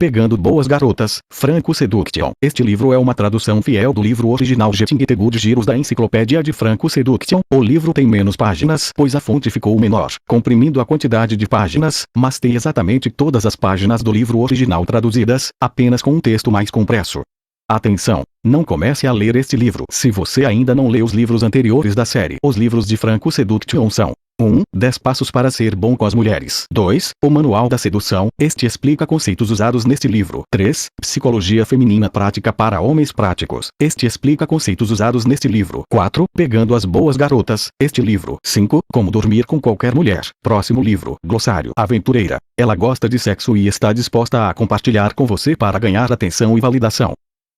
Pegando Boas Garotas, Franco Seduction. Este livro é uma tradução fiel do livro original Getting the Good Giros da Enciclopédia de Franco Seduction. O livro tem menos páginas, pois a fonte ficou menor, comprimindo a quantidade de páginas, mas tem exatamente todas as páginas do livro original traduzidas, apenas com um texto mais compresso. Atenção! Não comece a ler este livro se você ainda não leu os livros anteriores da série. Os livros de Franco Seduction são: 1. 10 passos para ser bom com as mulheres. 2. O Manual da Sedução. Este explica conceitos usados neste livro. 3. Psicologia Feminina Prática para Homens Práticos. Este explica conceitos usados neste livro. 4. Pegando as Boas Garotas. Este livro. 5. Como dormir com qualquer mulher. Próximo livro. Glossário. Aventureira. Ela gosta de sexo e está disposta a compartilhar com você para ganhar atenção e validação.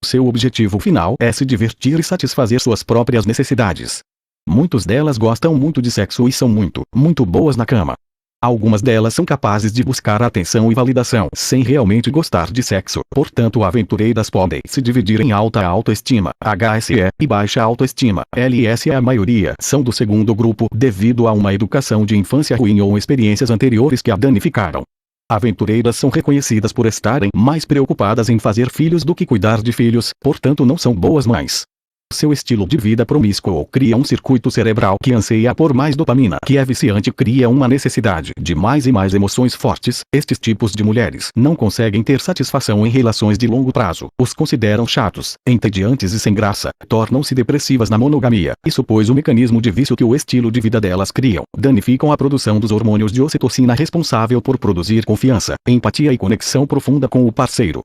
Seu objetivo final é se divertir e satisfazer suas próprias necessidades. Muitas delas gostam muito de sexo e são muito boas na cama. Algumas delas são capazes de buscar atenção e validação sem realmente gostar de sexo. Portanto, aventureiras podem se dividir em alta autoestima, HSE, e baixa autoestima, LS. A maioria são do segundo grupo devido a uma educação de infância ruim ou experiências anteriores que a danificaram. Aventureiras são reconhecidas por estarem mais preocupadas em fazer filhos do que cuidar de filhos, portanto não são boas mães. Seu estilo de vida promíscuo cria um circuito cerebral que anseia por mais dopamina, que é viciante, cria uma necessidade de mais e mais emoções fortes. Estes tipos de mulheres não conseguem ter satisfação em relações de longo prazo, os consideram chatos, entediantes e sem graça, tornam-se depressivas na monogamia. Isso pois o mecanismo de vício que o estilo de vida delas criam, danificam a produção dos hormônios de ocitocina responsável por produzir confiança, empatia e conexão profunda com o parceiro.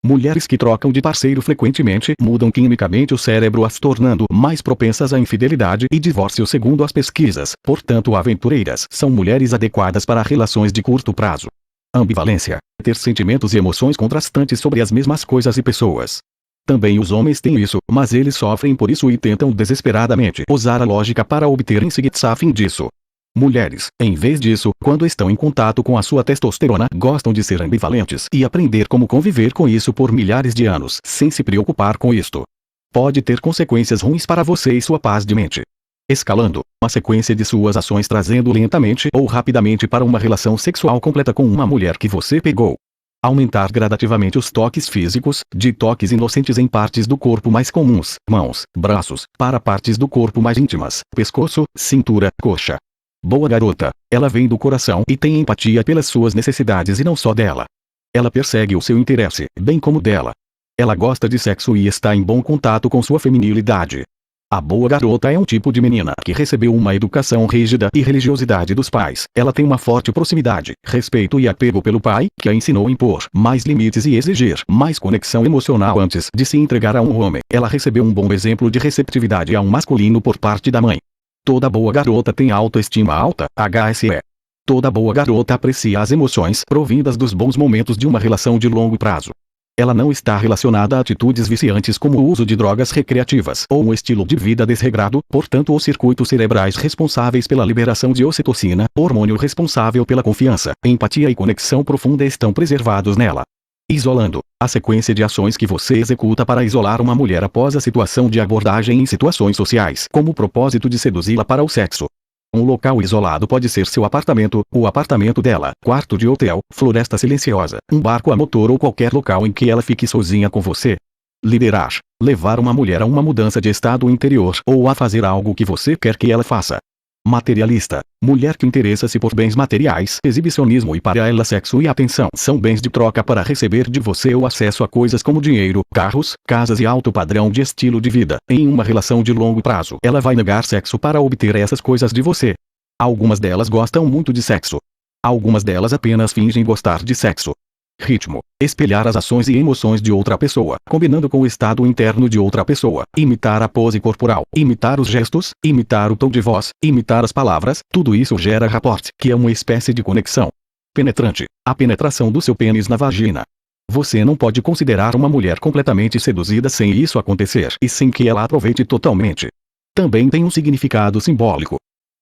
Mulheres que trocam de parceiro frequentemente mudam quimicamente o cérebro, as tornando mais propensas à infidelidade e divórcio segundo as pesquisas. Portanto, aventureiras são mulheres adequadas para relações de curto prazo. Ambivalência. Ter sentimentos e emoções contrastantes sobre as mesmas coisas e pessoas. Também os homens têm isso, mas eles sofrem por isso e tentam desesperadamente usar a lógica para obter insights a fim disso. Mulheres, em vez disso, quando estão em contato com a sua testosterona, gostam de ser ambivalentes e aprender como conviver com isso por milhares de anos, sem se preocupar com isto. Pode ter consequências ruins para você e sua paz de mente. Escalando uma sequência de suas ações, trazendo lentamente ou rapidamente para uma relação sexual completa com uma mulher que você pegou. Aumentar gradativamente os toques físicos, de toques inocentes em partes do corpo mais comuns, mãos, braços, para partes do corpo mais íntimas, pescoço, cintura, coxa. Boa garota, ela vem do coração e tem empatia pelas suas necessidades e não só dela. Ela persegue o seu interesse, bem como dela. Ela gosta de sexo e está em bom contato com sua feminilidade. A boa garota é um tipo de menina que recebeu uma educação rígida e religiosidade dos pais. Ela tem uma forte proximidade, respeito e apego pelo pai, que a ensinou a impor mais limites e exigir mais conexão emocional antes de se entregar a um homem. Ela recebeu um bom exemplo de receptividade a um masculino por parte da mãe. Toda boa garota tem autoestima alta, HSE. Toda boa garota aprecia as emoções provindas dos bons momentos de uma relação de longo prazo. Ela não está relacionada a atitudes viciantes como o uso de drogas recreativas ou um estilo de vida desregrado, portanto os circuitos cerebrais responsáveis pela liberação de ocitocina, hormônio responsável pela confiança, empatia e conexão profunda estão preservados nela. Isolando. A sequência de ações que você executa para isolar uma mulher após a situação de abordagem em situações sociais, como o propósito de seduzi-la para o sexo. Um local isolado pode ser seu apartamento, o apartamento dela, quarto de hotel, floresta silenciosa, um barco a motor ou qualquer local em que ela fique sozinha com você. Liderar. Levar uma mulher a uma mudança de estado interior ou a fazer algo que você quer que ela faça. Materialista. Mulher que interessa-se por bens materiais, exibicionismo e para ela sexo e atenção são bens de troca para receber de você o acesso a coisas como dinheiro, carros, casas e alto padrão de estilo de vida. Em uma relação de longo prazo, ela vai negar sexo para obter essas coisas de você. Algumas delas gostam muito de sexo. Algumas delas apenas fingem gostar de sexo. Ritmo. Espelhar as ações e emoções de outra pessoa, combinando com o estado interno de outra pessoa. Imitar a pose corporal, imitar os gestos, imitar o tom de voz, imitar as palavras, tudo isso gera rapport, que é uma espécie de conexão. Penetrante. A penetração do seu pênis na vagina. Você não pode considerar uma mulher completamente seduzida sem isso acontecer e sem que ela aproveite totalmente. Também tem um significado simbólico.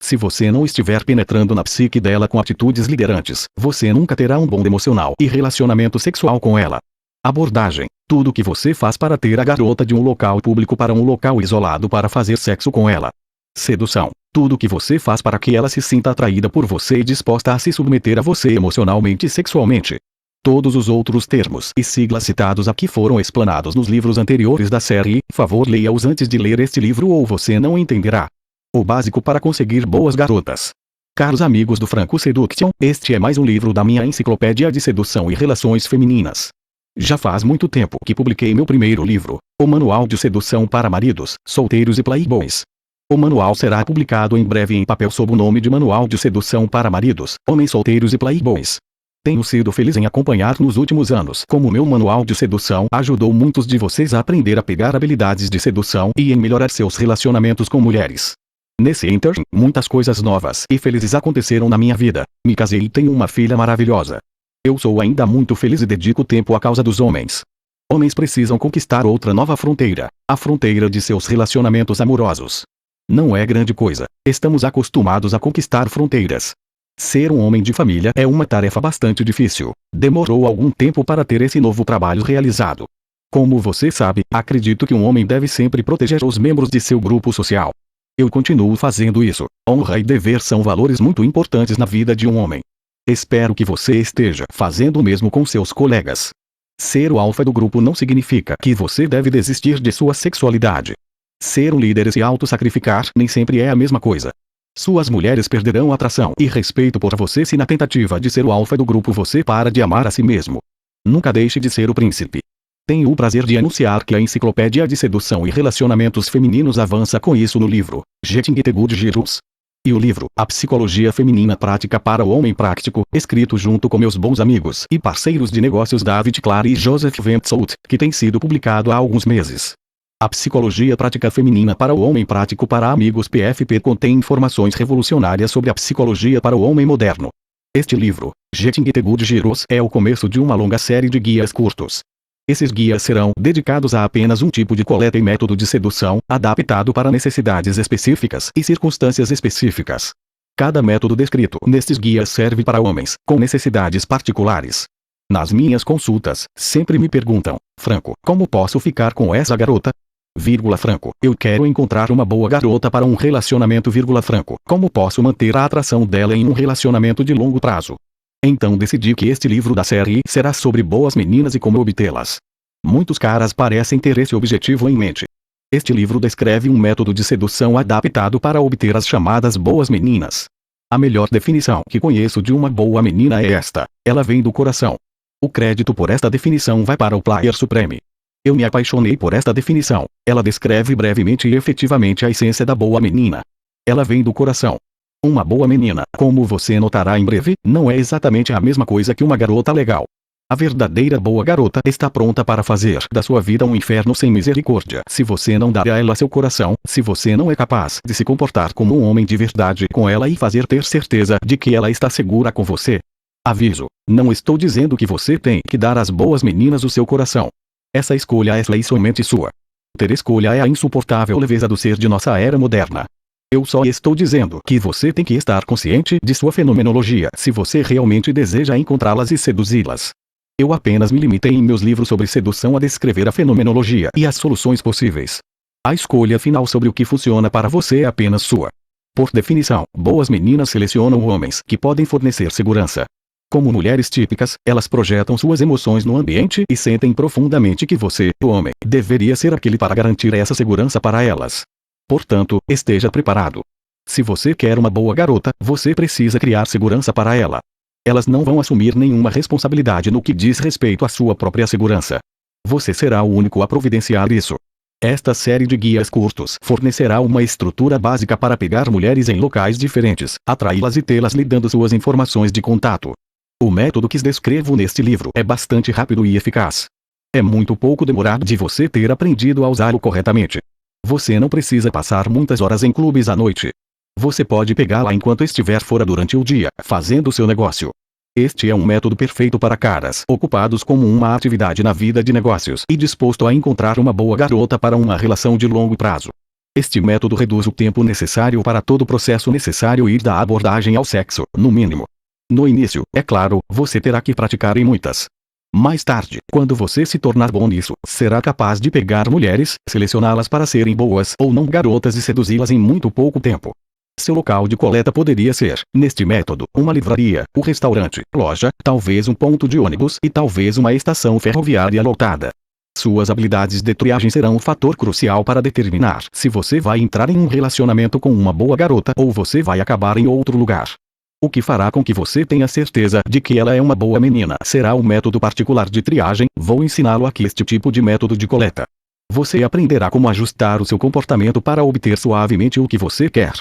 Se você não estiver penetrando na psique dela com atitudes liderantes, você nunca terá um bom emocional e relacionamento sexual com ela. Abordagem. Tudo o que você faz para ter a garota de um local público para um local isolado para fazer sexo com ela. Sedução. Tudo o que você faz para que ela se sinta atraída por você e disposta a se submeter a você emocionalmente e sexualmente. Todos os outros termos e siglas citados aqui foram explanados nos livros anteriores da série. Favor, leia-os antes de ler este livro ou você não entenderá. O básico para conseguir boas garotas. Caros amigos do Franco Seduction, este é mais um livro da minha enciclopédia de sedução e relações femininas. Já faz muito tempo que publiquei meu primeiro livro, o Manual de Sedução para Maridos, Solteiros e Playboys. O manual será publicado em breve em papel sob o nome de Manual de Sedução para Maridos, Homens Solteiros e Playboys. Tenho sido feliz em acompanhar nos últimos anos como meu manual de sedução ajudou muitos de vocês a aprender a pegar habilidades de sedução e em melhorar seus relacionamentos com mulheres. Nesse ínterim, muitas coisas novas e felizes aconteceram na minha vida. Me casei e tenho uma filha maravilhosa. Eu sou ainda muito feliz e dedico tempo à causa dos homens. Homens precisam conquistar outra nova fronteira, a fronteira de seus relacionamentos amorosos. Não é grande coisa, estamos acostumados a conquistar fronteiras. Ser um homem de família é uma tarefa bastante difícil. Demorou algum tempo para ter esse novo trabalho realizado. Como você sabe, acredito que um homem deve sempre proteger os membros de seu grupo social. Eu continuo fazendo isso. Honra e dever são valores muito importantes na vida de um homem. Espero que você esteja fazendo o mesmo com seus colegas. Ser o alfa do grupo não significa que você deve desistir de sua sexualidade. Ser um líder e se auto-sacrificar nem sempre é a mesma coisa. Suas mulheres perderão atração e respeito por você se na tentativa de ser o alfa do grupo você para de amar a si mesmo. Nunca deixe de ser o príncipe. Tenho o prazer de anunciar que a Enciclopédia de Sedução e Relacionamentos Femininos avança com isso no livro Getting It Good Girls. E o livro A Psicologia Feminina Prática para o Homem Prático, escrito junto com meus bons amigos e parceiros de negócios David Clary e Joseph Ventsout, que tem sido publicado há alguns meses. A Psicologia Prática Feminina para o Homem Prático para Amigos PFP contém informações revolucionárias sobre a psicologia para o homem moderno. Este livro, Getting It Good Girls, é o começo de uma longa série de guias curtos. Esses guias serão dedicados a apenas um tipo de coleta e método de sedução, adaptado para necessidades específicas e circunstâncias específicas. Cada método descrito nestes guias serve para homens com necessidades particulares. Nas minhas consultas, sempre me perguntam, Franco, como posso ficar com essa garota? Franco, eu quero encontrar uma boa garota para um relacionamento. Franco, como posso manter a atração dela em um relacionamento de longo prazo? Então decidi que este livro da série será sobre boas meninas e como obtê-las. Muitos caras parecem ter esse objetivo em mente. Este livro descreve um método de sedução adaptado para obter as chamadas boas meninas. A melhor definição que conheço de uma boa menina é esta: ela vem do coração. O crédito por esta definição vai para o Player Supreme. Eu me apaixonei por esta definição. Ela descreve brevemente e efetivamente a essência da boa menina. Ela vem do coração. Uma boa menina, como você notará em breve, não é exatamente a mesma coisa que uma garota legal. A verdadeira boa garota está pronta para fazer da sua vida um inferno sem misericórdia. Se você não dar a ela seu coração, se você não é capaz de se comportar como um homem de verdade com ela e fazer ter certeza de que ela está segura com você. Aviso, não estou dizendo que você tem que dar às boas meninas o seu coração. Essa escolha é somente sua. Ter escolha é a insuportável leveza do ser de nossa era moderna. Eu só estou dizendo que você tem que estar consciente de sua fenomenologia se você realmente deseja encontrá-las e seduzi-las. Eu apenas me limitei em meus livros sobre sedução a descrever a fenomenologia e as soluções possíveis. A escolha final sobre o que funciona para você é apenas sua. Por definição, boas meninas selecionam homens que podem fornecer segurança. Como mulheres típicas, elas projetam suas emoções no ambiente e sentem profundamente que você, o homem, deveria ser aquele para garantir essa segurança para elas. Portanto, esteja preparado. Se você quer uma boa garota, você precisa criar segurança para ela. Elas não vão assumir nenhuma responsabilidade no que diz respeito à sua própria segurança. Você será o único a providenciar isso. Esta série de guias curtos fornecerá uma estrutura básica para pegar mulheres em locais diferentes, atraí-las e tê-las lhe dando suas informações de contato. O método que descrevo neste livro é bastante rápido e eficaz. É muito pouco demorado de você ter aprendido a usá-lo corretamente. Você não precisa passar muitas horas em clubes à noite. Você pode pegá-la enquanto estiver fora durante o dia, fazendo seu negócio. Este é um método perfeito para caras ocupados com uma atividade na vida de negócios e disposto a encontrar uma boa garota para uma relação de longo prazo. Este método reduz o tempo necessário para todo o processo necessário ir da abordagem ao sexo, no mínimo. No início, é claro, você terá que praticar em muitas. Mais tarde, quando você se tornar bom nisso, será capaz de pegar mulheres, selecioná-las para serem boas ou não garotas e seduzi-las em muito pouco tempo. Seu local de coleta poderia ser, neste método, uma livraria, um restaurante, loja, talvez um ponto de ônibus e talvez uma estação ferroviária lotada. Suas habilidades de triagem serão um fator crucial para determinar se você vai entrar em um relacionamento com uma boa garota ou você vai acabar em outro lugar. O que fará com que você tenha certeza de que ela é uma boa menina será o método particular de triagem. Vou ensiná-lo aqui este tipo de método de coleta. Você aprenderá como ajustar o seu comportamento para obter suavemente o que você quer.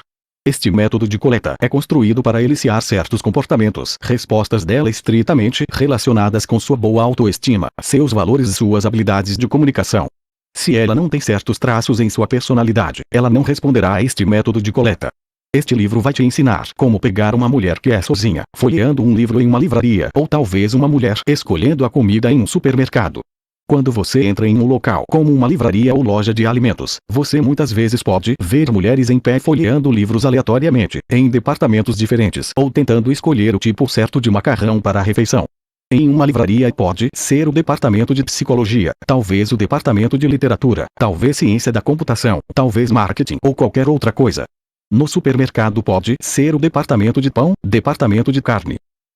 Este método de coleta é construído para eliciar certos comportamentos, respostas dela estritamente relacionadas com sua boa autoestima, seus valores e suas habilidades de comunicação. Se ela não tem certos traços em sua personalidade, ela não responderá a este método de coleta. Este livro vai te ensinar como pegar uma mulher que é sozinha, folheando um livro em uma livraria, ou talvez uma mulher escolhendo a comida em um supermercado. Quando você entra em um local como uma livraria ou loja de alimentos, você muitas vezes pode ver mulheres em pé folheando livros aleatoriamente, em departamentos diferentes, ou tentando escolher o tipo certo de macarrão para a refeição. Em uma livraria pode ser o departamento de psicologia, talvez o departamento de literatura, talvez ciência da computação, talvez marketing ou qualquer outra coisa. No supermercado pode ser o departamento de pão, departamento de carne.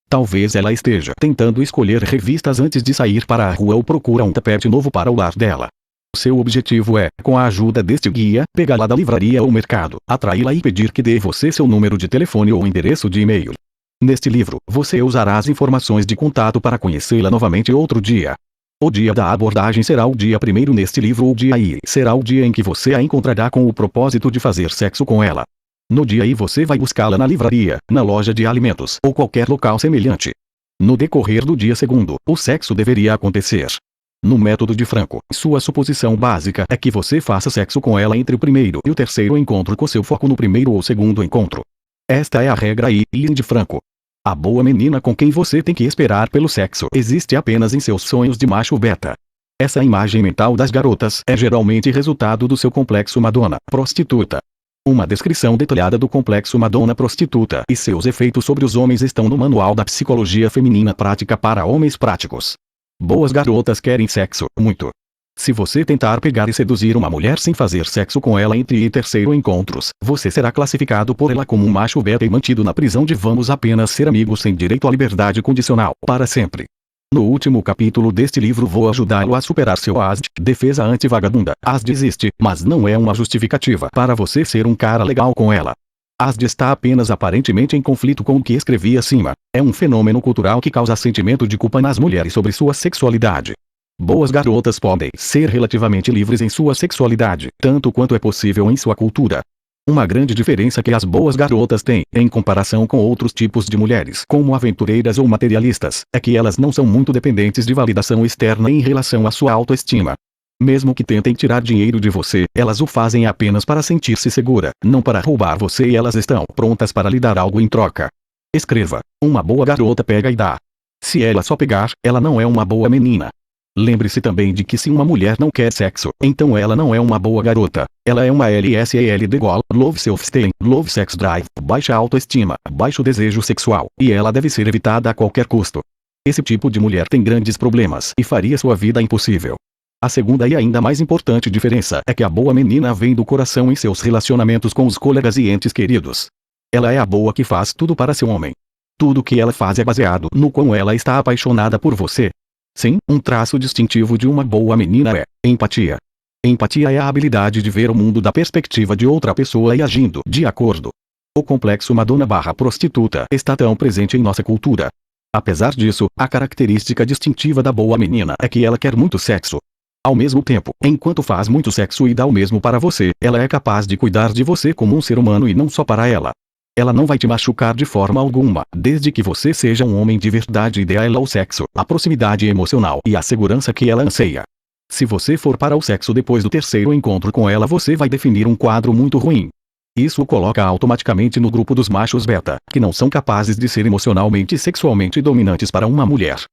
Talvez ela esteja tentando escolher revistas antes de sair para a rua ou procura um tapete novo para o lar dela. Seu objetivo é, com a ajuda deste guia, pegá-la da livraria ou mercado, atraí-la e pedir que dê você seu número de telefone ou endereço de e-mail. Neste livro, você usará as informações de contato para conhecê-la novamente outro dia. O dia da abordagem será o dia primeiro neste livro. O dia I será o dia em que você a encontrará com o propósito de fazer sexo com ela. No dia I você vai buscá-la na livraria, na loja de alimentos ou qualquer local semelhante. No decorrer do dia segundo, o sexo deveria acontecer. No método de Franco, sua suposição básica é que você faça sexo com ela entre o primeiro e o terceiro encontro com seu foco no primeiro ou segundo encontro. Esta é a regra I de Franco. A boa menina com quem você tem que esperar pelo sexo existe apenas em seus sonhos de macho beta. Essa imagem mental das garotas é geralmente resultado do seu complexo Madonna, prostituta. Uma descrição detalhada do complexo Madonna prostituta e seus efeitos sobre os homens estão no Manual da Psicologia Feminina Prática para Homens Práticos. Boas garotas querem sexo, muito. Se você tentar pegar e seduzir uma mulher sem fazer sexo com ela entre e terceiro encontros, você será classificado por ela como um macho beta e mantido na prisão de vamos apenas ser amigos sem direito à liberdade condicional, para sempre. No último capítulo deste livro vou ajudá-lo a superar seu ASD, defesa anti-vagabunda. ASD existe, mas não é uma justificativa para você ser um cara legal com ela. ASD está apenas aparentemente em conflito com o que escrevi acima. É um fenômeno cultural que causa sentimento de culpa nas mulheres sobre sua sexualidade. Boas garotas podem ser relativamente livres em sua sexualidade, tanto quanto é possível em sua cultura. Uma grande diferença que as boas garotas têm, em comparação com outros tipos de mulheres, como aventureiras ou materialistas, é que elas não são muito dependentes de validação externa em relação à sua autoestima. Mesmo que tentem tirar dinheiro de você, elas o fazem apenas para sentir-se segura, não para roubar você, e elas estão prontas para lhe dar algo em troca. Escreva: uma boa garota pega e dá. Se ela só pegar, ela não é uma boa menina. Lembre-se também de que se uma mulher não quer sexo, então ela não é uma boa garota. Ela é uma LSALD igual, low self-esteem, low sex drive, baixa autoestima, baixo desejo sexual, e ela deve ser evitada a qualquer custo. Esse tipo de mulher tem grandes problemas e faria sua vida impossível. A segunda e ainda mais importante diferença é que a boa menina vem do coração em seus relacionamentos com os colegas e entes queridos. Ela é a boa que faz tudo para seu homem. Tudo que ela faz é baseado no quão ela está apaixonada por você. Sim, um traço distintivo de uma boa menina é empatia. Empatia é a habilidade de ver o mundo da perspectiva de outra pessoa e agindo de acordo. O complexo Madonna/prostituta está tão presente em nossa cultura. Apesar disso, a característica distintiva da boa menina é que ela quer muito sexo. Ao mesmo tempo, enquanto faz muito sexo e dá o mesmo para você, ela é capaz de cuidar de você como um ser humano e não só para ela. Ela não vai te machucar de forma alguma, desde que você seja um homem de verdade e dê a ela o sexo, a proximidade emocional e a segurança que ela anseia. Se você for para o sexo depois do terceiro encontro com ela, você vai definir um quadro muito ruim. Isso o coloca automaticamente no grupo dos machos beta, que não são capazes de ser emocionalmente e sexualmente dominantes para uma mulher.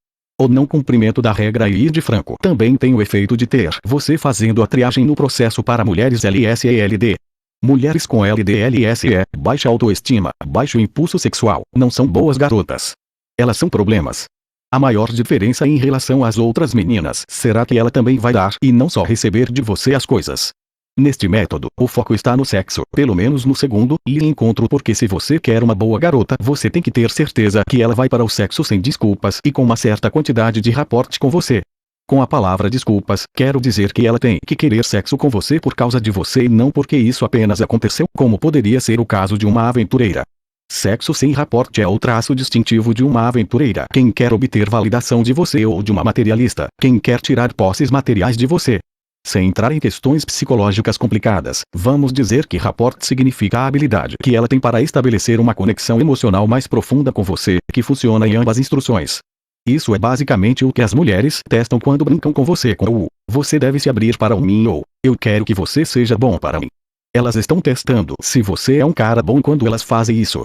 O não cumprimento da regra I de Franco também tem o efeito de ter você fazendo a triagem no processo para mulheres LSALD. Mulheres com LDLSE, baixa autoestima, baixo impulso sexual, não são boas garotas. Elas são problemas. A maior diferença em relação às outras meninas será que ela também vai dar e não só receber de você as coisas. Neste método, o foco está no sexo, pelo menos no segundo encontro, porque se você quer uma boa garota, você tem que ter certeza que ela vai para o sexo sem desculpas e com uma certa quantidade de rapport com você. Com a palavra desculpas, quero dizer que ela tem que querer sexo com você por causa de você e não porque isso apenas aconteceu, como poderia ser o caso de uma aventureira. Sexo sem rapport é o traço distintivo de uma aventureira. Quem quer obter validação de você, ou de uma materialista, quem quer tirar posses materiais de você. Sem entrar em questões psicológicas complicadas, vamos dizer que rapport significa a habilidade que ela tem para estabelecer uma conexão emocional mais profunda com você, que funciona em ambas instruções. Isso é basicamente o que as mulheres testam quando brincam com você com o "você deve se abrir para mim" ou "eu quero que você seja bom para mim". Elas estão testando se você é um cara bom quando elas fazem isso.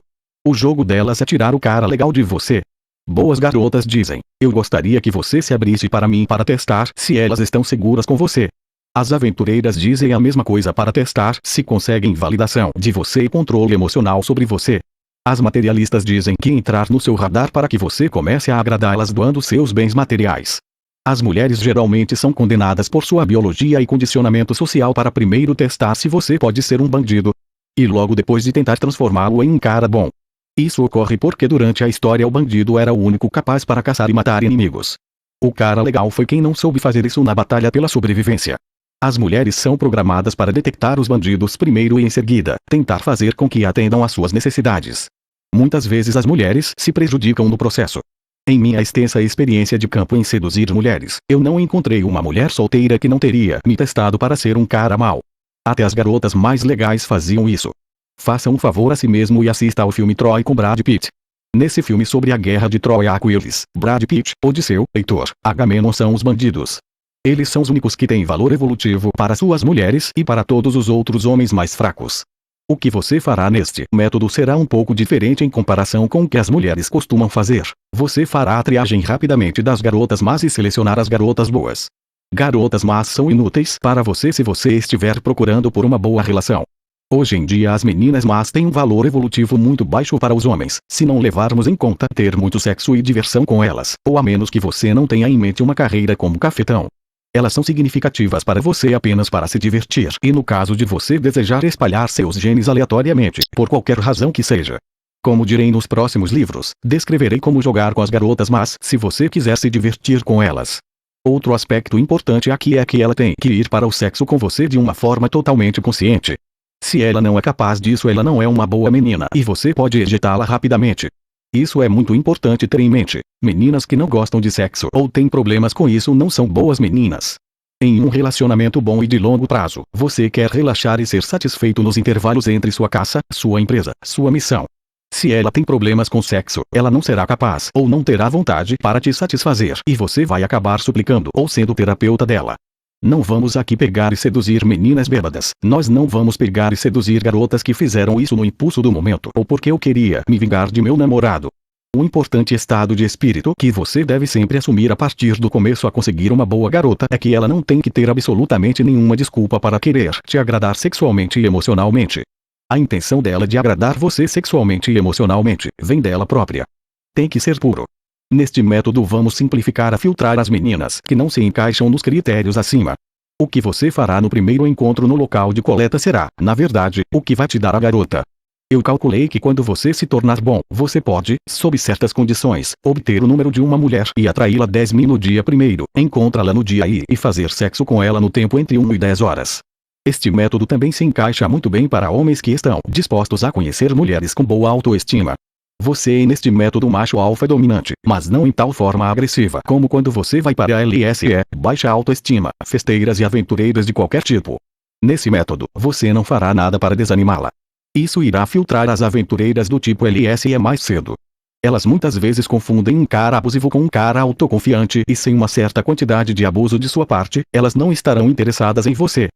O jogo delas é tirar o cara legal de você. Boas garotas dizem: "eu gostaria que você se abrisse para mim", para testar se elas estão seguras com você. As aventureiras dizem a mesma coisa para testar se conseguem validação de você e controle emocional sobre você. As materialistas dizem que entrar no seu radar para que você comece a agradá-las doando seus bens materiais. As mulheres geralmente são condenadas por sua biologia e condicionamento social para primeiro testar se você pode ser um bandido. E logo depois de tentar transformá-lo em um cara bom. Isso ocorre porque durante a história o bandido era o único capaz para caçar e matar inimigos. O cara legal foi quem não soube fazer isso na batalha pela sobrevivência. As mulheres são programadas para detectar os bandidos primeiro e em seguida, tentar fazer com que atendam às suas necessidades. Muitas vezes as mulheres se prejudicam no processo. Em minha extensa experiência de campo em seduzir mulheres, eu não encontrei uma mulher solteira que não teria me testado para ser um cara mau. Até as garotas mais legais faziam isso. Faça um favor a si mesmo e assista ao filme Troy com Brad Pitt. Nesse filme sobre a guerra de Troia, Aquiles, Brad Pitt, Odisseu, Heitor, Agamenon são os bandidos. Eles são os únicos que têm valor evolutivo para suas mulheres e para todos os outros homens mais fracos. O que você fará neste método será um pouco diferente em comparação com o que as mulheres costumam fazer. Você fará a triagem rapidamente das garotas más e selecionar as garotas boas. Garotas más são inúteis para você se você estiver procurando por uma boa relação. Hoje em dia as meninas más têm um valor evolutivo muito baixo para os homens, se não levarmos em conta ter muito sexo e diversão com elas, ou a menos que você não tenha em mente uma carreira como cafetão. Elas são significativas para você apenas para se divertir e no caso de você desejar espalhar seus genes aleatoriamente, por qualquer razão que seja. Como direi nos próximos livros, descreverei como jogar com as garotas más se você quiser se divertir com elas. Outro aspecto importante aqui é que ela tem que ir para o sexo com você de uma forma totalmente consciente. Se ela não é capaz disso, ela não é uma boa menina e você pode ejetá-la rapidamente. Isso é muito importante ter em mente. Meninas que não gostam de sexo ou têm problemas com isso não são boas meninas. Em um relacionamento bom e de longo prazo, você quer relaxar e ser satisfeito nos intervalos entre sua caça, sua empresa, sua missão. Se ela tem problemas com sexo, ela não será capaz ou não terá vontade para te satisfazer e você vai acabar suplicando ou sendo terapeuta dela. Não vamos aqui pegar e seduzir meninas bêbadas. Nós não vamos pegar e seduzir garotas que fizeram isso no impulso do momento ou porque eu queria me vingar de meu namorado. O importante estado de espírito que você deve sempre assumir a partir do começo a conseguir uma boa garota é que ela não tem que ter absolutamente nenhuma desculpa para querer te agradar sexualmente e emocionalmente. A intenção dela de agradar você sexualmente e emocionalmente vem dela própria. Tem que ser puro. Neste método vamos simplificar a filtrar as meninas que não se encaixam nos critérios acima. O que você fará no primeiro encontro no local de coleta será, na verdade, o que vai te dar a garota. Eu calculei que quando você se tornar bom, você pode, sob certas condições, obter o número de uma mulher e atraí-la 10 mil no dia primeiro, encontrá-la no dia I e fazer sexo com ela no tempo entre 1 e 10 horas. Este método também se encaixa muito bem para homens que estão dispostos a conhecer mulheres com boa autoestima. Você é neste método macho alfa dominante, mas não em tal forma agressiva como quando você vai para a LSE, baixa autoestima, festeiras e aventureiras de qualquer tipo. Nesse método, você não fará nada para desanimá-la. Isso irá filtrar as aventureiras do tipo LSE mais cedo. Elas muitas vezes confundem um cara abusivo com um cara autoconfiante e sem uma certa quantidade de abuso de sua parte, elas não estarão interessadas em você.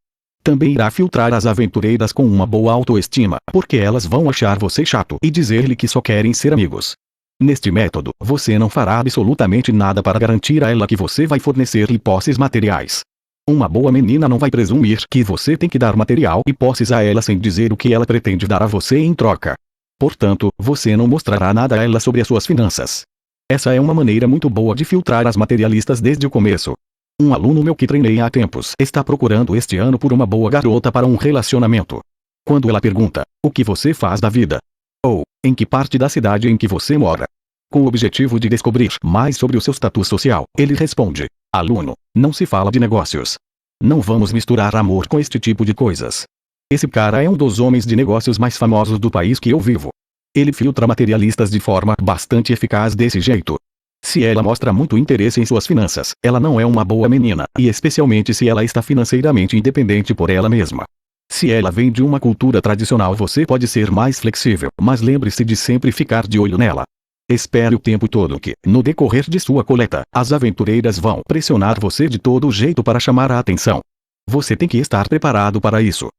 Também irá filtrar as aventureiras com uma boa autoestima, porque elas vão achar você chato e dizer-lhe que só querem ser amigos. Neste método, você não fará absolutamente nada para garantir a ela que você vai fornecer-lhe posses materiais. Uma boa menina não vai presumir que você tem que dar material e posses a ela sem dizer o que ela pretende dar a você em troca. Portanto, você não mostrará nada a ela sobre as suas finanças. Essa é uma maneira muito boa de filtrar as materialistas desde o começo. Um aluno meu que treinei há tempos está procurando este ano por uma boa garota para um relacionamento. Quando ela pergunta, o que você faz da vida? Ou, em que parte da cidade em que você mora? Com o objetivo de descobrir mais sobre o seu status social, ele responde, aluno, não se fala de negócios. Não vamos misturar amor com este tipo de coisas. Esse cara é um dos homens de negócios mais famosos do país que eu vivo. Ele filtra materialistas de forma bastante eficaz desse jeito. Se ela mostra muito interesse em suas finanças, ela não é uma boa menina, e especialmente se ela está financeiramente independente por ela mesma. Se ela vem de uma cultura tradicional, você pode ser mais flexível, mas lembre-se de sempre ficar de olho nela. Espere o tempo todo que, no decorrer de sua coleta, as aventureiras vão pressionar você de todo jeito para chamar a atenção. Você tem que estar preparado para isso.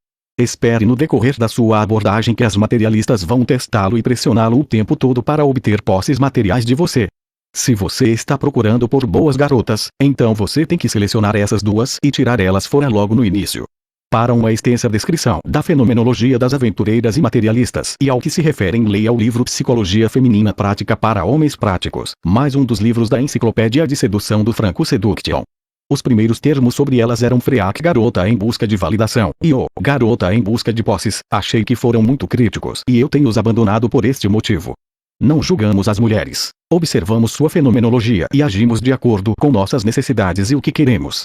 Espere no decorrer da sua abordagem que as materialistas vão testá-lo e pressioná-lo o tempo todo para obter posses materiais de você. Se você está procurando por boas garotas, então você tem que selecionar essas duas e tirar elas fora logo no início. Para uma extensa descrição da fenomenologia das aventureiras e materialistas e ao que se referem, leia o livro Psicologia Feminina Prática para Homens Práticos, mais um dos livros da Enciclopédia de Sedução do Franco Seduction. Os primeiros termos sobre elas eram freak, garota em busca de validação, e o garota em busca de posses. Achei que foram muito críticos e eu tenho-os abandonado por este motivo. Não julgamos as mulheres, observamos sua fenomenologia e agimos de acordo com nossas necessidades e o que queremos.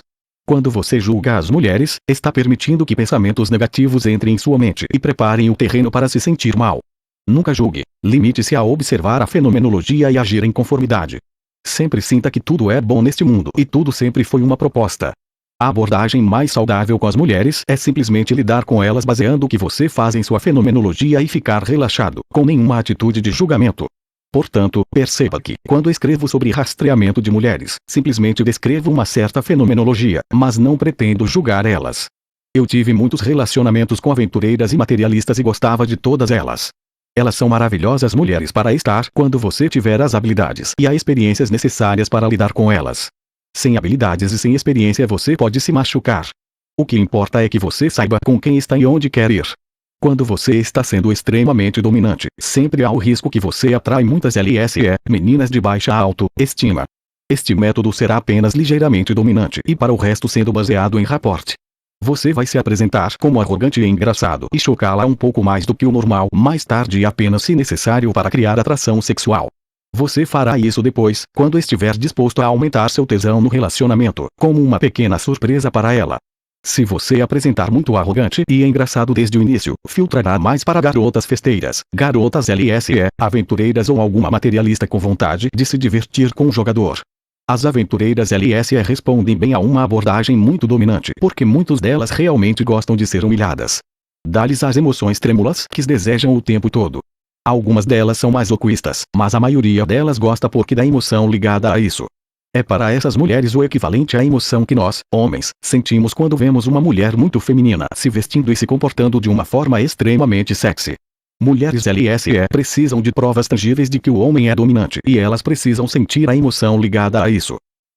Quando você julga as mulheres, está permitindo que pensamentos negativos entrem em sua mente e preparem o terreno para se sentir mal. Nunca julgue, limite-se a observar a fenomenologia e agir em conformidade. Sempre sinta que tudo é bom neste mundo e tudo sempre foi uma proposta. A abordagem mais saudável com as mulheres é simplesmente lidar com elas baseando o que você faz em sua fenomenologia e ficar relaxado, com nenhuma atitude de julgamento. Portanto, perceba que, quando escrevo sobre rastreamento de mulheres, simplesmente descrevo uma certa fenomenologia, mas não pretendo julgar elas. Eu tive muitos relacionamentos com aventureiras e materialistas e gostava de todas elas. Elas são maravilhosas mulheres para estar quando você tiver as habilidades e as experiências necessárias para lidar com elas. Sem habilidades e sem experiência você pode se machucar. O que importa é que você saiba com quem está e onde quer ir. Quando você está sendo extremamente dominante, sempre há o risco que você atrai muitas LSE, meninas de baixa autoestima. Este método será apenas ligeiramente dominante e para o resto sendo baseado em rapport. Você vai se apresentar como arrogante e engraçado e chocá-la um pouco mais do que o normal mais tarde e apenas se necessário para criar atração sexual. Você fará isso depois, quando estiver disposto a aumentar seu tesão no relacionamento, como uma pequena surpresa para ela. Se você apresentar muito arrogante e engraçado desde o início, filtrará mais para garotas festeiras, garotas LSE, aventureiras ou alguma materialista com vontade de se divertir com o jogador. As aventureiras LSE respondem bem a uma abordagem muito dominante porque muitas delas realmente gostam de ser humilhadas. Dá-lhes as emoções trêmulas que desejam o tempo todo. Algumas delas são masoquistas, mas a maioria delas gosta porque da emoção ligada a isso. É para essas mulheres o equivalente à emoção que nós, homens, sentimos quando vemos uma mulher muito feminina se vestindo e se comportando de uma forma extremamente sexy. Mulheres LSE precisam de provas tangíveis de que o homem é dominante e elas precisam sentir a emoção ligada a isso.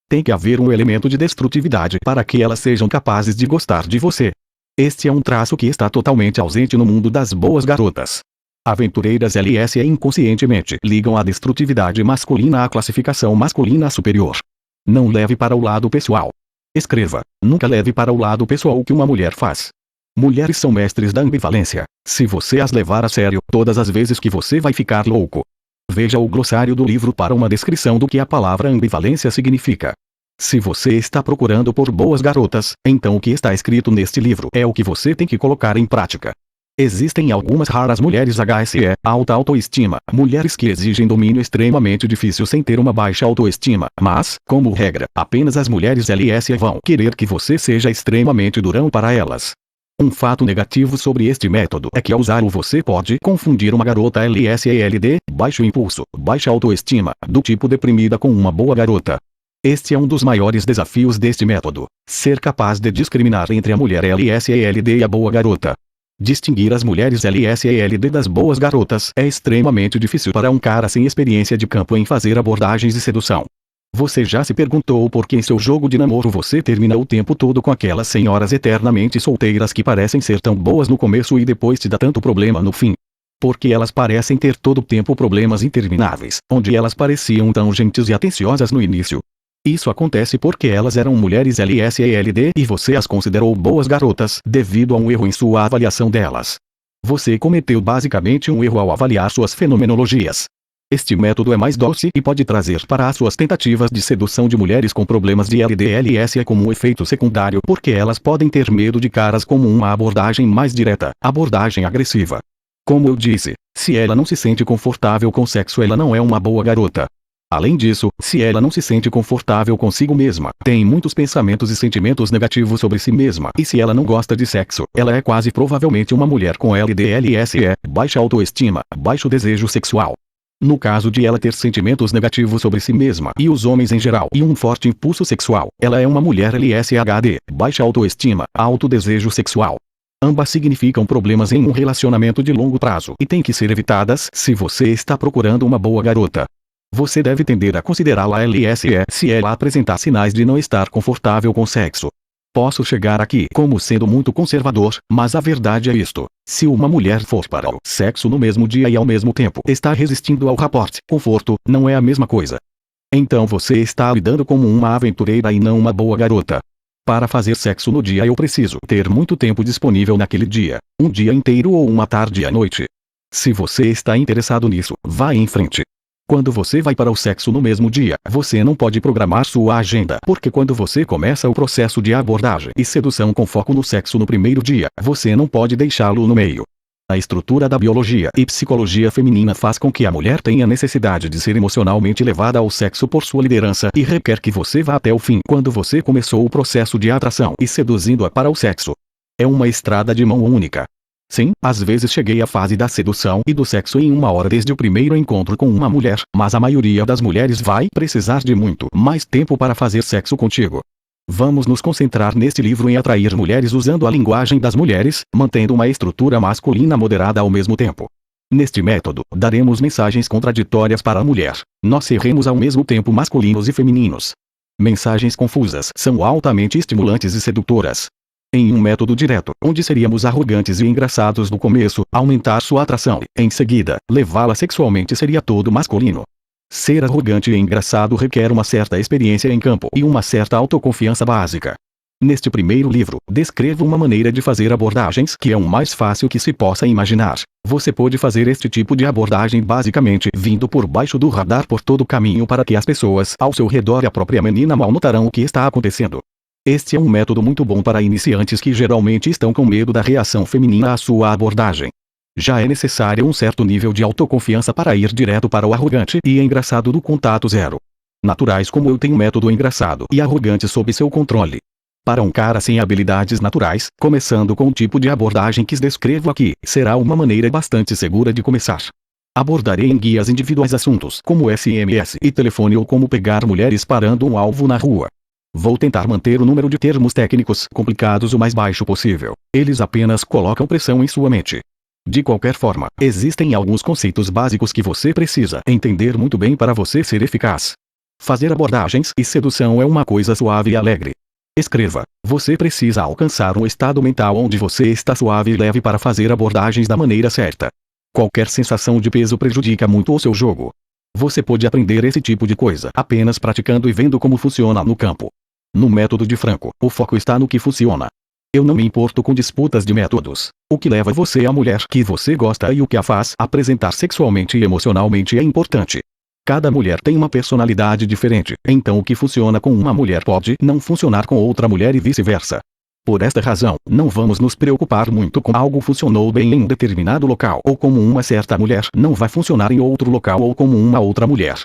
Tem que haver um elemento de destrutividade para que elas sejam capazes de gostar de você. Este é um traço que está totalmente ausente no mundo das boas garotas. Aventureiras LSE inconscientemente ligam a destrutividade masculina à classificação masculina superior. Não leve para o lado pessoal. Escreva, nunca leve para o lado pessoal o que uma mulher faz. Mulheres são mestres da ambivalência. Se você as levar a sério, todas as vezes que você vai ficar louco. Veja o glossário do livro para uma descrição do que a palavra ambivalência significa. Se você está procurando por boas garotas, então o que está escrito neste livro é o que você tem que colocar em prática. Existem algumas raras mulheres HSE, alta autoestima, mulheres que exigem domínio extremamente difícil sem ter uma baixa autoestima, mas, como regra, apenas as mulheres LSE vão querer que você seja extremamente durão para elas. Um fato negativo sobre este método é que ao usá-lo você pode confundir uma garota LSE-LD, baixo impulso, baixa autoestima, do tipo deprimida com uma boa garota. Este é um dos maiores desafios deste método, ser capaz de discriminar entre a mulher LSE-LD e a boa garota. Distinguir as mulheres LSE-LD das boas garotas é extremamente difícil para um cara sem experiência de campo em fazer abordagens de sedução. Você já se perguntou por que em seu jogo de namoro você termina o tempo todo com aquelas senhoras eternamente solteiras que parecem ser tão boas no começo e depois te dá tanto problema no fim? Porque elas parecem ter todo o tempo problemas intermináveis, onde elas pareciam tão gentis e atenciosas no início. Isso acontece porque elas eram mulheres LSELD e você as considerou boas garotas devido a um erro em sua avaliação delas. Você cometeu basicamente um erro ao avaliar suas fenomenologias. Este método é mais doce e pode trazer para as suas tentativas de sedução de mulheres com problemas de LDLS como um efeito secundário porque elas podem ter medo de caras como uma abordagem mais direta, abordagem agressiva. Como eu disse, se ela não se sente confortável com sexo, ela não é uma boa garota. Além disso, se ela não se sente confortável consigo mesma, tem muitos pensamentos e sentimentos negativos sobre si mesma, e se ela não gosta de sexo, ela é quase provavelmente uma mulher com LDLSE, baixa autoestima, baixo desejo sexual. No caso de ela ter sentimentos negativos sobre si mesma e os homens em geral e um forte impulso sexual, ela é uma mulher LSHD, baixa autoestima, alto desejo sexual. Ambas significam problemas em um relacionamento de longo prazo e têm que ser evitadas se você está procurando uma boa garota. Você deve tender a considerá-la LSE se ela apresentar sinais de não estar confortável com sexo. Posso chegar aqui como sendo muito conservador, mas a verdade é isto. Se uma mulher for para o sexo no mesmo dia e ao mesmo tempo está resistindo ao rapport, conforto, não é a mesma coisa. Então você está lidando como uma aventureira e não uma boa garota. Para fazer sexo no dia eu preciso ter muito tempo disponível naquele dia, um dia inteiro ou uma tarde à noite. Se você está interessado nisso, vá em frente. Quando você vai para o sexo no mesmo dia, você não pode programar sua agenda, porque quando você começa o processo de abordagem e sedução com foco no sexo no primeiro dia, você não pode deixá-lo no meio. A estrutura da biologia e psicologia feminina faz com que a mulher tenha necessidade de ser emocionalmente levada ao sexo por sua liderança e requer que você vá até o fim quando você começou o processo de atração e seduzindo-a para o sexo. É uma estrada de mão única. Sim, às vezes cheguei à fase da sedução e do sexo em uma hora desde o primeiro encontro com uma mulher, mas a maioria das mulheres vai precisar de muito mais tempo para fazer sexo contigo. Vamos nos concentrar neste livro em atrair mulheres usando a linguagem das mulheres, mantendo uma estrutura masculina moderada ao mesmo tempo. Neste método, daremos mensagens contraditórias para a mulher. Nós seremos ao mesmo tempo masculinos e femininos. Mensagens confusas são altamente estimulantes e sedutoras. Em um método direto, onde seríamos arrogantes e engraçados no começo, aumentar sua atração e, em seguida, levá-la sexualmente seria todo masculino. Ser arrogante e engraçado requer uma certa experiência em campo e uma certa autoconfiança básica. Neste primeiro livro, descrevo uma maneira de fazer abordagens que é o mais fácil que se possa imaginar. Você pode fazer este tipo de abordagem basicamente vindo por baixo do radar por todo o caminho para que as pessoas ao seu redor e a própria menina mal notarão o que está acontecendo. Este é um método muito bom para iniciantes que geralmente estão com medo da reação feminina à sua abordagem. Já é necessário um certo nível de autoconfiança para ir direto para o arrogante e engraçado do contato zero. Naturais como eu tenho método engraçado e arrogante sob seu controle. Para um cara sem habilidades naturais, começando com o tipo de abordagem que descrevo aqui, será uma maneira bastante segura de começar. Abordarei em guias individuais assuntos como SMS e telefone ou como pegar mulheres parando um alvo na rua. Vou tentar manter o número de termos técnicos complicados o mais baixo possível. Eles apenas colocam pressão em sua mente. De qualquer forma, existem alguns conceitos básicos que você precisa entender muito bem para você ser eficaz. Fazer abordagens e sedução é uma coisa suave e alegre. Escreva: você precisa alcançar um estado mental onde você está suave e leve para fazer abordagens da maneira certa. Qualquer sensação de peso prejudica muito o seu jogo. Você pode aprender esse tipo de coisa apenas praticando e vendo como funciona no campo. No método de Franco, o foco está no que funciona. Eu não me importo com disputas de métodos. O que leva você à mulher que você gosta e o que a faz apresentar sexualmente e emocionalmente é importante. Cada mulher tem uma personalidade diferente, então o que funciona com uma mulher pode não funcionar com outra mulher e vice-versa. Por esta razão, não vamos nos preocupar muito com algo funcionou bem em um determinado local ou como uma certa mulher não vai funcionar em outro local ou como uma outra mulher.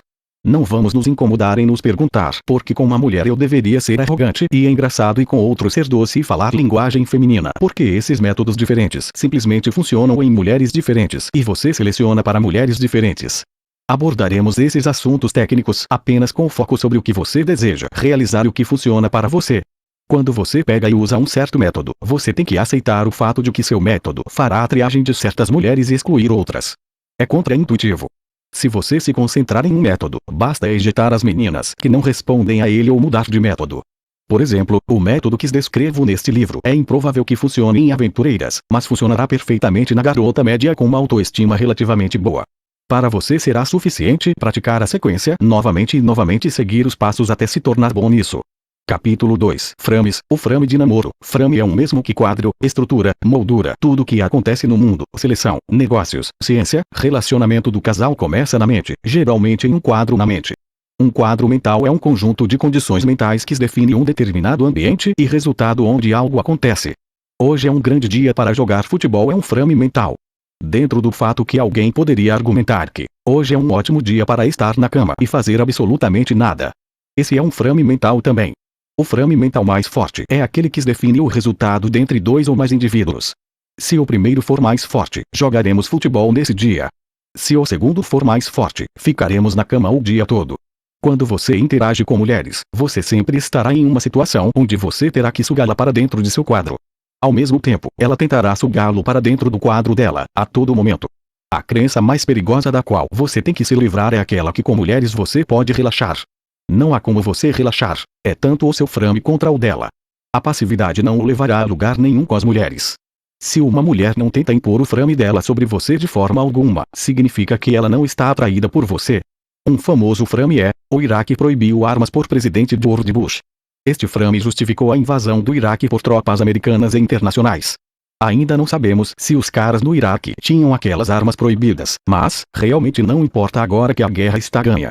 Não vamos nos incomodar em nos perguntar por que com uma mulher eu deveria ser arrogante e engraçado e com outro ser doce e falar linguagem feminina. Porque esses métodos diferentes simplesmente funcionam em mulheres diferentes e você seleciona para mulheres diferentes. Abordaremos esses assuntos técnicos apenas com foco sobre o que você deseja realizar e o que funciona para você. Quando você pega e usa um certo método, você tem que aceitar o fato de que seu método fará a triagem de certas mulheres e excluir outras. É contraintuitivo. Se você se concentrar em um método, basta ejetar as meninas que não respondem a ele ou mudar de método. Por exemplo, o método que descrevo neste livro é improvável que funcione em aventureiras, mas funcionará perfeitamente na garota média com uma autoestima relativamente boa. Para você será suficiente praticar a sequência novamente e novamente e seguir os passos até se tornar bom nisso. Capítulo 2. Frames. O frame de namoro. Frame é o mesmo que quadro, estrutura, moldura. Tudo que acontece no mundo, seleção, negócios, ciência, relacionamento do casal começa na mente, geralmente em um quadro na mente. Um quadro mental é um conjunto de condições mentais que define um determinado ambiente e resultado onde algo acontece. Hoje é um grande dia para jogar futebol é um frame mental. Dentro do fato que alguém poderia argumentar que hoje é um ótimo dia para estar na cama e fazer absolutamente nada. Esse é um frame mental também. O frame mental mais forte é aquele que define o resultado dentre dois ou mais indivíduos. Se o primeiro for mais forte, jogaremos futebol nesse dia. Se o segundo for mais forte, ficaremos na cama o dia todo. Quando você interage com mulheres, você sempre estará em uma situação onde você terá que sugá-la para dentro de seu quadro. Ao mesmo tempo, ela tentará sugá-lo para dentro do quadro dela, a todo momento. A crença mais perigosa da qual você tem que se livrar é aquela que com mulheres você pode relaxar. Não há como você relaxar, é tanto o seu frame contra o dela. A passividade não o levará a lugar nenhum com as mulheres. Se uma mulher não tenta impor o frame dela sobre você de forma alguma, significa que ela não está atraída por você. Um famoso frame é: o Iraque proibiu armas por presidente George Bush. Este frame justificou a invasão do Iraque por tropas americanas e internacionais. Ainda não sabemos se os caras no Iraque tinham aquelas armas proibidas, mas, realmente não importa agora que a guerra está ganha.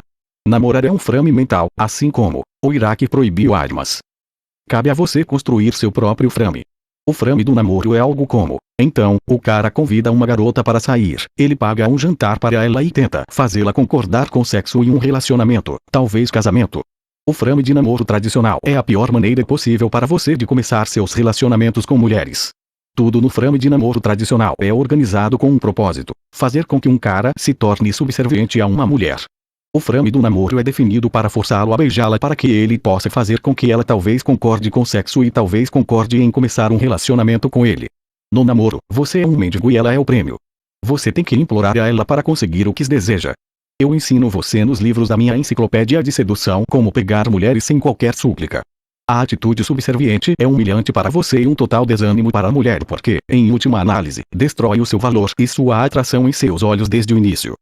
Namorar é um frame mental, assim como o Iraque proibiu armas. Cabe a você construir seu próprio frame. O frame do namoro é algo como: então, o cara convida uma garota para sair, ele paga um jantar para ela e tenta fazê-la concordar com sexo e um relacionamento, talvez casamento. O frame de namoro tradicional é a pior maneira possível para você de começar seus relacionamentos com mulheres. Tudo no frame de namoro tradicional é organizado com um propósito: fazer com que um cara se torne subserviente a uma mulher. O frame do namoro é definido para forçá-lo a beijá-la para que ele possa fazer com que ela talvez concorde com sexo e talvez concorde em começar um relacionamento com ele. No namoro, você é um mendigo e ela é o prêmio. Você tem que implorar a ela para conseguir o que deseja. Eu ensino você nos livros da minha enciclopédia de sedução como pegar mulheres sem qualquer súplica. A atitude subserviente é humilhante para você e um total desânimo para a mulher porque, em última análise, destrói o seu valor e sua atração em seus olhos desde o início.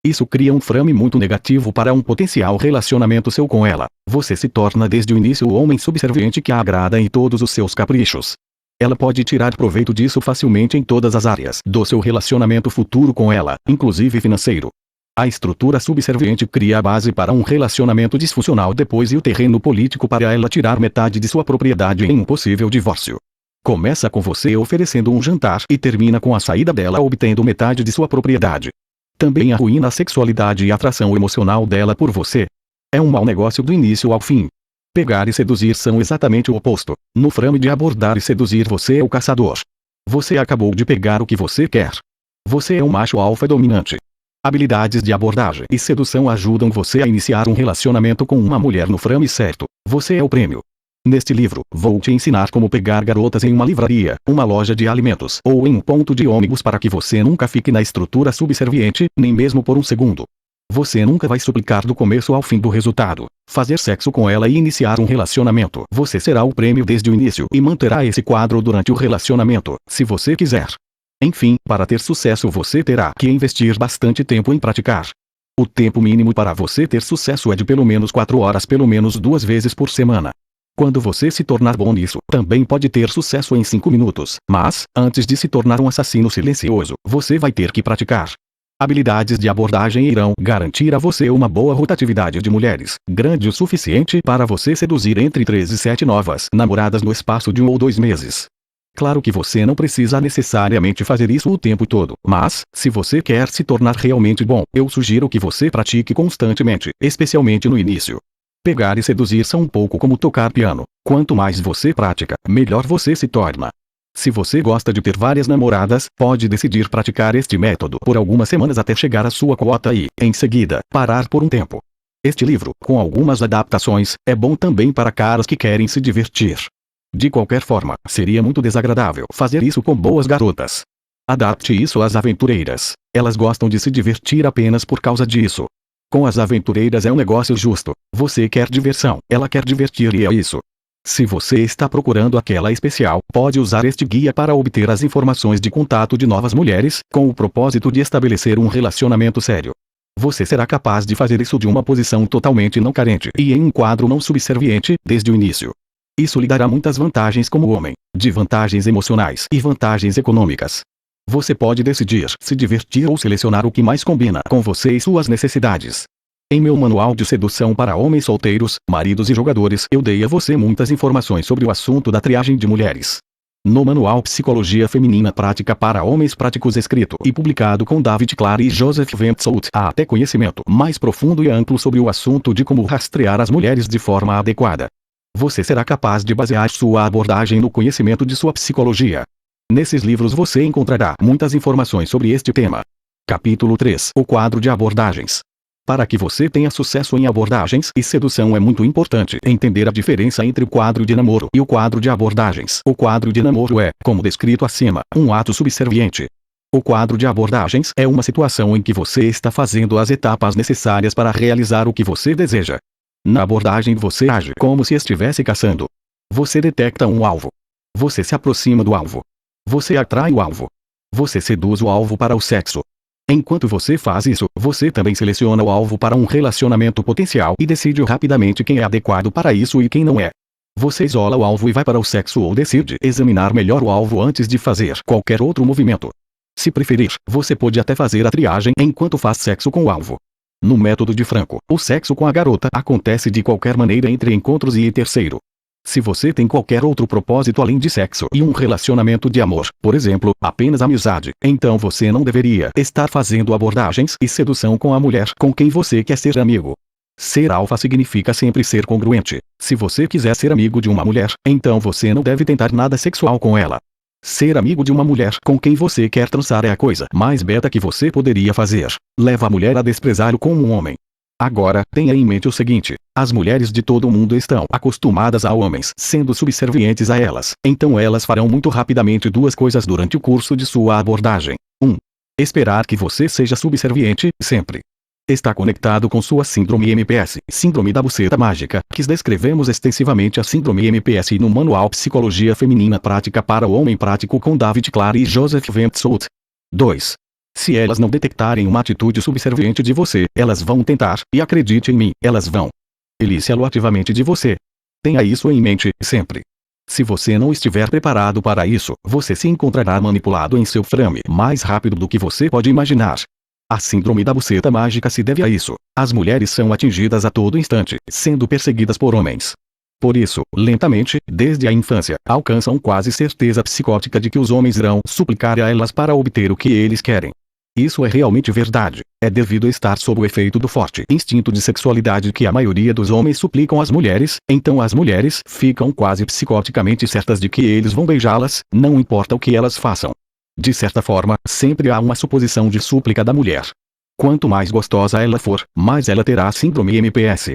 Isso cria um frame muito negativo para um potencial relacionamento seu com ela. Você se torna desde o início o homem subserviente que a agrada em todos os seus caprichos. Ela pode tirar proveito disso facilmente em todas as áreas do seu relacionamento futuro com ela, inclusive financeiro. A estrutura subserviente cria a base para um relacionamento disfuncional depois e o terreno político para ela tirar metade de sua propriedade em um possível divórcio. Começa com você oferecendo um jantar e termina com a saída dela obtendo metade de sua propriedade. Também arruína a sexualidade e a atração emocional dela por você. É um mau negócio do início ao fim. Pegar e seduzir são exatamente o oposto. No frame de abordar e seduzir você é o caçador. Você acabou de pegar o que você quer. Você é um macho alfa dominante. Habilidades de abordagem e sedução ajudam você a iniciar um relacionamento com uma mulher no frame certo. Você é o prêmio. Neste livro, vou te ensinar como pegar garotas em uma livraria, uma loja de alimentos ou em um ponto de ônibus para que você nunca fique na estrutura subserviente, nem mesmo por um segundo. Você nunca vai suplicar do começo ao fim do resultado. Fazer sexo com ela e iniciar um relacionamento. Você será o prêmio desde o início e manterá esse quadro durante o relacionamento, se você quiser. Enfim, para ter sucesso você terá que investir bastante tempo em praticar. O tempo mínimo para você ter sucesso é de pelo menos 4 horas pelo menos 2 vezes por semana. Quando você se tornar bom nisso, também pode ter sucesso em 5 minutos, mas, antes de se tornar um assassino silencioso, você vai ter que praticar. Habilidades de abordagem irão garantir a você uma boa rotatividade de mulheres, grande o suficiente para você seduzir entre 3 e 7 novas namoradas no espaço de 1 ou 2 meses. Claro que você não precisa necessariamente fazer isso o tempo todo, mas, se você quer se tornar realmente bom, eu sugiro que você pratique constantemente, especialmente no início. Pegar e seduzir são um pouco como tocar piano. Quanto mais você pratica, melhor você se torna. Se você gosta de ter várias namoradas, pode decidir praticar este método por algumas semanas até chegar à sua quota e, em seguida, parar por um tempo. Este livro, com algumas adaptações, é bom também para caras que querem se divertir. De qualquer forma, seria muito desagradável fazer isso com boas garotas. Adapte isso às aventureiras. Elas gostam de se divertir apenas por causa disso. Com as aventureiras é um negócio justo. Você quer diversão, ela quer divertir e é isso. Se você está procurando aquela especial, pode usar este guia para obter as informações de contato de novas mulheres, com o propósito de estabelecer um relacionamento sério. Você será capaz de fazer isso de uma posição totalmente não carente e em um quadro não subserviente, desde o início. Isso lhe dará muitas vantagens como homem, de vantagens emocionais e vantagens econômicas. Você pode decidir se divertir ou selecionar o que mais combina com você e suas necessidades. Em meu manual de sedução para homens solteiros, maridos e jogadores, eu dei a você muitas informações sobre o assunto da triagem de mulheres. No manual Psicologia Feminina Prática para Homens Práticos escrito e publicado com David Clary e Joseph Ventsout, há até conhecimento mais profundo e amplo sobre o assunto de como rastrear as mulheres de forma adequada. Você será capaz de basear sua abordagem no conhecimento de sua psicologia. Nesses livros você encontrará muitas informações sobre este tema. Capítulo 3 O quadro de abordagens. Para que você tenha sucesso em abordagens e sedução é muito importante entender a diferença entre o quadro de namoro e o quadro de abordagens. O quadro de namoro é, como descrito acima, um ato subserviente. O quadro de abordagens é uma situação em que você está fazendo as etapas necessárias para realizar o que você deseja. Na abordagem você age como se estivesse caçando. Você detecta um alvo. Você se aproxima do alvo. Você atrai o alvo. Você seduz o alvo para o sexo. Enquanto você faz isso, você também seleciona o alvo para um relacionamento potencial e decide rapidamente quem é adequado para isso e quem não é. Você isola o alvo e vai para o sexo ou decide examinar melhor o alvo antes de fazer qualquer outro movimento. Se preferir, você pode até fazer a triagem enquanto faz sexo com o alvo. No método de Franco, o sexo com a garota acontece de qualquer maneira entre encontros e terceiro. Se você tem qualquer outro propósito além de sexo e um relacionamento de amor, por exemplo, apenas amizade, então você não deveria estar fazendo abordagens e sedução com a mulher com quem você quer ser amigo. Ser alfa significa sempre ser congruente. Se você quiser ser amigo de uma mulher, então você não deve tentar nada sexual com ela. Ser amigo de uma mulher com quem você quer transar é a coisa mais beta que você poderia fazer. Leva a mulher a desprezá-lo como um homem. Agora, tenha em mente o seguinte: as mulheres de todo o mundo estão acostumadas a homens sendo subservientes a elas, então elas farão muito rapidamente duas coisas durante o curso de sua abordagem. 1. Esperar que você seja subserviente, sempre. Está conectado com sua síndrome MPS, síndrome da buceta mágica, que descrevemos extensivamente a síndrome MPS no manual Psicologia Feminina Prática para o Homem Prático com David Clary e Joseph Ventsout. 2. Se elas não detectarem uma atitude subserviente de você, elas vão tentar, e acredite em mim, elas vão eliciá-lo ativamente de você. Tenha isso em mente, sempre. Se você não estiver preparado para isso, você se encontrará manipulado em seu frame mais rápido do que você pode imaginar. A síndrome da buceta mágica se deve a isso. As mulheres são atingidas a todo instante, sendo perseguidas por homens. Por isso, lentamente, desde a infância, alcançam quase certeza psicótica de que os homens irão suplicar a elas para obter o que eles querem. Isso é realmente verdade. É devido a estar sob o efeito do forte instinto de sexualidade que a maioria dos homens suplicam às mulheres, então as mulheres ficam quase psicoticamente certas de que eles vão beijá-las, não importa o que elas façam. De certa forma, sempre há uma suposição de súplica da mulher. Quanto mais gostosa ela for, mais ela terá a síndrome MPS.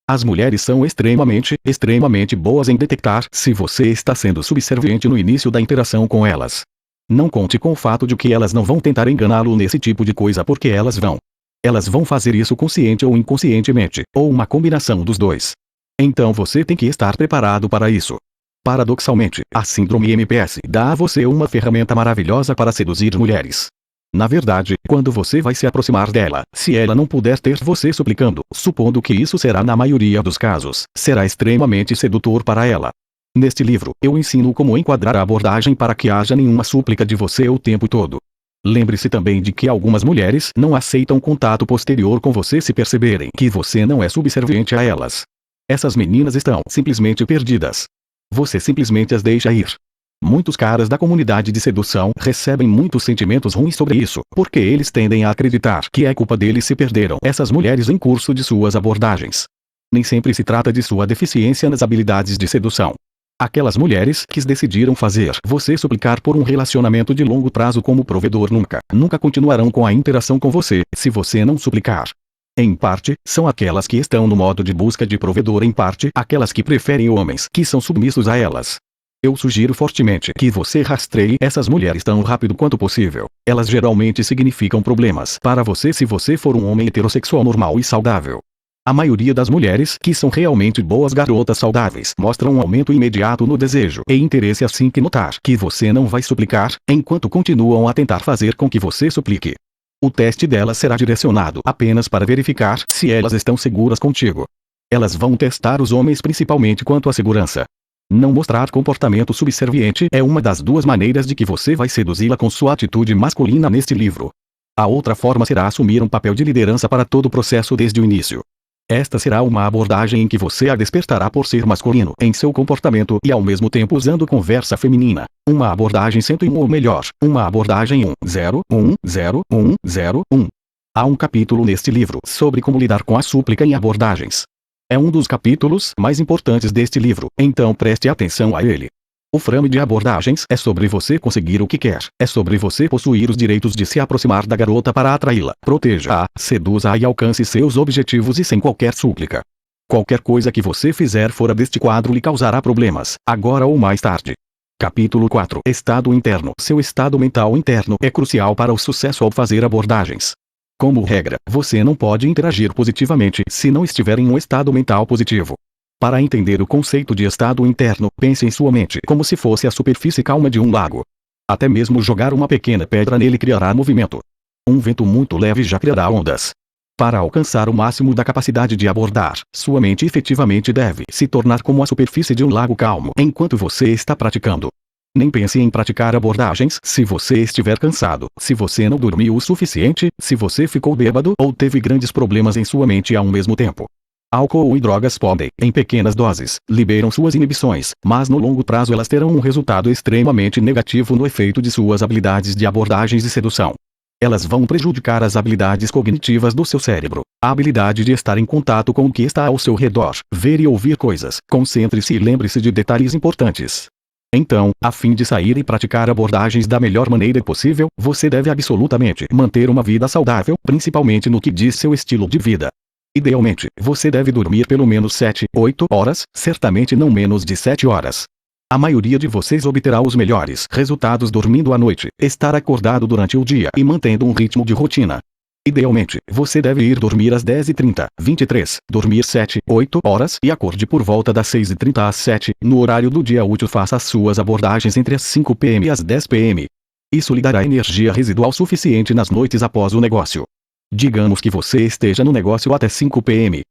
As mulheres são extremamente boas em detectar se você está sendo subserviente no início da interação com elas. Não conte com o fato de que elas não vão tentar enganá-lo nesse tipo de coisa porque elas vão. Elas vão fazer isso consciente ou inconscientemente, ou uma combinação dos dois. Então você tem que estar preparado para isso. Paradoxalmente, a síndrome MPS dá a você uma ferramenta maravilhosa para seduzir mulheres. Na verdade, quando você vai se aproximar dela, se ela não puder ter você suplicando, supondo que isso será na maioria dos casos, será extremamente sedutor para ela. Neste livro, eu ensino como enquadrar a abordagem para que haja nenhuma súplica de você o tempo todo. Lembre-se também de que algumas mulheres não aceitam contato posterior com você se perceberem que você não é subserviente a elas. Essas meninas estão simplesmente perdidas. Você simplesmente as deixa ir. Muitos caras da comunidade de sedução recebem muitos sentimentos ruins sobre isso, porque eles tendem a acreditar que é culpa deles se perderam essas mulheres em curso de suas abordagens. Nem sempre se trata de sua deficiência nas habilidades de sedução. Aquelas mulheres que decidiram fazer você suplicar por um relacionamento de longo prazo como provedor nunca continuarão com a interação com você, se você não suplicar. Em parte, são aquelas que estão no modo de busca de provedor, em parte, aquelas que preferem homens que são submissos a elas. Eu sugiro fortemente que você rastreie essas mulheres tão rápido quanto possível. Elas geralmente significam problemas para você se você for um homem heterossexual normal e saudável. A maioria das mulheres que são realmente boas garotas saudáveis mostram um aumento imediato no desejo e interesse assim que notar que você não vai suplicar, enquanto continuam a tentar fazer com que você suplique. O teste delas será direcionado apenas para verificar se elas estão seguras contigo. Elas vão testar os homens principalmente quanto à segurança. Não mostrar comportamento subserviente é uma das duas maneiras de que você vai seduzi-la com sua atitude masculina neste livro. A outra forma será assumir um papel de liderança para todo o processo desde o início. Esta será uma abordagem em que você a despertará por ser masculino em seu comportamento e ao mesmo tempo usando conversa feminina. Uma abordagem 101 ou melhor, uma abordagem 1010101. Há um capítulo neste livro sobre como lidar com a súplica em abordagens. É um dos capítulos mais importantes deste livro, então preste atenção a ele. O frame de abordagens é sobre você conseguir o que quer, é sobre você possuir os direitos de se aproximar da garota para atraí-la, proteja-a, seduza-a e alcance seus objetivos e sem qualquer súplica. Qualquer coisa que você fizer fora deste quadro lhe causará problemas, agora ou mais tarde. Capítulo 4. Estado interno. Seu estado mental interno é crucial para o sucesso ao fazer abordagens. Como regra, você não pode interagir positivamente se não estiver em um estado mental positivo. Para entender o conceito de estado interno, pense em sua mente como se fosse a superfície calma de um lago. Até mesmo jogar uma pequena pedra nele criará movimento. Um vento muito leve já criará ondas. Para alcançar o máximo da capacidade de abordar, sua mente efetivamente deve se tornar como a superfície de um lago calmo enquanto você está praticando. Nem pense em praticar abordagens se você estiver cansado, se você não dormiu o suficiente, se você ficou bêbado ou teve grandes problemas em sua mente ao mesmo tempo. Álcool e drogas podem, em pequenas doses, liberam suas inibições, mas no longo prazo elas terão um resultado extremamente negativo no efeito de suas habilidades de abordagens e sedução. Elas vão prejudicar as habilidades cognitivas do seu cérebro, a habilidade de estar em contato com o que está ao seu redor, ver e ouvir coisas, concentre-se e lembre-se de detalhes importantes. Então, a fim de sair e praticar abordagens da melhor maneira possível, você deve absolutamente manter uma vida saudável, principalmente no que diz seu estilo de vida. Idealmente, você deve dormir pelo menos 7, 8 horas, certamente não menos de 7 horas. A maioria de vocês obterá os melhores resultados dormindo à noite, estar acordado durante o dia e mantendo um ritmo de rotina. Idealmente, você deve ir dormir às 10h30, 23, dormir 7, 8 horas e acorde por volta das 6h30 às 7, no horário do dia útil faça as suas abordagens entre as 5 p.m. e as 10 p.m. Isso lhe dará energia residual suficiente nas noites após o negócio. Digamos que você esteja no negócio até 5 p.m.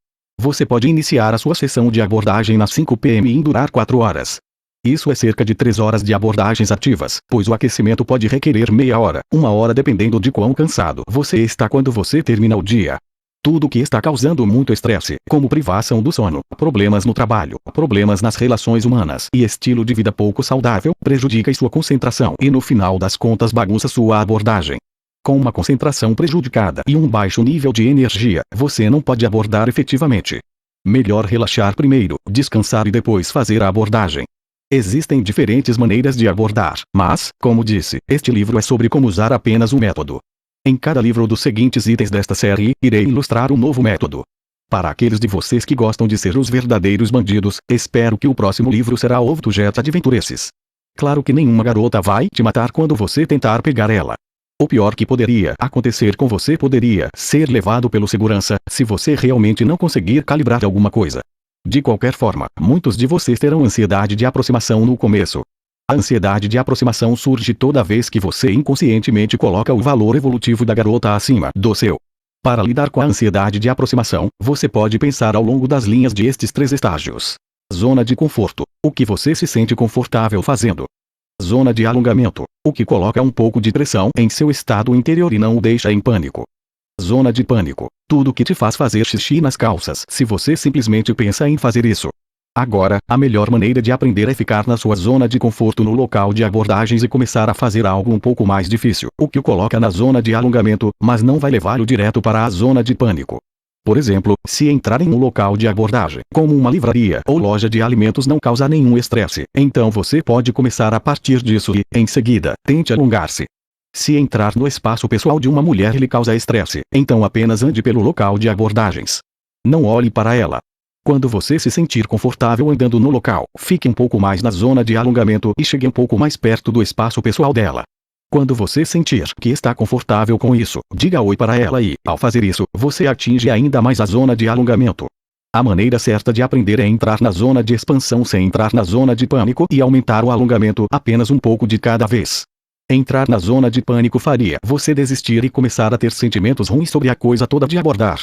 Você pode iniciar a sua sessão de abordagem nas 5 p.m. e durar 4 horas. Isso é cerca de 3 horas de abordagens ativas, pois o aquecimento pode requerer meia hora, 1 hora dependendo de quão cansado você está quando você termina o dia. Tudo que está causando muito estresse, como privação do sono, problemas no trabalho, problemas nas relações humanas e estilo de vida pouco saudável, prejudica sua concentração e no final das contas bagunça sua abordagem. Com uma concentração prejudicada e um baixo nível de energia, você não pode abordar efetivamente. Melhor relaxar primeiro, descansar e depois fazer a abordagem. Existem diferentes maneiras de abordar, mas, como disse, este livro é sobre como usar apenas um método. Em cada livro dos seguintes itens desta série, irei ilustrar um novo método. Para aqueles de vocês que gostam de ser os verdadeiros bandidos, espero que o próximo livro será Ovo to Jet Adventuresses. Claro que nenhuma garota vai te matar quando você tentar pegar ela. O pior que poderia acontecer com você poderia ser levado pelo segurança, se você realmente não conseguir calibrar alguma coisa. De qualquer forma, muitos de vocês terão ansiedade de aproximação no começo. A ansiedade de aproximação surge toda vez que você inconscientemente coloca o valor evolutivo da garota acima do seu. Para lidar com a ansiedade de aproximação, você pode pensar ao longo das linhas de estes 3 estágios. Zona de conforto, o que você se sente confortável fazendo. Zona de alongamento, o que coloca um pouco de pressão em seu estado interior e não o deixa em pânico. Zona de pânico, tudo que te faz fazer xixi nas calças se você simplesmente pensa em fazer isso. Agora, a melhor maneira de aprender é ficar na sua zona de conforto no local de abordagens e começar a fazer algo um pouco mais difícil, o que o coloca na zona de alongamento, mas não vai levá-lo direto para a zona de pânico. Por exemplo, se entrar em um local de abordagem, como uma livraria ou loja de alimentos não causa nenhum estresse, então você pode começar a partir disso e, em seguida, tente alongar-se. Se entrar no espaço pessoal de uma mulher lhe causa estresse, então apenas ande pelo local de abordagens. Não olhe para ela. Quando você se sentir confortável andando no local, fique um pouco mais na zona de alongamento e chegue um pouco mais perto do espaço pessoal dela. Quando você sentir que está confortável com isso, diga oi para ela e, ao fazer isso, você atinge ainda mais a zona de alongamento. A maneira certa de aprender é entrar na zona de expansão sem entrar na zona de pânico e aumentar o alongamento apenas um pouco de cada vez. Entrar na zona de pânico faria você desistir e começar a ter sentimentos ruins sobre a coisa toda de abordar.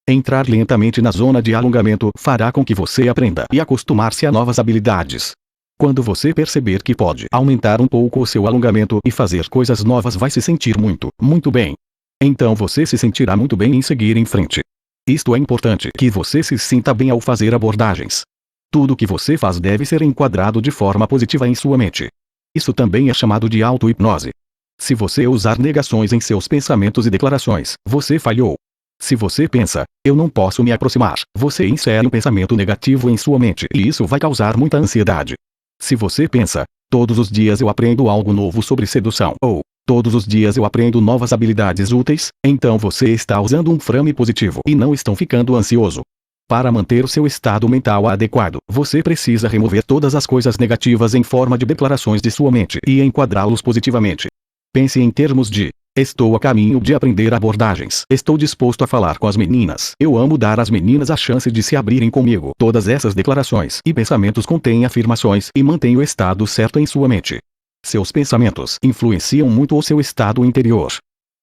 Entrar lentamente na zona de alongamento fará com que você aprenda e acostumar-se a novas habilidades. Quando você perceber que pode aumentar um pouco o seu alongamento e fazer coisas novas, vai se sentir muito bem. Então você se sentirá muito bem em seguir em frente. Isto é importante que você se sinta bem ao fazer abordagens. Tudo que você faz deve ser enquadrado de forma positiva em sua mente. Isso também é chamado de auto-hipnose. Se você usar negações em seus pensamentos e declarações, você falhou. Se você pensa, eu não posso me aproximar, você insere um pensamento negativo em sua mente e isso vai causar muita ansiedade. Se você pensa, todos os dias eu aprendo algo novo sobre sedução, ou todos os dias eu aprendo novas habilidades úteis, então você está usando um frame positivo e não estão ficando ansioso. Para manter o seu estado mental adequado, você precisa remover todas as coisas negativas em forma de declarações de sua mente e enquadrá-los positivamente. Pense em termos de: estou a caminho de aprender abordagens. Estou disposto a falar com as meninas. Eu amo dar às meninas a chance de se abrirem comigo. Todas essas declarações e pensamentos contêm afirmações e mantêm o estado certo em sua mente. Seus pensamentos influenciam muito o seu estado interior.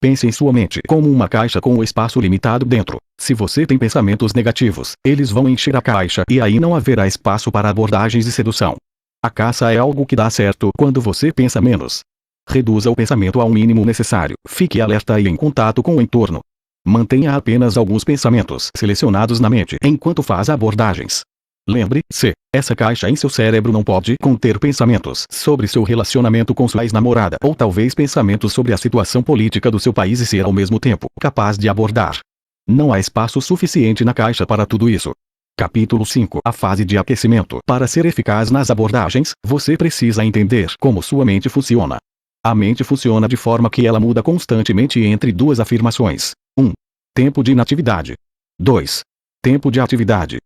Pense em sua mente como uma caixa com um espaço limitado dentro. Se você tem pensamentos negativos, eles vão encher a caixa e aí não haverá espaço para abordagens de sedução. A caça é algo que dá certo quando você pensa menos. Reduza o pensamento ao mínimo necessário. Fique alerta e em contato com o entorno. Mantenha apenas alguns pensamentos selecionados na mente enquanto faz abordagens. Lembre-se, essa caixa em seu cérebro não pode conter pensamentos sobre seu relacionamento com sua ex-namorada ou talvez pensamentos sobre a situação política do seu país e ser ao mesmo tempo capaz de abordar. Não há espaço suficiente na caixa para tudo isso. Capítulo 5. A fase de aquecimento. Para ser eficaz nas abordagens, você precisa entender como sua mente funciona. A mente funciona de forma que ela muda constantemente entre duas afirmações. 1. Tempo de inatividade. 2. Tempo de atividade.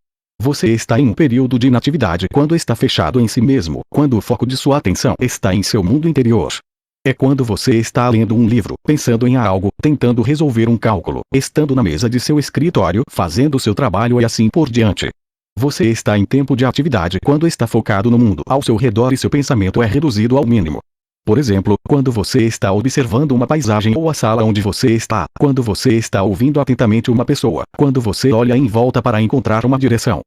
Você está em um período de inatividade quando está fechado em si mesmo, quando o foco de sua atenção está em seu mundo interior. É quando você está lendo um livro, pensando em algo, tentando resolver um cálculo, estando na mesa de seu escritório, fazendo seu trabalho e assim por diante. Você está em tempo de atividade quando está focado no mundo ao seu redor e seu pensamento é reduzido ao mínimo. Por exemplo, quando você está observando uma paisagem ou a sala onde você está, quando você está ouvindo atentamente uma pessoa, quando você olha em volta para encontrar uma direção.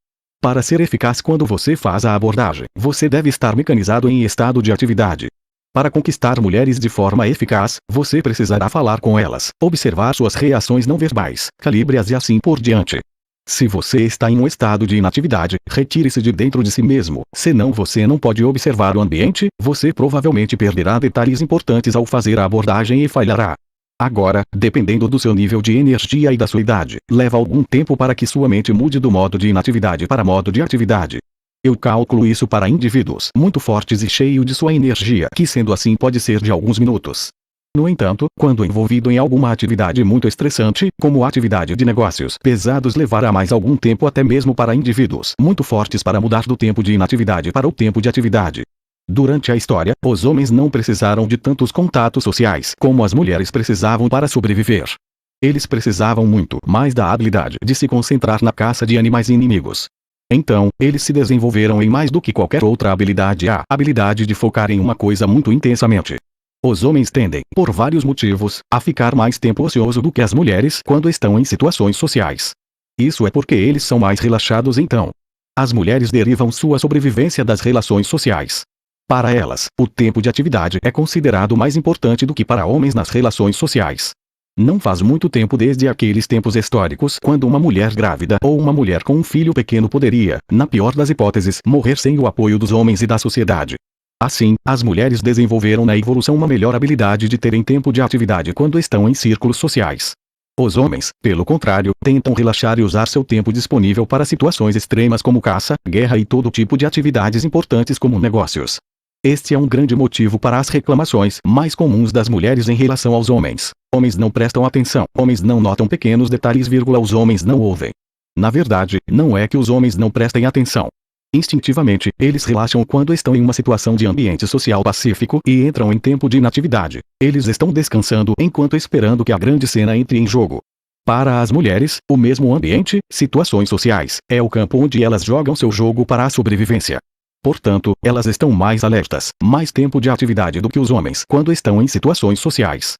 Para ser eficaz quando você faz a abordagem, você deve estar mecanizado em estado de atividade. Para conquistar mulheres de forma eficaz, você precisará falar com elas, observar suas reações não verbais, calibre-as e assim por diante. Se você está em um estado de inatividade, retire-se de dentro de si mesmo, senão você não pode observar o ambiente, você provavelmente perderá detalhes importantes ao fazer a abordagem e falhará. Agora, dependendo do seu nível de energia e da sua idade, leva algum tempo para que sua mente mude do modo de inatividade para modo de atividade. Eu calculo isso para indivíduos muito fortes e cheios de sua energia, que sendo assim pode ser de alguns minutos. No entanto, quando envolvido em alguma atividade muito estressante, como atividade de negócios pesados, levará mais algum tempo até mesmo para indivíduos muito fortes para mudar do tempo de inatividade para o tempo de atividade. Durante a história, os homens não precisaram de tantos contatos sociais como as mulheres precisavam para sobreviver. Eles precisavam muito mais da habilidade de se concentrar na caça de animais inimigos. Então, eles se desenvolveram em mais do que qualquer outra habilidade, a habilidade de focar em uma coisa muito intensamente. Os homens tendem, por vários motivos, a ficar mais tempo ocioso do que as mulheres quando estão em situações sociais. Isso é porque eles são mais relaxados então. As mulheres derivam sua sobrevivência das relações sociais. Para elas, o tempo de atividade é considerado mais importante do que para homens nas relações sociais. Não faz muito tempo desde aqueles tempos históricos quando uma mulher grávida ou uma mulher com um filho pequeno poderia, na pior das hipóteses, morrer sem o apoio dos homens e da sociedade. Assim, as mulheres desenvolveram na evolução uma melhor habilidade de terem tempo de atividade quando estão em círculos sociais. Os homens, pelo contrário, tentam relaxar e usar seu tempo disponível para situações extremas como caça, guerra e todo tipo de atividades importantes como negócios. Este é um grande motivo para as reclamações mais comuns das mulheres em relação aos homens. Homens não prestam atenção, homens não notam pequenos detalhes, os homens não ouvem. Na verdade, não é que os homens não prestem atenção. Instintivamente, eles relaxam quando estão em uma situação de ambiente social pacífico e entram em tempo de inatividade. Eles estão descansando enquanto esperando que a grande cena entre em jogo. Para as mulheres, o mesmo ambiente, situações sociais, é o campo onde elas jogam seu jogo para a sobrevivência. Portanto, elas estão mais alertas, mais tempo de atividade do que os homens quando estão em situações sociais.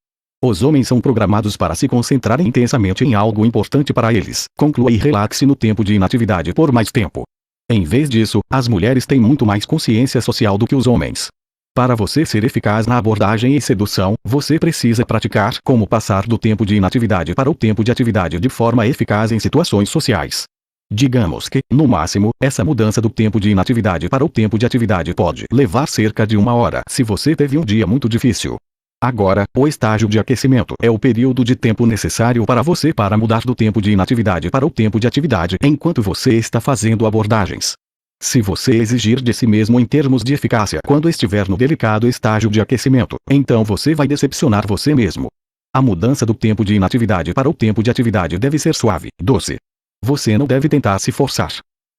Os homens são programados para se concentrarem intensamente em algo importante para eles. Conclua e relaxe no tempo de inatividade por mais tempo. Em vez disso, as mulheres têm muito mais consciência social do que os homens. Para você ser eficaz na abordagem e sedução, você precisa praticar como passar do tempo de inatividade para o tempo de atividade de forma eficaz em situações sociais. Digamos que, no máximo, essa mudança do tempo de inatividade para o tempo de atividade pode levar cerca de 1 hora se você teve um dia muito difícil. Agora, o estágio de aquecimento é o período de tempo necessário para você para mudar do tempo de inatividade para o tempo de atividade enquanto você está fazendo abordagens. Se você exigir de si mesmo em termos de eficácia quando estiver no delicado estágio de aquecimento, então você vai decepcionar você mesmo. A mudança do tempo de inatividade para o tempo de atividade deve ser suave, doce. Você não deve tentar se forçar.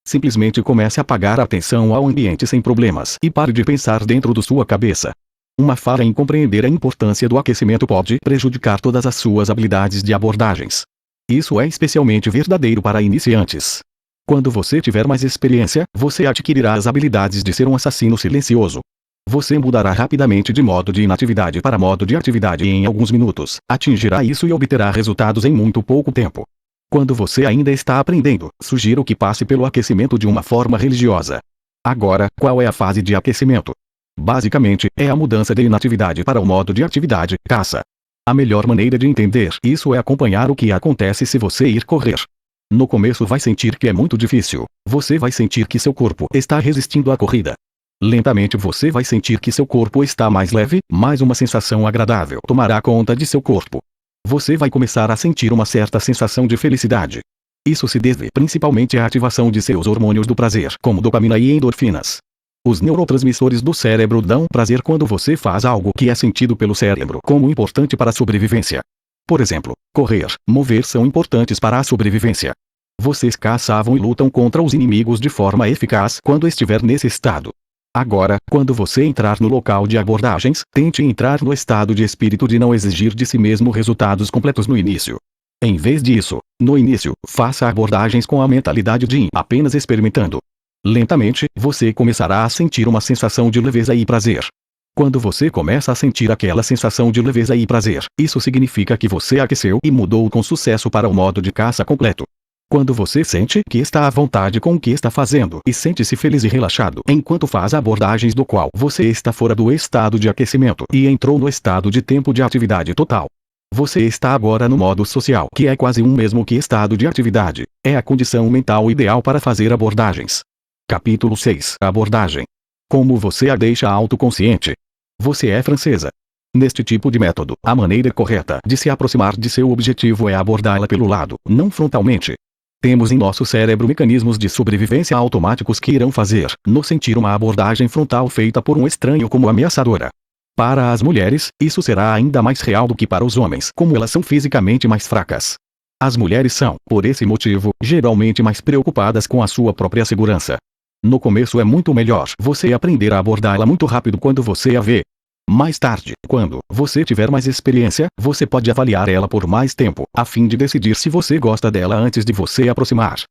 Simplesmente comece a pagar atenção ao ambiente sem problemas e pare de pensar dentro da sua cabeça. Uma falha em compreender a importância do aquecimento pode prejudicar todas as suas habilidades de abordagens. Isso é especialmente verdadeiro para iniciantes. Quando você tiver mais experiência, você adquirirá as habilidades de ser um assassino silencioso. Você mudará rapidamente de modo de inatividade para modo de atividade em alguns minutos, atingirá isso e obterá resultados em muito pouco tempo. Quando você ainda está aprendendo, sugiro que passe pelo aquecimento de uma forma religiosa. Agora, qual é a fase de aquecimento? Basicamente, é a mudança de inatividade para o modo de atividade, caça. A melhor maneira de entender isso é acompanhar o que acontece se você ir correr. No começo vai sentir que é muito difícil. Você vai sentir que seu corpo está resistindo à corrida. Lentamente você vai sentir que seu corpo está mais leve, mas uma sensação agradável tomará conta de seu corpo. Você vai começar a sentir uma certa sensação de felicidade. Isso se deve principalmente à ativação de seus hormônios do prazer, como dopamina e endorfinas. Os neurotransmissores do cérebro dão prazer quando você faz algo que é sentido pelo cérebro como importante para a sobrevivência. Por exemplo, correr, mover são importantes para a sobrevivência. Vocês caçavam e lutam contra os inimigos de forma eficaz quando estiver nesse estado. Agora, quando você entrar no local de abordagens, tente entrar no estado de espírito de não exigir de si mesmo resultados completos no início. Em vez disso, no início, faça abordagens com a mentalidade de apenas experimentando. Lentamente, você começará a sentir uma sensação de leveza e prazer. Quando você começa a sentir aquela sensação de leveza e prazer, isso significa que você aqueceu e mudou com sucesso para o modo de caça completo. Quando você sente que está à vontade com o que está fazendo e sente-se feliz e relaxado enquanto faz abordagens do qual você está fora do estado de aquecimento e entrou no estado de tempo de atividade total. Você está agora no modo social, que é quase o mesmo que estado de atividade. É a condição mental ideal para fazer abordagens. Capítulo 6. Abordagem. Como você a deixa autoconsciente? Você é francesa. Neste tipo de método, a maneira correta de se aproximar de seu objetivo é abordá-la pelo lado, não frontalmente. Temos em nosso cérebro mecanismos de sobrevivência automáticos que irão fazer-nos sentir uma abordagem frontal feita por um estranho como ameaçadora. Para as mulheres, isso será ainda mais real do que para os homens, como elas são fisicamente mais fracas. As mulheres são, por esse motivo, geralmente mais preocupadas com a sua própria segurança. No começo é muito melhor você aprender a abordá-la muito rápido quando você a vê. Mais tarde, quando você tiver mais experiência, você pode avaliar ela por mais tempo, a fim de decidir se você gosta dela antes de você aproximar.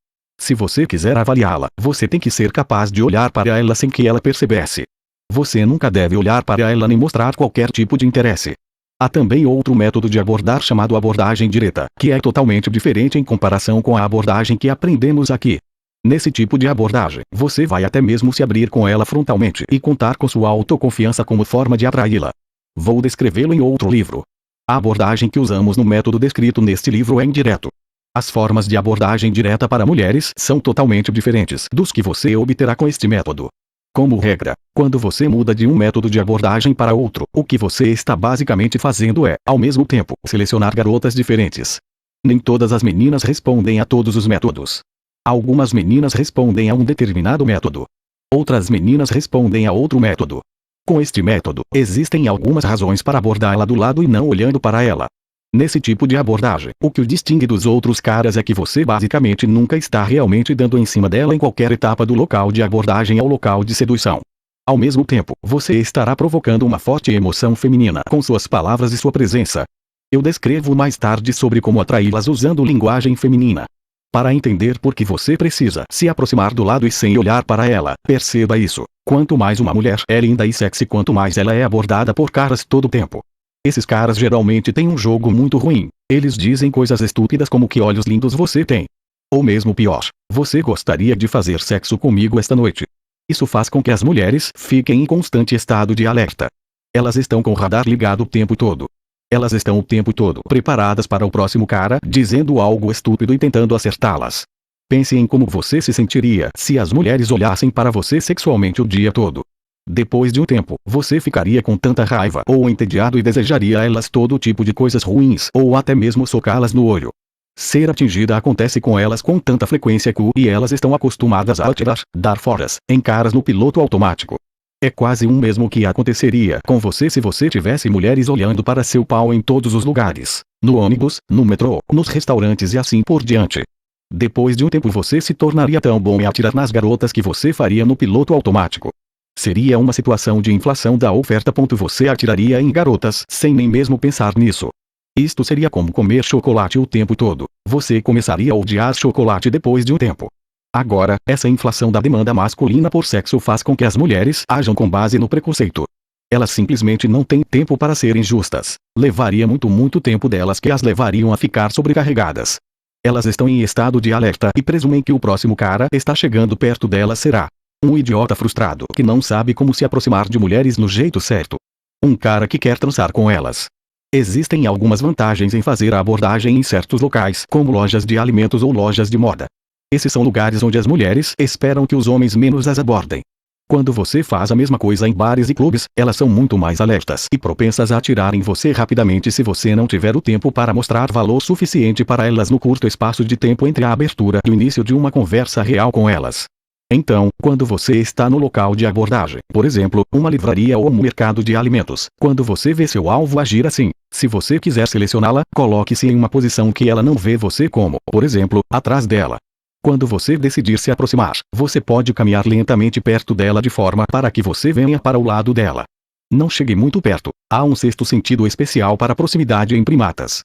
Se você quiser avaliá-la, você tem que ser capaz de olhar para ela sem que ela percebesse. Você nunca deve olhar para ela nem mostrar qualquer tipo de interesse. Há também outro método de abordar chamado abordagem direta, que é totalmente diferente em comparação com a abordagem que aprendemos aqui. Nesse tipo de abordagem, você vai até mesmo se abrir com ela frontalmente e contar com sua autoconfiança como forma de atraí-la. Vou descrevê-lo em outro livro. A abordagem que usamos no método descrito neste livro é indireto. As formas de abordagem direta para mulheres são totalmente diferentes dos que você obterá com este método. Como regra, quando você muda de um método de abordagem para outro, o que você está basicamente fazendo é, ao mesmo tempo, selecionar garotas diferentes. Nem todas as meninas respondem a todos os métodos. Algumas meninas respondem a um determinado método. Outras meninas respondem a outro método. Com este método, existem algumas razões para abordá-la do lado e não olhando para ela. Nesse tipo de abordagem, o que o distingue dos outros caras é que você basicamente nunca está realmente dando em cima dela em qualquer etapa do local de abordagem ao local de sedução. Ao mesmo tempo, você estará provocando uma forte emoção feminina com suas palavras e sua presença. Eu descrevo mais tarde sobre como atraí-las usando linguagem feminina. Para entender por que você precisa se aproximar do lado e sem olhar para ela, perceba isso. Quanto mais uma mulher é linda e sexy, quanto mais ela é abordada por caras todo o tempo. Esses caras geralmente têm um jogo muito ruim. Eles dizem coisas estúpidas como que olhos lindos você tem. Ou mesmo pior, você gostaria de fazer sexo comigo esta noite. Isso faz com que as mulheres fiquem em constante estado de alerta. Elas estão com o radar ligado o tempo todo. Elas estão o tempo todo preparadas para o próximo cara dizendo algo estúpido e tentando acertá-las. Pense em como você se sentiria se as mulheres olhassem para você sexualmente o dia todo. Depois de um tempo, você ficaria com tanta raiva ou entediado e desejaria a elas todo tipo de coisas ruins ou até mesmo socá-las no olho. Ser atingida acontece com elas com tanta frequência que elas estão acostumadas a atirar, dar foras, em caras no piloto automático. É quase o mesmo que aconteceria com você se você tivesse mulheres olhando para seu pau em todos os lugares, no ônibus, no metrô, nos restaurantes e assim por diante. Depois de um tempo você se tornaria tão bom em atirar nas garotas que você faria no piloto automático. Seria uma situação de inflação da oferta. Você atiraria em garotas sem nem mesmo pensar nisso. Isto seria como comer chocolate o tempo todo. Você começaria a odiar chocolate depois de um tempo. Agora, essa inflação da demanda masculina por sexo faz com que as mulheres ajam com base no preconceito. Elas simplesmente não têm tempo para serem justas. Levaria muito tempo delas que as levariam a ficar sobrecarregadas. Elas estão em estado de alerta e presumem que o próximo cara está chegando perto delas será um idiota frustrado que não sabe como se aproximar de mulheres no jeito certo. Um cara que quer transar com elas. Existem algumas vantagens em fazer a abordagem em certos locais, como lojas de alimentos ou lojas de moda. Esses são lugares onde as mulheres esperam que os homens menos as abordem. Quando você faz a mesma coisa em bares e clubes, elas são muito mais alertas e propensas a atirar em você rapidamente se você não tiver o tempo para mostrar valor suficiente para elas no curto espaço de tempo entre a abertura e o início de uma conversa real com elas. Então, quando você está no local de abordagem, por exemplo, uma livraria ou um mercado de alimentos, quando você vê seu alvo agir assim, se você quiser selecioná-la, coloque-se em uma posição que ela não vê você como, por exemplo, atrás dela. Quando você decidir se aproximar, você pode caminhar lentamente perto dela de forma para que você venha para o lado dela. Não chegue muito perto, há um sexto sentido especial para proximidade em primatas.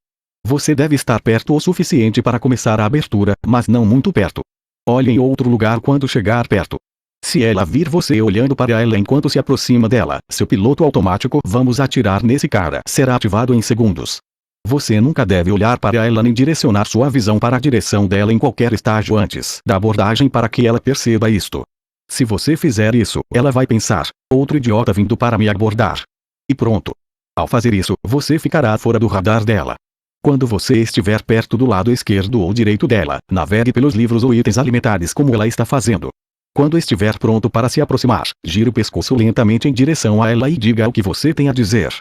Você deve estar perto o suficiente para começar a abertura, mas não muito perto. Olhe em outro lugar quando chegar perto. Se ela vir você olhando para ela enquanto se aproxima dela, seu piloto automático "vamos atirar nesse cara" será ativado em segundos. Você nunca deve olhar para ela nem direcionar sua visão para a direção dela em qualquer estágio antes da abordagem para que ela perceba isto. Se você fizer isso, ela vai pensar, outro idiota vindo para me abordar. E pronto. Ao fazer isso, você ficará fora do radar dela. Quando você estiver perto do lado esquerdo ou direito dela, navegue pelos livros ou itens alimentares como ela está fazendo. Quando estiver pronto para se aproximar, gire o pescoço lentamente em direção a ela e diga o que você tem a dizer.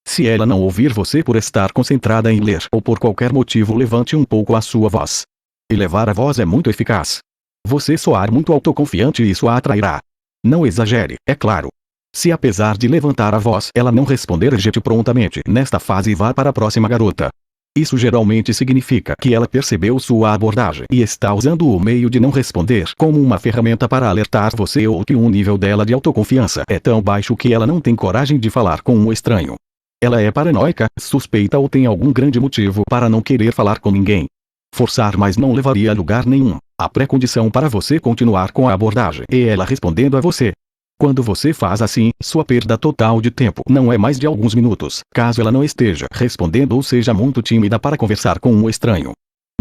Se ela não ouvir você por estar concentrada em ler ou por qualquer motivo, levante um pouco a sua voz. Elevar a voz é muito eficaz. Você soar muito autoconfiante e isso a atrairá. Não exagere, é claro. Se apesar de levantar a voz ela não responder, ejete prontamente nesta fase e vá para a próxima garota. Isso geralmente significa que ela percebeu sua abordagem e está usando o meio de não responder como uma ferramenta para alertar você ou que o nível dela de autoconfiança é tão baixo que ela não tem coragem de falar com um estranho. Ela é paranoica, suspeita ou tem algum grande motivo para não querer falar com ninguém. Forçar mais não levaria a lugar nenhum. A pré-condição para você continuar com a abordagem é ela respondendo a você. Quando você faz assim, sua perda total de tempo não é mais de alguns minutos, caso ela não esteja respondendo ou seja muito tímida para conversar com um estranho.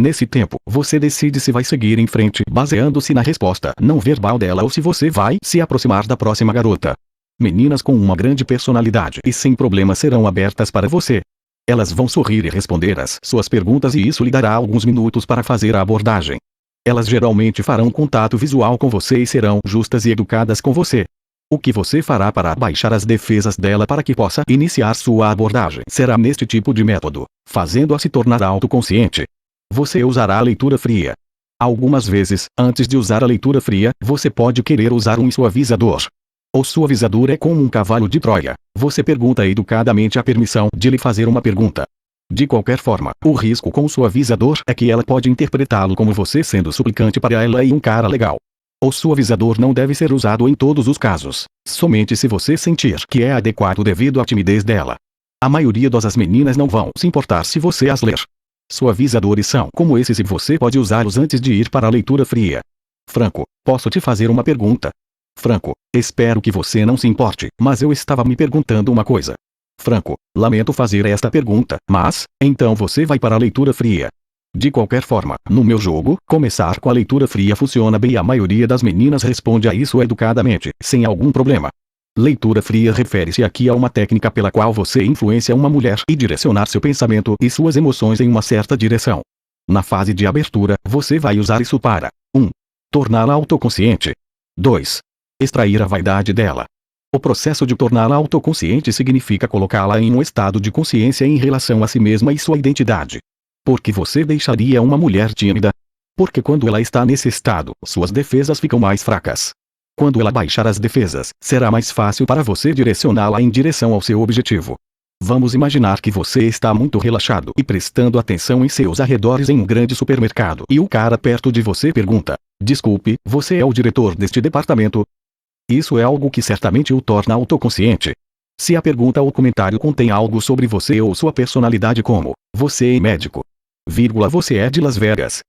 Nesse tempo, você decide se vai seguir em frente baseando-se na resposta não verbal dela ou se você vai se aproximar da próxima garota. Meninas com uma grande personalidade e sem problema serão abertas para você. Elas vão sorrir e responder às suas perguntas e isso lhe dará alguns minutos para fazer a abordagem. Elas geralmente farão contato visual com você e serão justas e educadas com você. O que você fará para abaixar as defesas dela para que possa iniciar sua abordagem será neste tipo de método, fazendo-a se tornar autoconsciente. Você usará a leitura fria. Algumas vezes, antes de usar a leitura fria, você pode querer usar um suavizador. O suavizador é como um cavalo de Troia. Você pergunta educadamente a permissão de lhe fazer uma pergunta. De qualquer forma, o risco com o suavizador é que ela pode interpretá-lo como você sendo suplicante para ela e um cara legal. O suavizador não deve ser usado em todos os casos, somente se você sentir que é adequado devido à timidez dela. A maioria das meninas não vão se importar se você as ler. Suavizadores são como esses e você pode usá-los antes de ir para a leitura fria. Franco, posso te fazer uma pergunta? Franco, espero que você não se importe, mas eu estava me perguntando uma coisa. Franco, lamento fazer esta pergunta, mas, então você vai para a leitura fria. De qualquer forma, no meu jogo, começar com a leitura fria funciona bem e a maioria das meninas responde a isso educadamente, sem algum problema. Leitura fria refere-se aqui a uma técnica pela qual você influencia uma mulher e direcionar seu pensamento e suas emoções em uma certa direção. Na fase de abertura, você vai usar isso para 1. Torná-la autoconsciente. 2. Extrair a vaidade dela. O processo de torná-la autoconsciente significa colocá-la em um estado de consciência em relação a si mesma e sua identidade. Por que você deixaria uma mulher tímida? Porque quando ela está nesse estado, suas defesas ficam mais fracas. Quando ela baixar as defesas, será mais fácil para você direcioná-la em direção ao seu objetivo. Vamos imaginar que você está muito relaxado e prestando atenção em seus arredores em um grande supermercado e o cara perto de você pergunta: desculpe, você é o diretor deste departamento? Isso é algo que certamente o torna autoconsciente. Se a pergunta ou comentário contém algo sobre você ou sua personalidade como: você é médico, você é de Las Vegas,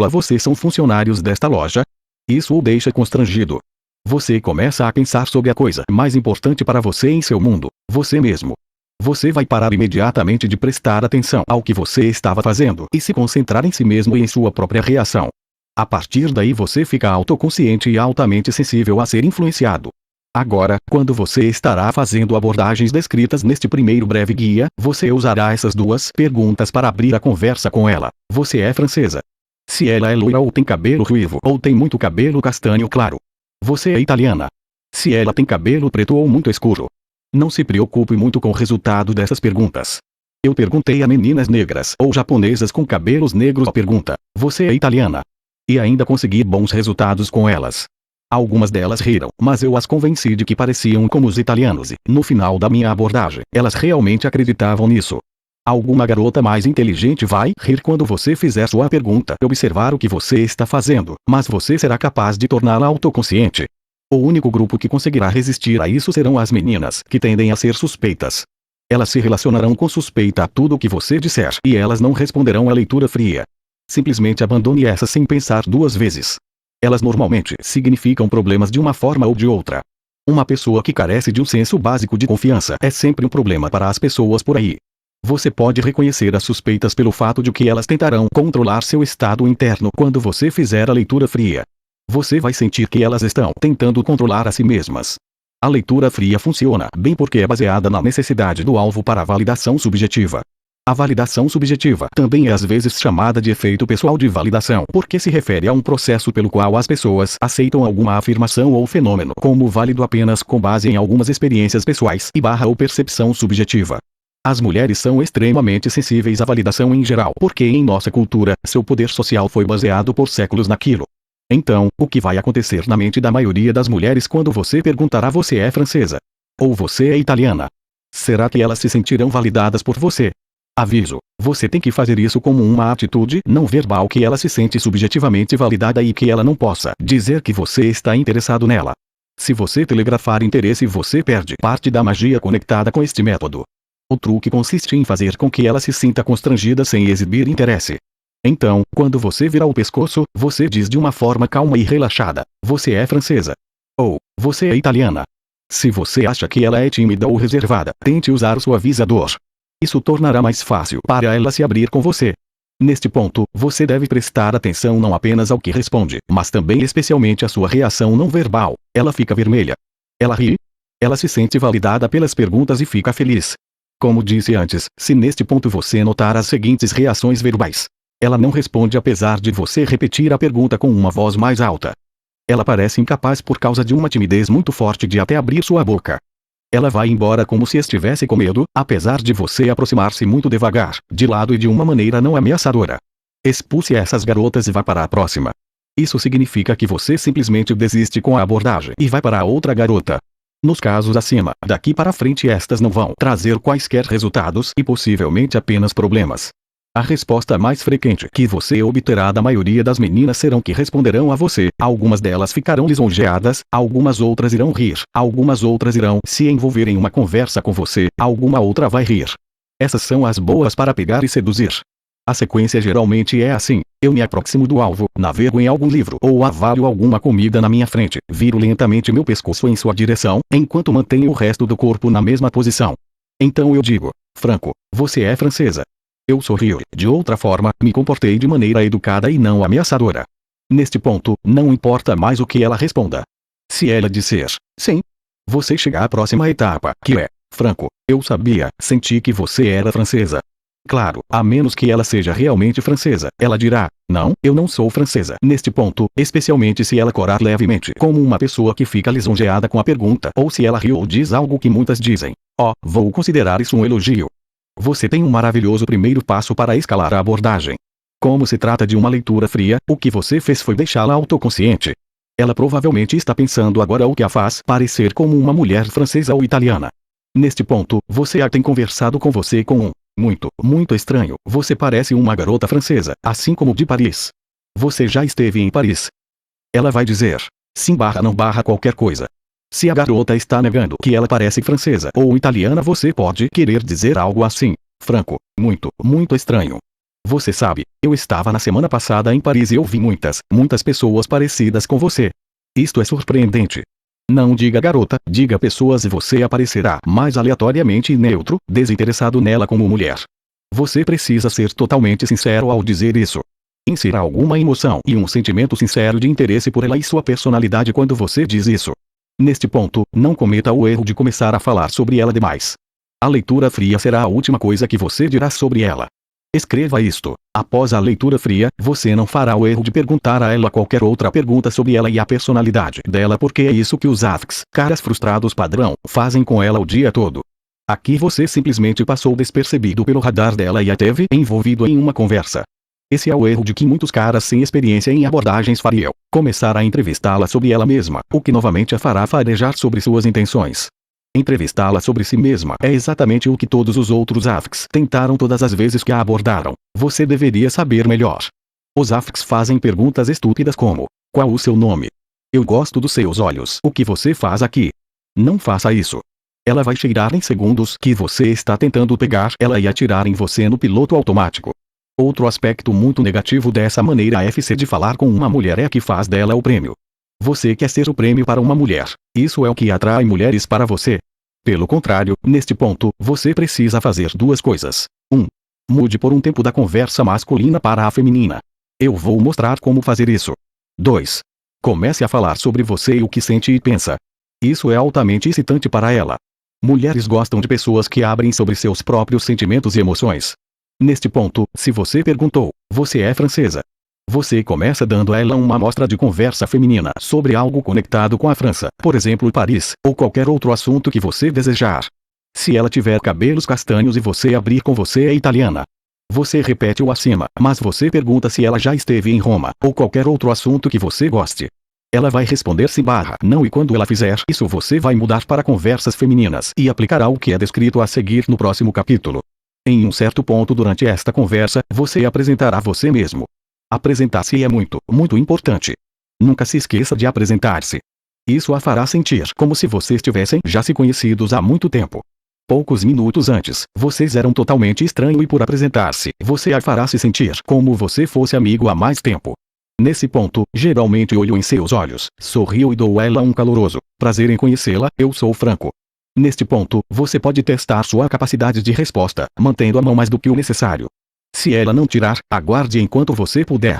vocês são funcionários desta loja, isso o deixa constrangido. Você começa a pensar sobre a coisa mais importante para você em seu mundo, você mesmo. Você vai parar imediatamente de prestar atenção ao que você estava fazendo e se concentrar em si mesmo e em sua própria reação. A partir daí você fica autoconsciente e altamente sensível a ser influenciado. Agora, quando você estará fazendo abordagens descritas neste primeiro breve guia, você usará essas duas perguntas para abrir a conversa com ela. Você é francesa? Se ela é loira ou tem cabelo ruivo ou tem muito cabelo castanho claro. Você é italiana? Se ela tem cabelo preto ou muito escuro. Não se preocupe muito com o resultado dessas perguntas. Eu perguntei a meninas negras ou japonesas com cabelos negros a pergunta: você é italiana? E ainda consegui bons resultados com elas. Algumas delas riram, mas eu as convenci de que pareciam como os italianos e, no final da minha abordagem, elas realmente acreditavam nisso. Alguma garota mais inteligente vai rir quando você fizer sua pergunta e observar o que você está fazendo, mas você será capaz de torná-la autoconsciente. O único grupo que conseguirá resistir a isso serão as meninas, que tendem a ser suspeitas. Elas se relacionarão com suspeita a tudo o que você disser e elas não responderão à leitura fria. Simplesmente abandone essa sem pensar duas vezes. Elas normalmente significam problemas de uma forma ou de outra. Uma pessoa que carece de um senso básico de confiança é sempre um problema para as pessoas por aí. Você pode reconhecer as suspeitas pelo fato de que elas tentarão controlar seu estado interno quando você fizer a leitura fria. Você vai sentir que elas estão tentando controlar a si mesmas. A leitura fria funciona bem porque é baseada na necessidade do alvo para a validação subjetiva. A validação subjetiva também é às vezes chamada de efeito pessoal de validação porque se refere a um processo pelo qual as pessoas aceitam alguma afirmação ou fenômeno como válido apenas com base em algumas experiências pessoais ou percepção subjetiva. As mulheres são extremamente sensíveis à validação em geral porque em nossa cultura, seu poder social foi baseado por séculos naquilo. Então, o que vai acontecer na mente da maioria das mulheres quando você perguntará: você é francesa? Ou você é italiana? Será que elas se sentirão validadas por você? Aviso, você tem que fazer isso como uma atitude não verbal que ela se sente subjetivamente validada e que ela não possa dizer que você está interessado nela. Se você telegrafar interesse, você perde parte da magia conectada com este método. O truque consiste em fazer com que ela se sinta constrangida sem exibir interesse. Então, quando você virar o pescoço, você diz de uma forma calma e relaxada: você é francesa? Ou, você é italiana? Se você acha que ela é tímida ou reservada, tente usar o suavizador. Isso tornará mais fácil para ela se abrir com você. Neste ponto, você deve prestar atenção não apenas ao que responde, mas também especialmente à sua reação não verbal. Ela fica vermelha. Ela ri. Ela se sente validada pelas perguntas e fica feliz. Como disse antes, se neste ponto você notar as seguintes reações verbais. Ela não responde apesar de você repetir a pergunta com uma voz mais alta. Ela parece incapaz por causa de uma timidez muito forte de até abrir sua boca. Ela vai embora como se estivesse com medo, apesar de você aproximar-se muito devagar, de lado e de uma maneira não ameaçadora. Expulse essas garotas e vá para a próxima. Isso significa que você simplesmente desiste com a abordagem e vai para a outra garota. Nos casos acima, daqui para frente estas não vão trazer quaisquer resultados e possivelmente apenas problemas. A resposta mais frequente que você obterá da maioria das meninas serão que responderão a você, algumas delas ficarão lisonjeadas, algumas outras irão rir, algumas outras irão se envolver em uma conversa com você, alguma outra vai rir. Essas são as boas para pegar e seduzir. A sequência geralmente é assim: eu me aproximo do alvo, navego em algum livro ou avalio alguma comida na minha frente, viro lentamente meu pescoço em sua direção, enquanto mantenho o resto do corpo na mesma posição. Então eu digo: Franco, você é francesa. Eu sorrio. De outra forma, me comportei de maneira educada e não ameaçadora. Neste ponto, não importa mais o que ela responda. Se ela disser sim, você chega à próxima etapa, que é: Franco, eu sabia, senti que você era francesa. Claro, a menos que ela seja realmente francesa, ela dirá: não, eu não sou francesa. Neste ponto, especialmente se ela corar levemente, como uma pessoa que fica lisonjeada com a pergunta, ou se ela ri ou diz algo que muitas dizem: vou considerar isso um elogio. Você tem um maravilhoso primeiro passo para escalar a abordagem. Como se trata de uma leitura fria, o que você fez foi deixá-la autoconsciente. Ela provavelmente está pensando agora o que a faz parecer como uma mulher francesa ou italiana. Neste ponto, você a tem conversado com você com um muito estranho. Você parece uma garota francesa, assim como de Paris. Você já esteve em Paris. Ela vai dizer sim barra não barra qualquer coisa. Se a garota está negando que ela parece francesa ou italiana, você pode querer dizer algo assim: Franco, muito estranho. Você sabe, eu estava na semana passada em Paris e eu vi muitas pessoas parecidas com você. Isto é surpreendente. Não diga garota, diga pessoas e você aparecerá mais aleatoriamente e neutro, desinteressado nela como mulher. Você precisa ser totalmente sincero ao dizer isso. Insira alguma emoção e um sentimento sincero de interesse por ela e sua personalidade quando você diz isso. Neste ponto, não cometa o erro de começar a falar sobre ela demais. A leitura fria será a última coisa que você dirá sobre ela. Escreva isto: após a leitura fria, você não fará o erro de perguntar a ela qualquer outra pergunta sobre ela e a personalidade dela, porque é isso que os AFCs, caras frustrados padrão, fazem com ela o dia todo. Aqui você simplesmente passou despercebido pelo radar dela e a teve envolvido em uma conversa. Esse é o erro de que muitos caras sem experiência em abordagens fariam: começar a entrevistá-la sobre ela mesma, o que novamente a fará farejar sobre suas intenções. Entrevistá-la sobre si mesma é exatamente o que todos os outros AFCs tentaram todas as vezes que a abordaram. Você deveria saber melhor. Os AFCs fazem perguntas estúpidas como: qual o seu nome? Eu gosto dos seus olhos. O que você faz aqui? Não faça isso. Ela vai cheirar em segundos que você está tentando pegar ela e atirar em você no piloto automático. Outro aspecto muito negativo dessa maneira FC de falar com uma mulher é que faz dela o prêmio. Você quer ser o prêmio para uma mulher. Isso é o que atrai mulheres para você. Pelo contrário, neste ponto, você precisa fazer duas coisas. 1. Mude por um tempo da conversa masculina para a feminina. Eu vou mostrar como fazer isso. 2. Comece a falar sobre você e o que sente e pensa. Isso é altamente excitante para ela. Mulheres gostam de pessoas que abrem sobre seus próprios sentimentos e emoções. Neste ponto, se você perguntou: você é francesa? Você começa dando a ela uma amostra de conversa feminina sobre algo conectado com a França, por exemplo Paris, ou qualquer outro assunto que você desejar. Se ela tiver cabelos castanhos e você abrir com você é italiana. Você repete o acima, mas você pergunta se ela já esteve em Roma, ou qualquer outro assunto que você goste. Ela vai responder sim barra não, e quando ela fizer isso você vai mudar para conversas femininas e aplicará o que é descrito a seguir no próximo capítulo. Em um certo ponto durante esta conversa, você apresentará você mesmo. Apresentar-se é muito importante. Nunca se esqueça de apresentar-se. Isso a fará sentir como se vocês tivessem já se conhecidos há muito tempo. Poucos minutos antes, vocês eram totalmente estranhos e por apresentar-se, você a fará se sentir como você fosse amigo há mais tempo. Nesse ponto, geralmente olho em seus olhos, sorrio e dou a ela um caloroso prazer em conhecê-la, eu sou Franco. Neste ponto, você pode testar sua capacidade de resposta, mantendo a mão mais do que o necessário. Se ela não tirar, aguarde enquanto você puder.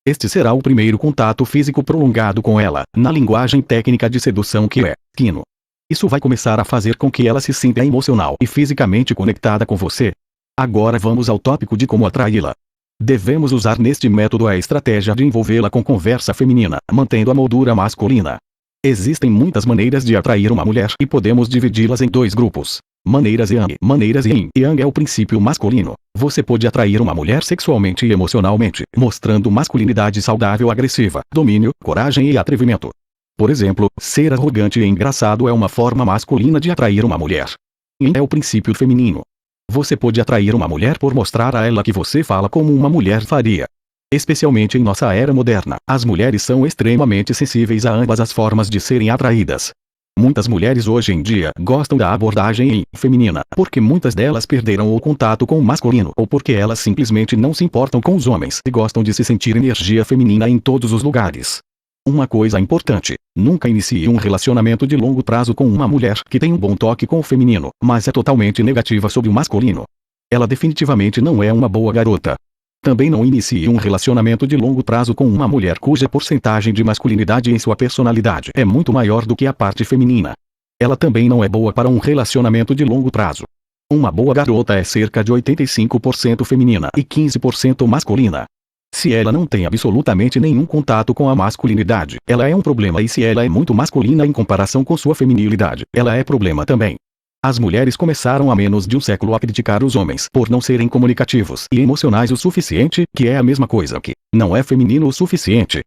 Este será o primeiro contato físico prolongado com ela, na linguagem técnica de sedução que é quino. Isso vai começar a fazer com que ela se sinta emocional e fisicamente conectada com você. Agora vamos ao tópico de como atraí-la. Devemos usar neste método a estratégia de envolvê-la com conversa feminina, mantendo a moldura masculina. Existem muitas maneiras de atrair uma mulher e podemos dividi-las em dois grupos. Maneiras Yang. Maneiras Yin. Yang é o princípio masculino. Você pode atrair uma mulher sexualmente e emocionalmente, mostrando masculinidade saudável agressiva, domínio, coragem e atrevimento. Por exemplo, ser arrogante e engraçado é uma forma masculina de atrair uma mulher. Yin é o princípio feminino. Você pode atrair uma mulher por mostrar a ela que você fala como uma mulher faria. Especialmente em nossa era moderna, as mulheres são extremamente sensíveis a ambas as formas de serem atraídas. Muitas mulheres hoje em dia gostam da abordagem feminina, porque muitas delas perderam o contato com o masculino, ou porque elas simplesmente não se importam com os homens e gostam de se sentir energia feminina em todos os lugares. Uma coisa importante: nunca inicie um relacionamento de longo prazo com uma mulher que tem um bom toque com o feminino, mas é totalmente negativa sobre o masculino. Ela definitivamente não é uma boa garota. Também não inicie um relacionamento de longo prazo com uma mulher cuja porcentagem de masculinidade em sua personalidade é muito maior do que a parte feminina. Ela também não é boa para um relacionamento de longo prazo. Uma boa garota é cerca de 85% feminina e 15% masculina. Se ela não tem absolutamente nenhum contato com a masculinidade, ela é um problema, e se ela é muito masculina em comparação com sua feminilidade, ela é problema também. As mulheres começaram há menos de um século a criticar os homens por não serem comunicativos e emocionais o suficiente, que é a mesma coisa que não é feminino o suficiente.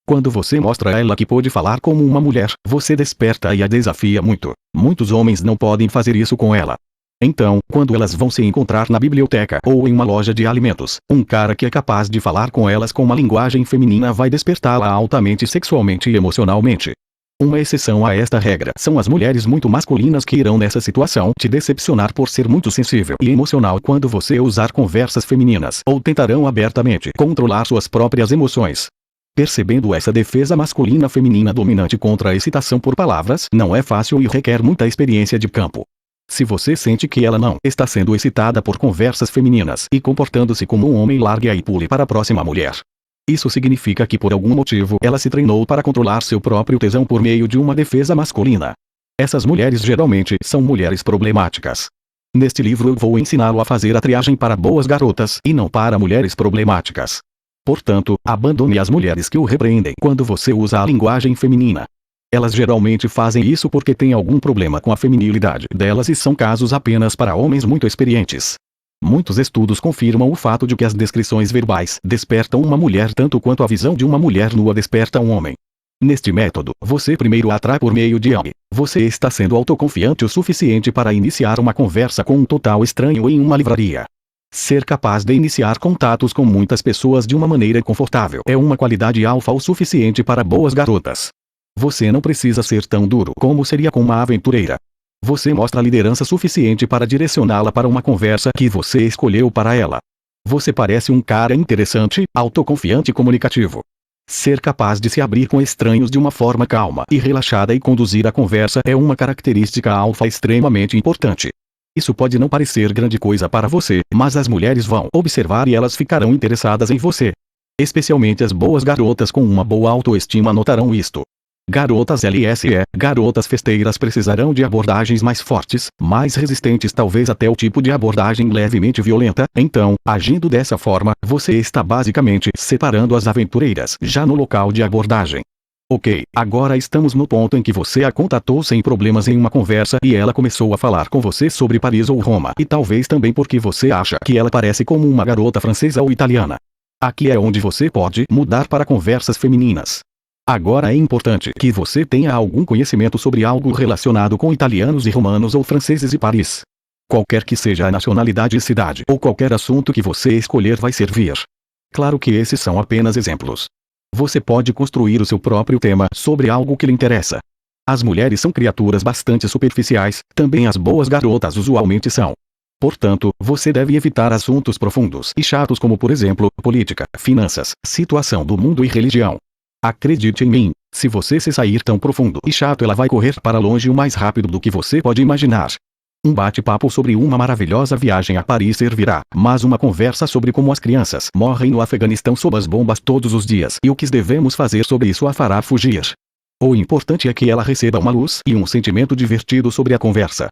Quando você mostra a ela que pode falar como uma mulher, você desperta e a desafia muito. Muitos homens não podem fazer isso com ela. Então, quando elas vão se encontrar na biblioteca ou em uma loja de alimentos, um cara que é capaz de falar com elas com uma linguagem feminina vai despertá-la altamente sexualmente e emocionalmente. Uma exceção a esta regra são as mulheres muito masculinas que irão nessa situação te decepcionar por ser muito sensível e emocional quando você usar conversas femininas, ou tentarão abertamente controlar suas próprias emoções. Percebendo essa defesa masculina feminina dominante contra a excitação por palavras, não é fácil e requer muita experiência de campo. Se você sente que ela não está sendo excitada por conversas femininas e comportando-se como um homem, largue-a e pule para a próxima mulher. Isso significa que por algum motivo ela se treinou para controlar seu próprio tesão por meio de uma defesa masculina. Essas mulheres geralmente são mulheres problemáticas. Neste livro eu vou ensiná-lo a fazer a triagem para boas garotas e não para mulheres problemáticas. Portanto, abandone as mulheres que o repreendem quando você usa a linguagem feminina. Elas geralmente fazem isso porque têm algum problema com a feminilidade delas e são casos apenas para homens muito experientes. Muitos estudos confirmam o fato de que as descrições verbais despertam uma mulher tanto quanto a visão de uma mulher nua desperta um homem. Neste método, você primeiro a atrai por meio de algo. Você está sendo autoconfiante o suficiente para iniciar uma conversa com um total estranho em uma livraria. Ser capaz de iniciar contatos com muitas pessoas de uma maneira confortável é uma qualidade alfa o suficiente para boas garotas. Você não precisa ser tão duro como seria com uma aventureira. Você mostra liderança suficiente para direcioná-la para uma conversa que você escolheu para ela. Você parece um cara interessante, autoconfiante e comunicativo. Ser capaz de se abrir com estranhos de uma forma calma e relaxada e conduzir a conversa é uma característica alfa extremamente importante. Isso pode não parecer grande coisa para você, mas as mulheres vão observar e elas ficarão interessadas em você. Especialmente as boas garotas com uma boa autoestima notarão isto. Garotas LSE, garotas festeiras precisarão de abordagens mais fortes, mais resistentes, talvez até o tipo de abordagem levemente violenta. Então, agindo dessa forma, você está basicamente separando as aventureiras já no local de abordagem. Ok, agora estamos no ponto em que você a contatou sem problemas em uma conversa e ela começou a falar com você sobre Paris ou Roma, e talvez também porque você acha que ela parece como uma garota francesa ou italiana. Aqui é onde você pode mudar para conversas femininas. Agora é importante que você tenha algum conhecimento sobre algo relacionado com italianos e romanos ou franceses e Paris. Qualquer que seja a nacionalidade e cidade ou qualquer assunto que você escolher vai servir. Claro que esses são apenas exemplos. Você pode construir o seu próprio tema sobre algo que lhe interessa. As mulheres são criaturas bastante superficiais, também as boas garotas usualmente são. Portanto, você deve evitar assuntos profundos e chatos como, por exemplo, política, finanças, situação do mundo e religião. Acredite em mim, se você se sair tão profundo e chato, ela vai correr para longe o mais rápido do que você pode imaginar. Um bate-papo sobre uma maravilhosa viagem a Paris servirá, mas uma conversa sobre como as crianças morrem no Afeganistão sob as bombas todos os dias e o que devemos fazer sobre isso a fará fugir. O importante é que ela receba uma luz e um sentimento divertido sobre a conversa.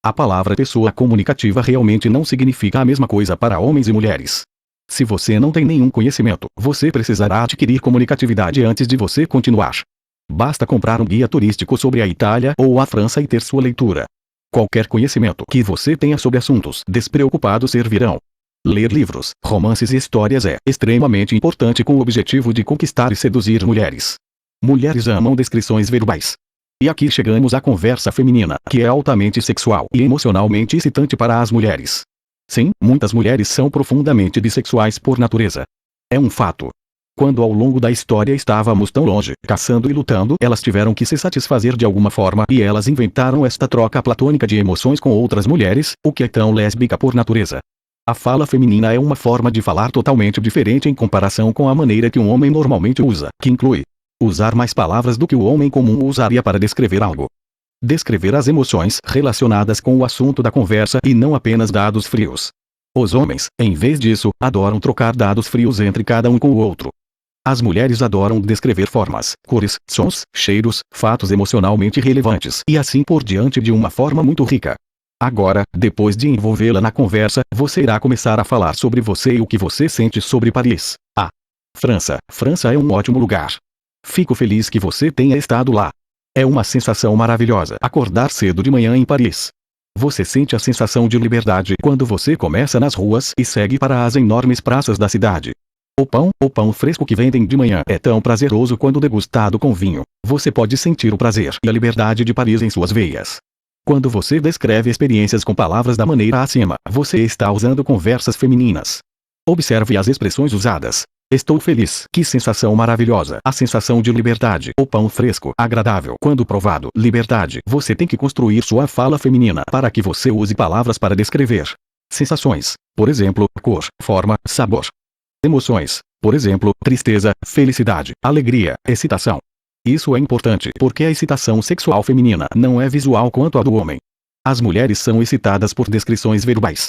A palavra pessoa comunicativa realmente não significa a mesma coisa para homens e mulheres. Se você não tem nenhum conhecimento, você precisará adquirir comunicatividade antes de você continuar. Basta comprar um guia turístico sobre a Itália ou a França e ter sua leitura. Qualquer conhecimento que você tenha sobre assuntos despreocupados servirão. Ler livros, romances e histórias é extremamente importante com o objetivo de conquistar e seduzir mulheres. Mulheres amam descrições verbais. E aqui chegamos à conversa feminina, que é altamente sexual e emocionalmente excitante para as mulheres. Sim, muitas mulheres são profundamente bissexuais por natureza. É um fato. Quando ao longo da história estávamos tão longe, caçando e lutando, elas tiveram que se satisfazer de alguma forma e elas inventaram esta troca platônica de emoções com outras mulheres, o que é tão lésbica por natureza. A fala feminina é uma forma de falar totalmente diferente em comparação com a maneira que um homem normalmente usa, que inclui usar mais palavras do que o homem comum usaria para descrever algo. Descrever as emoções relacionadas com o assunto da conversa e não apenas dados frios. Os homens, em vez disso, adoram trocar dados frios entre cada um com o outro. As mulheres adoram descrever formas, cores, sons, cheiros, fatos emocionalmente relevantes e assim por diante de uma forma muito rica. Agora, depois de envolvê-la na conversa, você irá começar a falar sobre você e o que você sente sobre Paris. França. França é um ótimo lugar. Fico feliz que você tenha estado lá. É uma sensação maravilhosa acordar cedo de manhã em Paris. Você sente a sensação de liberdade quando você começa nas ruas e segue para as enormes praças da cidade. O pão fresco que vendem de manhã é tão prazeroso quando degustado com vinho. Você pode sentir o prazer e a liberdade de Paris em suas veias. Quando você descreve experiências com palavras da maneira acima, você está usando conversas femininas. Observe as expressões usadas. Estou feliz. Que sensação maravilhosa. A sensação de liberdade. O pão fresco. Agradável. Quando provado. Liberdade. Você tem que construir sua fala feminina para que você use palavras para descrever sensações. Por exemplo, cor, forma, sabor. Emoções. Por exemplo, tristeza, felicidade, alegria, excitação. Isso é importante porque a excitação sexual feminina não é visual quanto a do homem. As mulheres são excitadas por descrições verbais.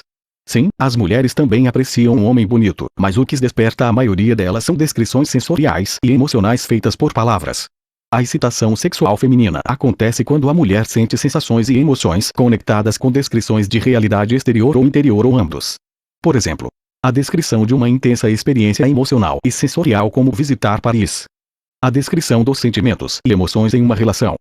Sim, as mulheres também apreciam um homem bonito, mas o que desperta a maioria delas são descrições sensoriais e emocionais feitas por palavras. A excitação sexual feminina acontece quando a mulher sente sensações e emoções conectadas com descrições de realidade exterior ou interior ou ambos. Por exemplo, a descrição de uma intensa experiência emocional e sensorial como visitar Paris. A descrição dos sentimentos e emoções em uma relação.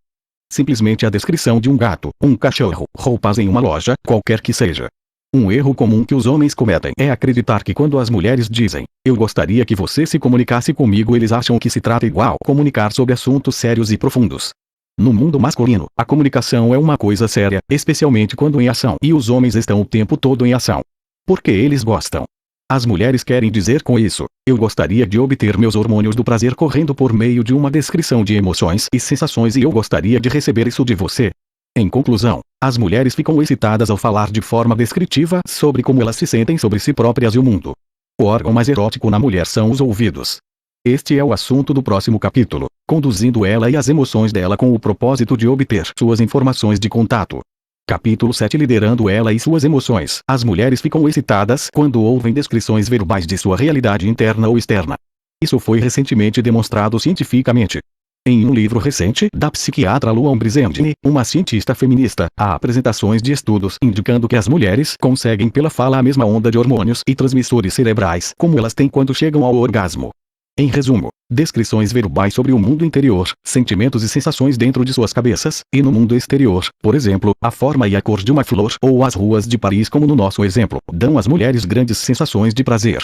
Simplesmente a descrição de um gato, um cachorro, roupas em uma loja, qualquer que seja. Um erro comum que os homens cometem é acreditar que quando as mulheres dizem, eu gostaria que você se comunicasse comigo, eles acham que se trata igual comunicar sobre assuntos sérios e profundos. No mundo masculino, a comunicação é uma coisa séria, especialmente quando em ação, e os homens estão o tempo todo em ação. Porque eles gostam. As mulheres querem dizer com isso, eu gostaria de obter meus hormônios do prazer correndo por meio de uma descrição de emoções e sensações e eu gostaria de receber isso de você. Em conclusão, as mulheres ficam excitadas ao falar de forma descritiva sobre como elas se sentem sobre si próprias e o mundo. O órgão mais erótico na mulher são os ouvidos. Este é o assunto do próximo capítulo, conduzindo ela e as emoções dela com o propósito de obter suas informações de contato. Capítulo 7 Liderando ela e suas emoções. As mulheres ficam excitadas quando ouvem descrições verbais de sua realidade interna ou externa. Isso foi recentemente demonstrado cientificamente. Em um livro recente, da psiquiatra Luan Brizendine, uma cientista feminista, há apresentações de estudos indicando que as mulheres conseguem pela fala a mesma onda de hormônios e transmissores cerebrais como elas têm quando chegam ao orgasmo. Em resumo, descrições verbais sobre o mundo interior, sentimentos e sensações dentro de suas cabeças, e no mundo exterior, por exemplo, a forma e a cor de uma flor ou as ruas de Paris como no nosso exemplo, dão às mulheres grandes sensações de prazer.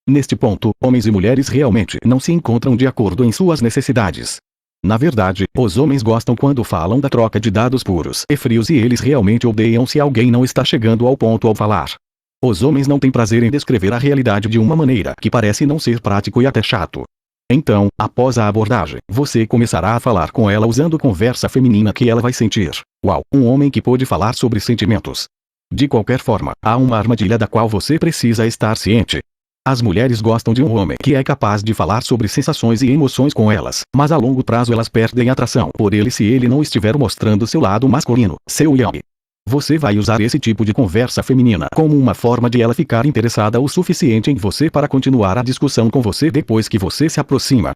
Neste ponto, homens e mulheres realmente não se encontram de acordo em suas necessidades. Na verdade, os homens gostam quando falam da troca de dados puros e frios e eles realmente odeiam se alguém não está chegando ao ponto ao falar. Os homens não têm prazer em descrever a realidade de uma maneira que parece não ser prático e até chato. Então, após a abordagem, você começará a falar com ela usando conversa feminina que ela vai sentir. Uau, um homem que pode falar sobre sentimentos. De qualquer forma, há uma armadilha da qual você precisa estar ciente. As mulheres gostam de um homem que é capaz de falar sobre sensações e emoções com elas, mas a longo prazo elas perdem atração por ele se ele não estiver mostrando seu lado masculino, seu yang. Você vai usar esse tipo de conversa feminina como uma forma de ela ficar interessada o suficiente em você para continuar a discussão com você depois que você se aproxima.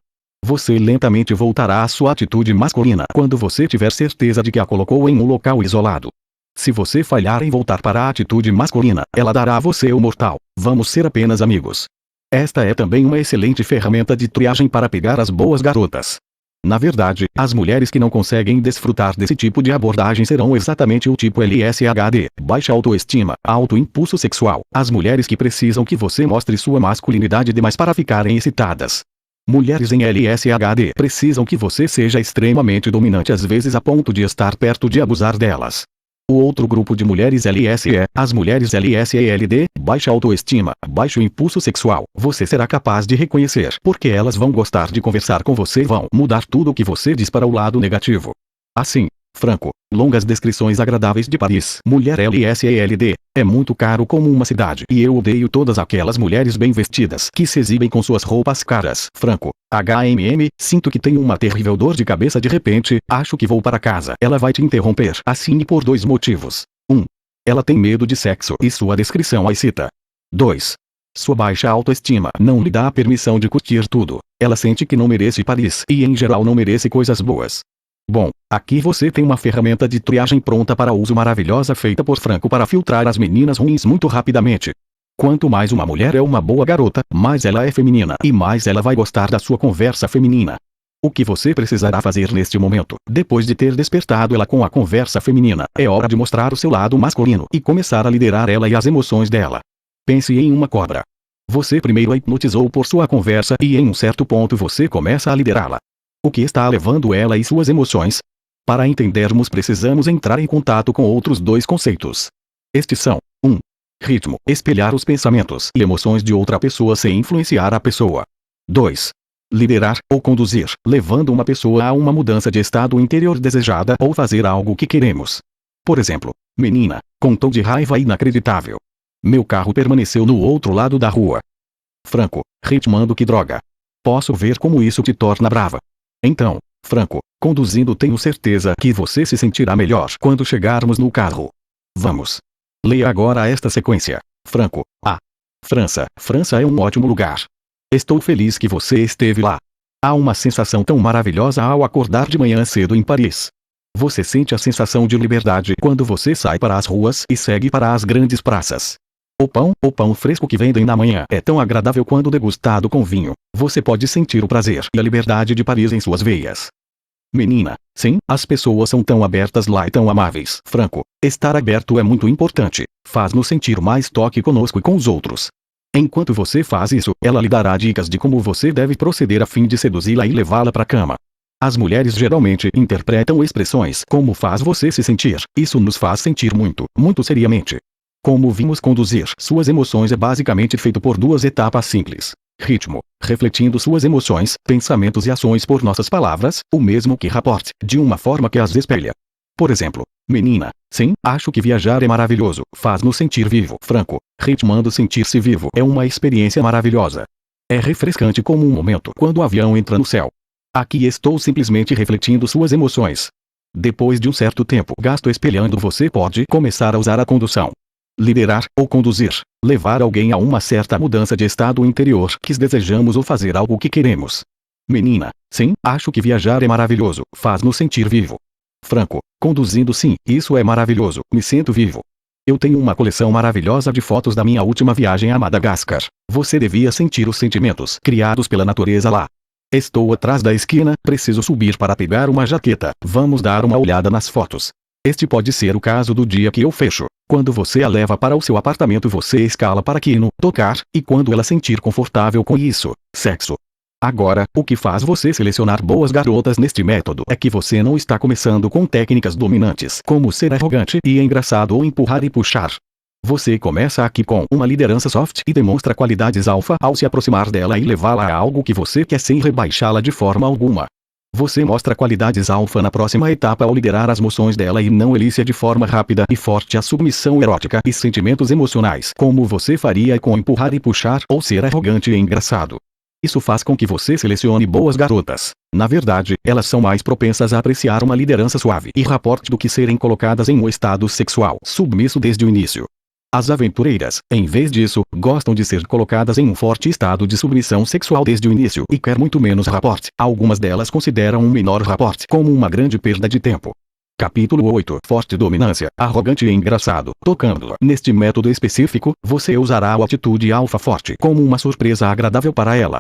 Você lentamente voltará à sua atitude masculina quando você tiver certeza de que a colocou em um local isolado. Se você falhar em voltar para a atitude masculina, ela dará a você o mortal, vamos ser apenas amigos. Esta é também uma excelente ferramenta de triagem para pegar as boas garotas. Na verdade, as mulheres que não conseguem desfrutar desse tipo de abordagem serão exatamente o tipo LSHD, baixa autoestima, alto impulso sexual, as mulheres que precisam que você mostre sua masculinidade demais para ficarem excitadas. Mulheres em LSHD precisam que você seja extremamente dominante às vezes a ponto de estar perto de abusar delas. O outro grupo de mulheres LSE, as mulheres LSELD, baixa autoestima, baixo impulso sexual, você será capaz de reconhecer porque elas vão gostar de conversar com você e vão mudar tudo o que você diz para o lado negativo. Assim, Franco, longas descrições agradáveis de Paris. Mulher LSELD, é muito caro como uma cidade e eu odeio todas aquelas mulheres bem vestidas que se exibem com suas roupas caras. Franco, sinto que tenho uma terrível dor de cabeça de repente, acho que vou para casa. Ela vai te interromper. Assine por 2 motivos. 1. Ela tem medo de sexo e sua descrição a excita. 2. Sua baixa autoestima não lhe dá a permissão de curtir tudo. Ela sente que não merece Paris e em geral não merece coisas boas. Bom, aqui você tem uma ferramenta de triagem pronta para uso maravilhosa feita por Franco para filtrar as meninas ruins muito rapidamente. Quanto mais uma mulher é uma boa garota, mais ela é feminina e mais ela vai gostar da sua conversa feminina. O que você precisará fazer neste momento, depois de ter despertado ela com a conversa feminina, é hora de mostrar o seu lado masculino e começar a liderar ela e as emoções dela. Pense em uma cobra. Você primeiro a hipnotizou por sua conversa e em um certo ponto você começa a liderá-la. O que está levando ela e suas emoções? Para entendermos precisamos entrar em contato com outros 2 conceitos. Estes são: 1. Ritmo, espelhar os pensamentos e emoções de outra pessoa sem influenciar a pessoa. 2. Liderar, ou conduzir, levando uma pessoa a uma mudança de estado interior desejada ou fazer algo que queremos. Por exemplo, menina, com tom de raiva inacreditável. Meu carro permaneceu no outro lado da rua. Franco, ritmando que droga. Posso ver como isso te torna brava. Então, Franco, conduzindo tenho certeza que você se sentirá melhor quando chegarmos no carro. Vamos. Leia agora esta sequência. Franco, França. França é um ótimo lugar. Estou feliz que você esteve lá. Há uma sensação tão maravilhosa ao acordar de manhã cedo em Paris. Você sente a sensação de liberdade quando você sai para as ruas e segue para as grandes praças. O pão fresco que vendem na manhã é tão agradável quando degustado com vinho. Você pode sentir o prazer e a liberdade de Paris em suas veias. Menina, sim, as pessoas são tão abertas lá e tão amáveis. Franco, estar aberto é muito importante. Faz-nos sentir mais toque conosco e com os outros. Enquanto você faz isso, ela lhe dará dicas de como você deve proceder a fim de seduzi-la e levá-la para a cama. As mulheres geralmente interpretam expressões como faz você se sentir. Isso nos faz sentir muito, muito seriamente. Como vimos conduzir suas emoções é basicamente feito por 2 etapas simples. Ritmo, refletindo suas emoções, pensamentos e ações por nossas palavras, o mesmo que rapport, de uma forma que as espelha. Por exemplo, menina, sim, acho que viajar é maravilhoso, faz-nos sentir vivo. Franco, ritmando sentir-se vivo é uma experiência maravilhosa. É refrescante como um momento quando o avião entra no céu. Aqui estou simplesmente refletindo suas emoções. Depois de um certo tempo gasto espelhando você pode começar a usar a condução. Liderar, ou conduzir, levar alguém a uma certa mudança de estado interior que desejamos ou fazer algo que queremos. Menina, sim, acho que viajar é maravilhoso, faz-nos sentir vivo. Franco, conduzindo sim, isso é maravilhoso, me sinto vivo. Eu tenho uma coleção maravilhosa de fotos da minha última viagem a Madagascar. Você devia sentir os sentimentos criados pela natureza lá. Estou atrás da esquina, preciso subir para pegar uma jaqueta, vamos dar uma olhada nas fotos. Este pode ser o caso do dia que eu fecho. Quando você a leva para o seu apartamento você escala para Kino, tocar, e quando ela sentir confortável com isso, sexo. Agora, o que faz você selecionar boas garotas neste método é que você não está começando com técnicas dominantes, como ser arrogante e engraçado ou empurrar e puxar. Você começa aqui com uma liderança soft e demonstra qualidades alfa ao se aproximar dela e levá-la a algo que você quer sem rebaixá-la de forma alguma. Você mostra qualidades alfa na próxima etapa ao liderar as emoções dela e não elicia de forma rápida e forte a submissão erótica e sentimentos emocionais, como você faria com empurrar e puxar ou ser arrogante e engraçado. Isso faz com que você selecione boas garotas. Na verdade, elas são mais propensas a apreciar uma liderança suave e rapport do que serem colocadas em um estado sexual submisso desde o início. As aventureiras, em vez disso, gostam de ser colocadas em um forte estado de submissão sexual desde o início e quer muito menos rapport. Algumas delas consideram um menor rapport como uma grande perda de tempo. Capítulo 8. Forte dominância, arrogante e engraçado. Tocando-a. Neste método específico, você usará a atitude alfa forte como uma surpresa agradável para ela.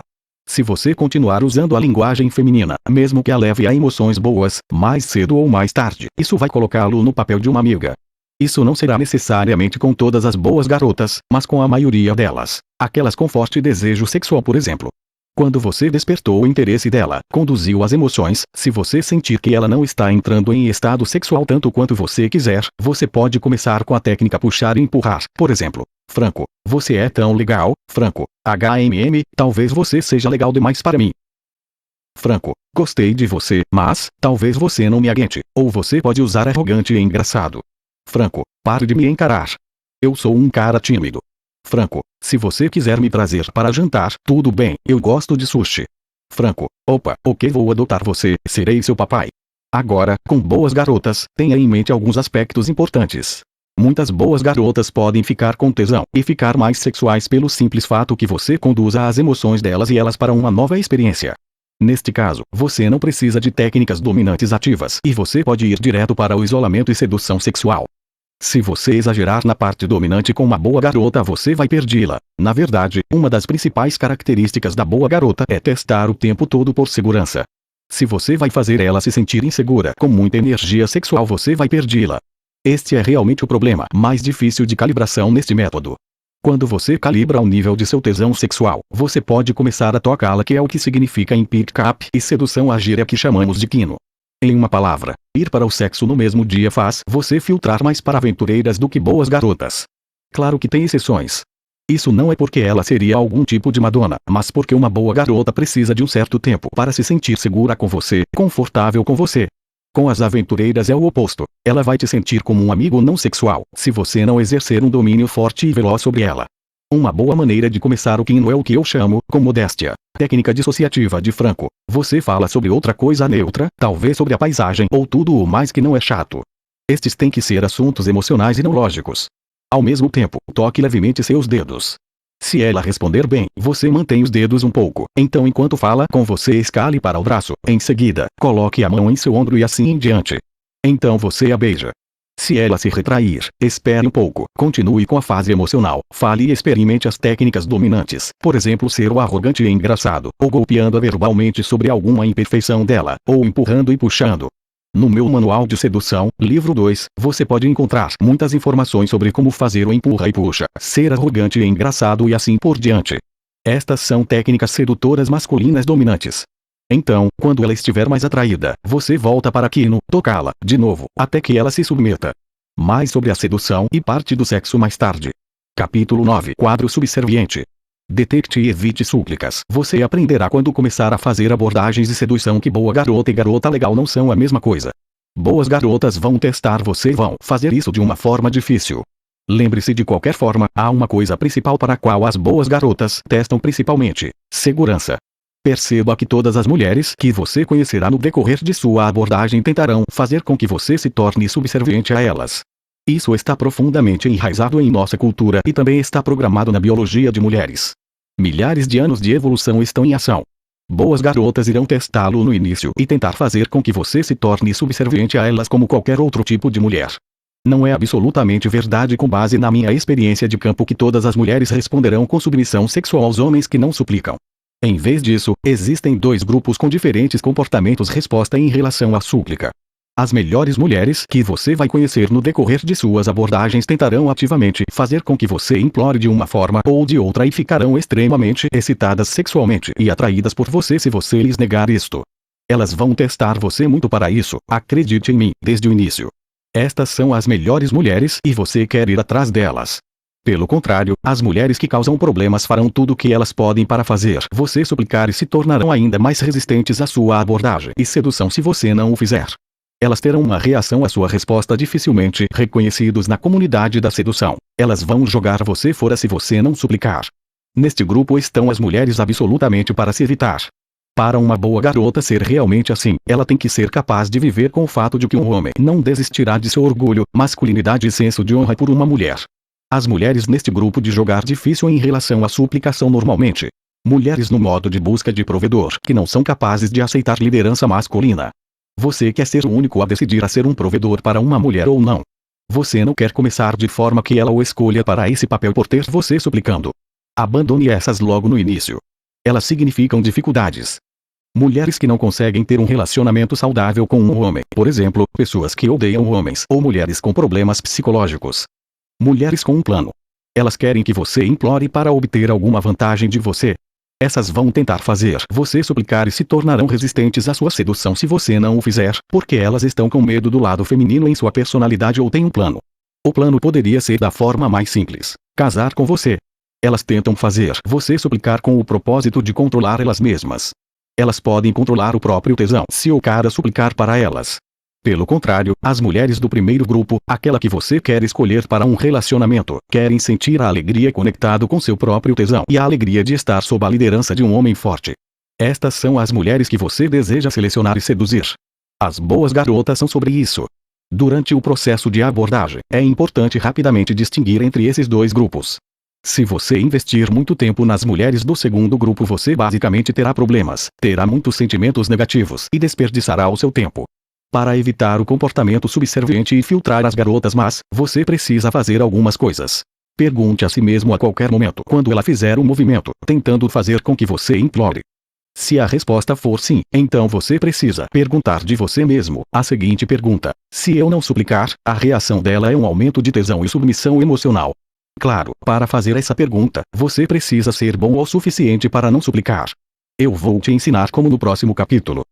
Se você continuar usando a linguagem feminina, mesmo que a leve a emoções boas, mais cedo ou mais tarde, isso vai colocá-lo no papel de uma amiga. Isso não será necessariamente com todas as boas garotas, mas com a maioria delas. Aquelas com forte desejo sexual, por exemplo. Quando você despertou o interesse dela, conduziu as emoções, se você sentir que ela não está entrando em estado sexual tanto quanto você quiser, você pode começar com a técnica puxar e empurrar. Por exemplo, Franco, você é tão legal, Franco, talvez você seja legal demais para mim. Franco, gostei de você, mas, talvez você não me aguente, ou você pode usar arrogante e engraçado. Franco, pare de me encarar. Eu sou um cara tímido. Franco, se você quiser me trazer para jantar, tudo bem, eu gosto de sushi. Franco, opa, ok, vou adotar você, serei seu papai. Agora, com boas garotas, tenha em mente alguns aspectos importantes. Muitas boas garotas podem ficar com tesão e ficar mais sexuais pelo simples fato que você conduza as emoções delas e elas para uma nova experiência. Neste caso, você não precisa de técnicas dominantes ativas e você pode ir direto para o isolamento e sedução sexual. Se você exagerar na parte dominante com uma boa garota, você vai perdê-la. Na verdade, uma das principais características da boa garota é testar o tempo todo por segurança. Se você vai fazer ela se sentir insegura com muita energia sexual, você vai perdê-la. Este é realmente o problema mais difícil de calibração neste método. Quando você calibra o nível de seu tesão sexual, você pode começar a tocá-la, que é o que significa em pick-up e sedução, a gíria que chamamos de quino. Em uma palavra, ir para o sexo no mesmo dia faz você filtrar mais para aventureiras do que boas garotas. Claro que tem exceções. Isso não é porque ela seria algum tipo de Madonna, mas porque uma boa garota precisa de um certo tempo para se sentir segura com você, confortável com você. Com as aventureiras é o oposto. Ela vai te sentir como um amigo não sexual, se você não exercer um domínio forte e veloz sobre ela. Uma boa maneira de começar o quino é o que eu chamo, com modéstia, técnica dissociativa de Franco. Você fala sobre outra coisa neutra, talvez sobre a paisagem ou tudo o mais que não é chato. Estes têm que ser assuntos emocionais e não lógicos. Ao mesmo tempo, toque levemente seus dedos. Se ela responder bem, você mantém os dedos um pouco. Então, enquanto fala com você, escale para o braço. Em seguida, coloque a mão em seu ombro e assim em diante. Então você a beija. Se ela se retrair, espere um pouco, continue com a fase emocional, fale e experimente as técnicas dominantes, por exemplo, ser o arrogante e engraçado, ou golpeando-a verbalmente sobre alguma imperfeição dela, ou empurrando e puxando. No meu manual de sedução, livro 2, você pode encontrar muitas informações sobre como fazer o empurra e puxa, ser arrogante e engraçado e assim por diante. Estas são técnicas sedutoras masculinas dominantes. Então, quando ela estiver mais atraída, você volta para quino, tocá-la, de novo, até que ela se submeta. Mais sobre a sedução e parte do sexo mais tarde. Capítulo 9. Quadro subserviente. Detecte e evite súplicas. Você aprenderá quando começar a fazer abordagens de sedução que boa garota e garota legal não são a mesma coisa. Boas garotas vão testar você e vão fazer isso de uma forma difícil. Lembre-se, de qualquer forma, há uma coisa principal para a qual as boas garotas testam principalmente: segurança. Perceba que todas as mulheres que você conhecerá no decorrer de sua abordagem tentarão fazer com que você se torne subserviente a elas. Isso está profundamente enraizado em nossa cultura e também está programado na biologia de mulheres. Milhares de anos de evolução estão em ação. Boas garotas irão testá-lo no início e tentar fazer com que você se torne subserviente a elas como qualquer outro tipo de mulher. Não é absolutamente verdade, com base na minha experiência de campo, que todas as mulheres responderão com submissão sexual aos homens que não suplicam. Em vez disso, existem dois grupos com diferentes comportamentos resposta em relação à súplica. As melhores mulheres que você vai conhecer no decorrer de suas abordagens tentarão ativamente fazer com que você implore de uma forma ou de outra e ficarão extremamente excitadas sexualmente e atraídas por você se você lhes negar isto. Elas vão testar você muito para isso, acredite em mim, desde o início. Estas são as melhores mulheres e você quer ir atrás delas. Pelo contrário, as mulheres que causam problemas farão tudo o que elas podem para fazer você suplicar e se tornarão ainda mais resistentes à sua abordagem e sedução se você não o fizer. Elas terão uma reação à sua resposta dificilmente reconhecidos na comunidade da sedução. Elas vão jogar você fora se você não suplicar. Neste grupo estão as mulheres absolutamente para se evitar. Para uma boa garota ser realmente assim, ela tem que ser capaz de viver com o fato de que um homem não desistirá de seu orgulho, masculinidade e senso de honra por uma mulher. As mulheres neste grupo de jogar difícil em relação à suplicação normalmente mulheres no modo de busca de provedor que não são capazes de aceitar liderança masculina. Você quer ser o único a decidir a ser um provedor para uma mulher ou não. Você não quer começar de forma que ela o escolha para esse papel por ter você suplicando. Abandone essas logo no início. Elas significam dificuldades. Mulheres que não conseguem ter um relacionamento saudável com um homem, por exemplo, pessoas que odeiam homens ou mulheres com problemas psicológicos. Mulheres com um plano. Elas querem que você implore para obter alguma vantagem de você. Essas vão tentar fazer você suplicar e se tornarão resistentes à sua sedução se você não o fizer, porque elas estão com medo do lado feminino em sua personalidade ou têm um plano. O plano poderia ser da forma mais simples: casar com você. Elas tentam fazer você suplicar com o propósito de controlar elas mesmas. Elas podem controlar o próprio tesão se o cara suplicar para elas. Pelo contrário, as mulheres do primeiro grupo, aquela que você quer escolher para um relacionamento, querem sentir a alegria conectado com seu próprio tesão e a alegria de estar sob a liderança de um homem forte. Estas são as mulheres que você deseja selecionar e seduzir. As boas garotas são sobre isso. Durante o processo de abordagem, é importante rapidamente distinguir entre esses dois grupos. Se você investir muito tempo nas mulheres do segundo grupo, você basicamente terá problemas, terá muitos sentimentos negativos e desperdiçará o seu tempo. Para evitar o comportamento subserviente e filtrar as garotas más, você precisa fazer algumas coisas. Pergunte a si mesmo a qualquer momento quando ela fizer um movimento, tentando fazer com que você implore. Se a resposta for sim, então você precisa perguntar de você mesmo a seguinte pergunta: se eu não suplicar, a reação dela é um aumento de tesão e submissão emocional. Claro, para fazer essa pergunta, você precisa ser bom o suficiente para não suplicar. Eu vou te ensinar como no próximo capítulo.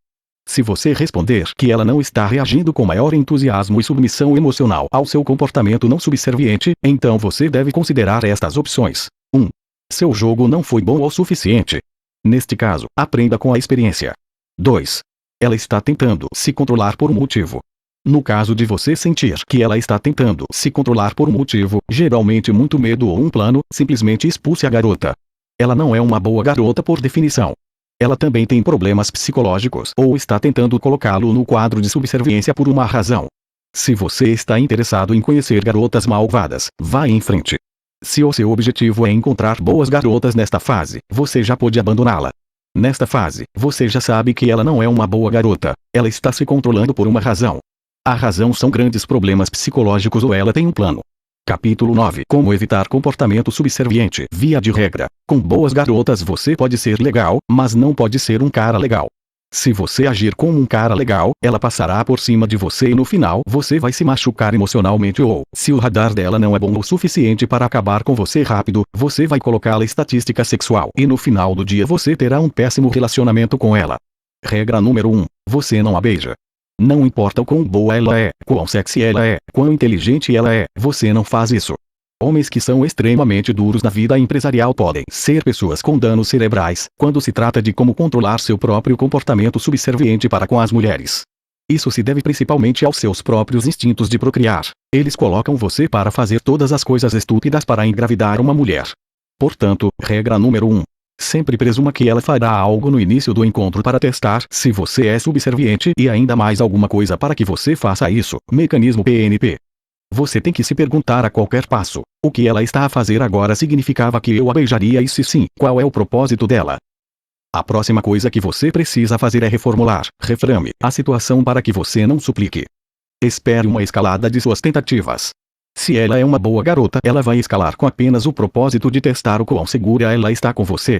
Se você responder que ela não está reagindo com maior entusiasmo e submissão emocional ao seu comportamento não subserviente, então você deve considerar estas opções. 1. Seu jogo não foi bom o suficiente. Neste caso, aprenda com a experiência. 2. Ela está tentando se controlar por um motivo. No caso de você sentir que ela está tentando se controlar por um motivo, geralmente muito medo ou um plano, simplesmente expulse a garota. Ela não é uma boa garota por definição. Ela também tem problemas psicológicos ou está tentando colocá-lo no quadro de subserviência por uma razão. Se você está interessado em conhecer garotas malvadas, vá em frente. Se o seu objetivo é encontrar boas garotas nesta fase, você já pode abandoná-la. Nesta fase, você já sabe que ela não é uma boa garota, ela está se controlando por uma razão. A razão são grandes problemas psicológicos ou ela tem um plano. Capítulo 9. Como evitar comportamento subserviente. Via de regra, com boas garotas você pode ser legal, mas não pode ser um cara legal. Se você agir como um cara legal, ela passará por cima de você e no final você vai se machucar emocionalmente ou, se o radar dela não é bom o suficiente para acabar com você rápido, você vai colocá-la em estatística sexual e no final do dia você terá um péssimo relacionamento com ela. Regra número 1. Você não a beija. Não importa o quão boa ela é, quão sexy ela é, quão inteligente ela é, você não faz isso. Homens que são extremamente duros na vida empresarial podem ser pessoas com danos cerebrais, quando se trata de como controlar seu próprio comportamento subserviente para com as mulheres. Isso se deve principalmente aos seus próprios instintos de procriar. Eles colocam você para fazer todas as coisas estúpidas para engravidar uma mulher. Portanto, regra número 1. Sempre presuma que ela fará algo no início do encontro para testar se você é subserviente e ainda mais alguma coisa para que você faça isso. Mecanismo PNP. Você tem que se perguntar a qualquer passo: o que ela está a fazer agora significava que eu a beijaria e se sim, qual é o propósito dela? A próxima coisa que você precisa fazer é reframe a situação para que você não suplique. Espere uma escalada de suas tentativas. Se ela é uma boa garota, ela vai escalar com apenas o propósito de testar o quão segura ela está com você.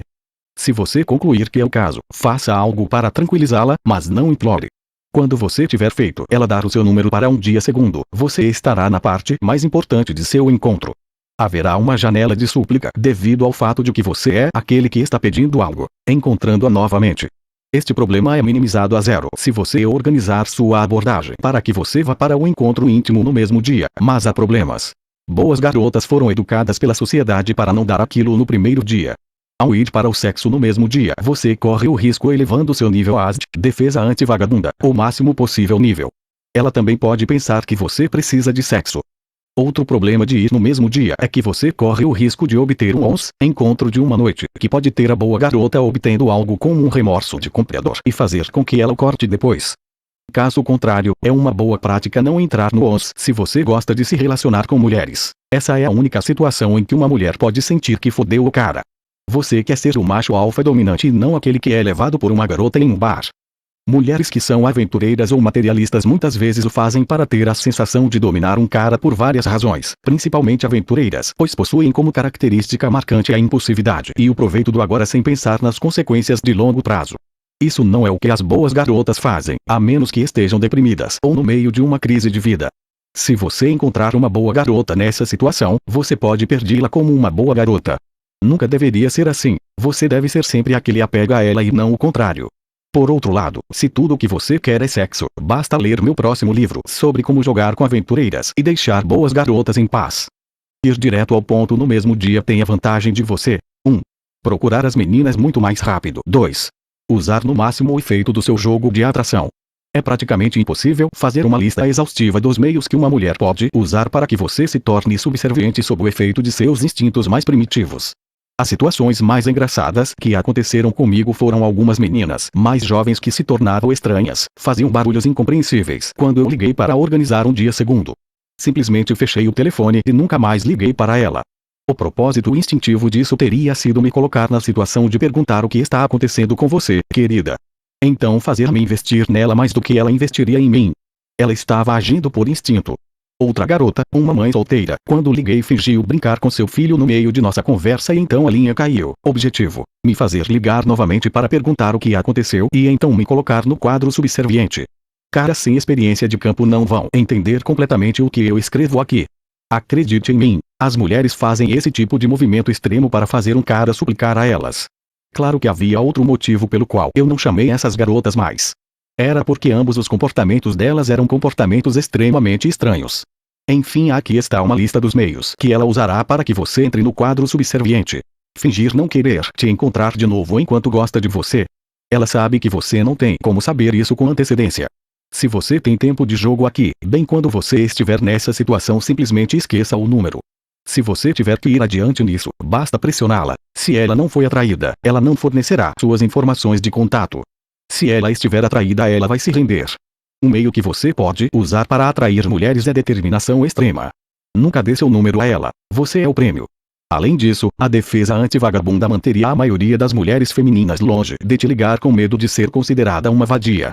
Se você concluir que é o caso, faça algo para tranquilizá-la, mas não implore. Quando você tiver feito ela dar o seu número para um dia segundo, você estará na parte mais importante de seu encontro. Haverá uma janela de súplica devido ao fato de que você é aquele que está pedindo algo, encontrando-a novamente. Este problema é minimizado a zero se você organizar sua abordagem para que você vá para o encontro íntimo no mesmo dia, mas há problemas. Boas garotas foram educadas pela sociedade para não dar aquilo no primeiro dia. Ao ir para o sexo no mesmo dia, você corre o risco elevando seu nível ASD, defesa anti-vagabunda, o máximo possível nível. Ela também pode pensar que você precisa de sexo. Outro problema de ir no mesmo dia é que você corre o risco de obter um encontro de uma noite, que pode ter a boa garota obtendo algo como um remorso de comprador e fazer com que ela o corte depois. Caso contrário, é uma boa prática não entrar no se você gosta de se relacionar com mulheres. Essa é a única situação em que uma mulher pode sentir que fodeu o cara. Você quer ser o macho alfa dominante e não aquele que é levado por uma garota em um bar. Mulheres que são aventureiras ou materialistas muitas vezes o fazem para ter a sensação de dominar um cara por várias razões, principalmente aventureiras, pois possuem como característica marcante a impulsividade e o proveito do agora sem pensar nas consequências de longo prazo. Isso não é o que as boas garotas fazem, a menos que estejam deprimidas ou no meio de uma crise de vida. Se você encontrar uma boa garota nessa situação, você pode perdê-la como uma boa garota. Nunca deveria ser assim. Você deve ser sempre aquele apega a ela e não o contrário. Por outro lado, se tudo o que você quer é sexo, basta ler meu próximo livro sobre como jogar com aventureiras e deixar boas garotas em paz. Ir direto ao ponto no mesmo dia tem a vantagem de você: 1. Procurar as meninas muito mais rápido. 2. Usar no máximo o efeito do seu jogo de atração. É praticamente impossível fazer uma lista exaustiva dos meios que uma mulher pode usar para que você se torne subserviente sob o efeito de seus instintos mais primitivos. As situações mais engraçadas que aconteceram comigo foram algumas meninas mais jovens que se tornavam estranhas, faziam barulhos incompreensíveis quando eu liguei para organizar um dia segundo. Simplesmente fechei o telefone e nunca mais liguei para ela. O propósito instintivo disso teria sido me colocar na situação de perguntar o que está acontecendo com você, querida. Então fazer-me investir nela mais do que ela investiria em mim. Ela estava agindo por instinto. Outra garota, uma mãe solteira, quando liguei fingiu brincar com seu filho no meio de nossa conversa e então a linha caiu. Objetivo: me fazer ligar novamente para perguntar o que aconteceu e então me colocar no quadro subserviente. Caras sem experiência de campo não vão entender completamente o que eu escrevo aqui. Acredite em mim, as mulheres fazem esse tipo de movimento extremo para fazer um cara suplicar a elas. Claro que havia outro motivo pelo qual eu não chamei essas garotas mais. Era porque ambos os comportamentos delas eram comportamentos extremamente estranhos. Enfim, aqui está uma lista dos meios que ela usará para que você entre no quadro subserviente. Fingir não querer te encontrar de novo enquanto gosta de você. Ela sabe que você não tem como saber isso com antecedência. Se você tem tempo de jogo aqui, bem quando você estiver nessa situação simplesmente esqueça o número. Se você tiver que ir adiante nisso, basta pressioná-la. Se ela não foi atraída, ela não fornecerá suas informações de contato. Se ela estiver atraída, ela vai se render. Um meio que você pode usar para atrair mulheres é determinação extrema. Nunca dê seu número a ela, você é o prêmio. Além disso, a defesa anti-vagabunda manteria a maioria das mulheres femininas longe de te ligar com medo de ser considerada uma vadia.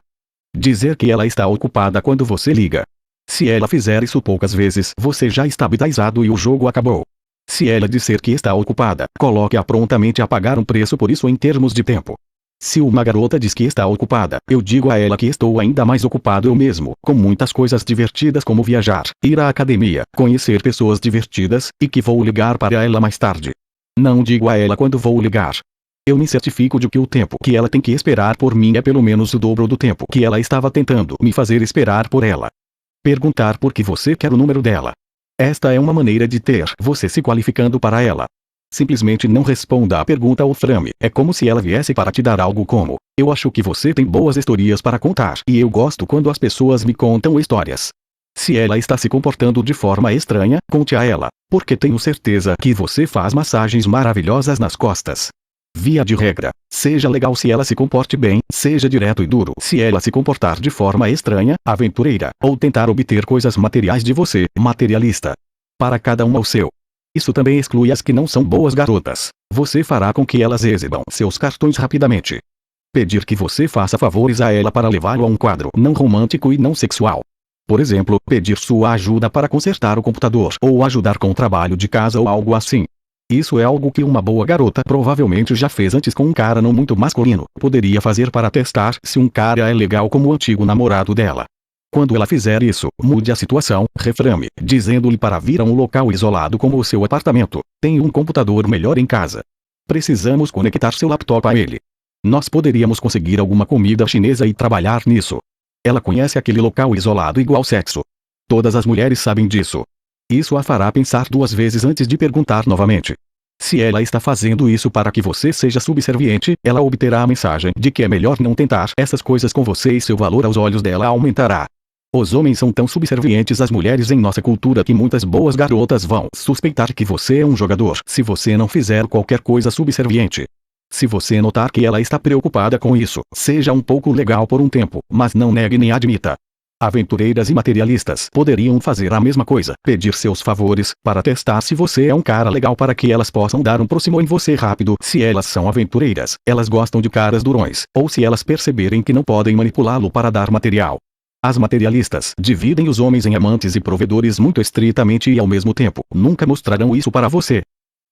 Dizer que ela está ocupada quando você liga. Se ela fizer isso poucas vezes, você já está bidazado e o jogo acabou. Se ela disser que está ocupada, coloque-a prontamente a pagar um preço por isso em termos de tempo. Se uma garota diz que está ocupada, eu digo a ela que estou ainda mais ocupado eu mesmo, com muitas coisas divertidas como viajar, ir à academia, conhecer pessoas divertidas, e que vou ligar para ela mais tarde. Não digo a ela quando vou ligar. Eu me certifico de que o tempo que ela tem que esperar por mim é pelo menos o dobro do tempo que ela estava tentando me fazer esperar por ela. Perguntar por que você quer o número dela. Esta é uma maneira de ter você se qualificando para ela. Simplesmente não responda à pergunta ou frame. É como se ela viesse para te dar algo como: eu acho que você tem boas histórias para contar e eu gosto quando as pessoas me contam histórias. Se ela está se comportando de forma estranha, conte a ela, porque tenho certeza que você faz massagens maravilhosas nas costas. Via de regra, seja legal se ela se comporte bem, seja direto e duro se ela se comportar de forma estranha, aventureira, ou tentar obter coisas materiais de você, materialista. Para cada um o seu. Isso também exclui as que não são boas garotas. Você fará com que elas exibam seus cartões rapidamente. Pedir que você faça favores a ela para levá-lo a um quadro não romântico e não sexual. Por exemplo, pedir sua ajuda para consertar o computador ou ajudar com o trabalho de casa ou algo assim. Isso é algo que uma boa garota provavelmente já fez antes com um cara não muito masculino. Poderia fazer para testar se um cara é legal como o antigo namorado dela. Quando ela fizer isso, mude a situação, reframe, dizendo-lhe para vir a um local isolado como o seu apartamento. Tem um computador melhor em casa. Precisamos conectar seu laptop a ele. Nós poderíamos conseguir alguma comida chinesa e trabalhar nisso. Ela conhece aquele local isolado igual sexo. Todas as mulheres sabem disso. Isso a fará pensar duas vezes antes de perguntar novamente. Se ela está fazendo isso para que você seja subserviente, ela obterá a mensagem de que é melhor não tentar essas coisas com você e seu valor aos olhos dela aumentará. Os homens são tão subservientes às mulheres em nossa cultura que muitas boas garotas vão suspeitar que você é um jogador se você não fizer qualquer coisa subserviente. Se você notar que ela está preocupada com isso, seja um pouco legal por um tempo, mas não negue nem admita. Aventureiras e materialistas poderiam fazer a mesma coisa, pedir seus favores, para testar se você é um cara legal para que elas possam dar um próximo em você rápido. Se elas são aventureiras, elas gostam de caras durões, ou se elas perceberem que não podem manipulá-lo para dar material. As materialistas dividem os homens em amantes e provedores muito estritamente e ao mesmo tempo, nunca mostrarão isso para você.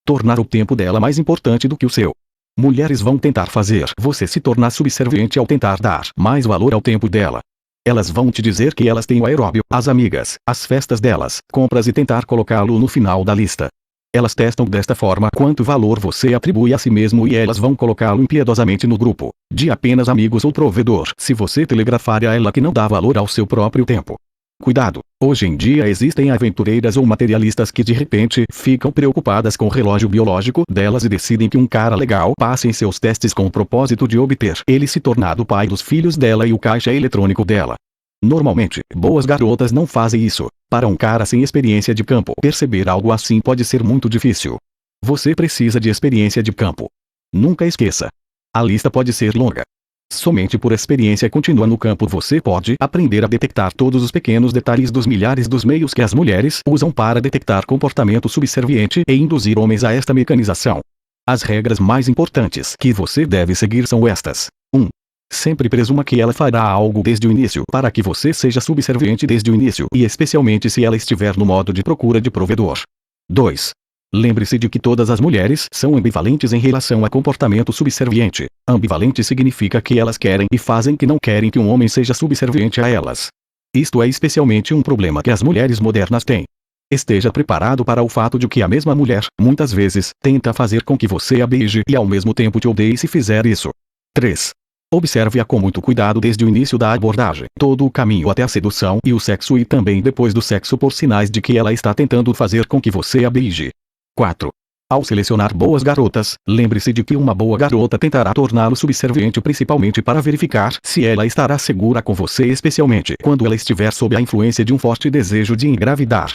Tornar o tempo dela mais importante do que o seu. Mulheres vão tentar fazer você se tornar subserviente ao tentar dar mais valor ao tempo dela. Elas vão te dizer que elas têm o aeróbio, as amigas, as festas delas, compras e tentar colocá-lo no final da lista. Elas testam desta forma quanto valor você atribui a si mesmo e elas vão colocá-lo impiedosamente no grupo, de apenas amigos ou provedor, se você telegrafar a ela que não dá valor ao seu próprio tempo. Cuidado! Hoje em dia existem aventureiras ou materialistas que de repente ficam preocupadas com o relógio biológico delas e decidem que um cara legal passe em seus testes com o propósito de obter ele se tornar o pai dos filhos dela e o caixa eletrônico dela. Normalmente, boas garotas não fazem isso. Para um cara sem experiência de campo, perceber algo assim pode ser muito difícil. Você precisa de experiência de campo. Nunca esqueça. A lista pode ser longa. Somente por experiência contínua no campo você pode aprender a detectar todos os pequenos detalhes dos milhares dos meios que as mulheres usam para detectar comportamento subserviente e induzir homens a esta mecanização. As regras mais importantes que você deve seguir são estas. 1. Sempre presuma que ela fará algo desde o início para que você seja subserviente desde o início e especialmente se ela estiver no modo de procura de provedor. 2. Lembre-se de que todas as mulheres são ambivalentes em relação a comportamento subserviente. Ambivalente significa que elas querem e fazem que não querem que um homem seja subserviente a elas. Isto é especialmente um problema que as mulheres modernas têm. Esteja preparado para o fato de que a mesma mulher, muitas vezes, tenta fazer com que você a beije e ao mesmo tempo te odeie se fizer isso. 3. Observe-a com muito cuidado desde o início da abordagem, todo o caminho até a sedução e o sexo e também depois do sexo por sinais de que ela está tentando fazer com que você a beije. 4. Ao selecionar boas garotas, lembre-se de que uma boa garota tentará torná-lo subserviente principalmente para verificar se ela estará segura com você especialmente quando ela estiver sob a influência de um forte desejo de engravidar.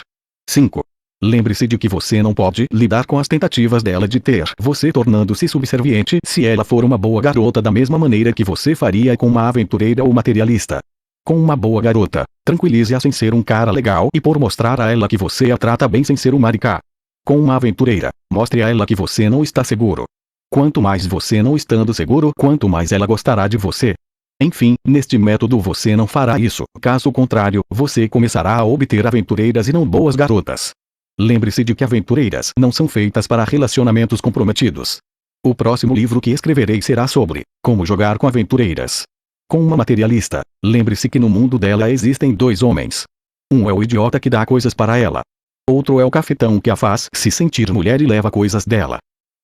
5. Lembre-se de que você não pode lidar com as tentativas dela de ter você tornando-se subserviente se ela for uma boa garota da mesma maneira que você faria com uma aventureira ou materialista. Com uma boa garota, tranquilize-a sem ser um cara legal e por mostrar a ela que você a trata bem sem ser um maricá. Com uma aventureira, mostre a ela que você não está seguro. Quanto mais você não estando seguro, quanto mais ela gostará de você. Enfim, neste método você não fará isso, caso contrário, você começará a obter aventureiras e não boas garotas. Lembre-se de que aventureiras não são feitas para relacionamentos comprometidos. O próximo livro que escreverei será sobre como jogar com aventureiras. Com uma materialista, lembre-se que no mundo dela existem dois homens. Um é o idiota que dá coisas para ela. Outro é o cafetão que a faz se sentir mulher e leva coisas dela.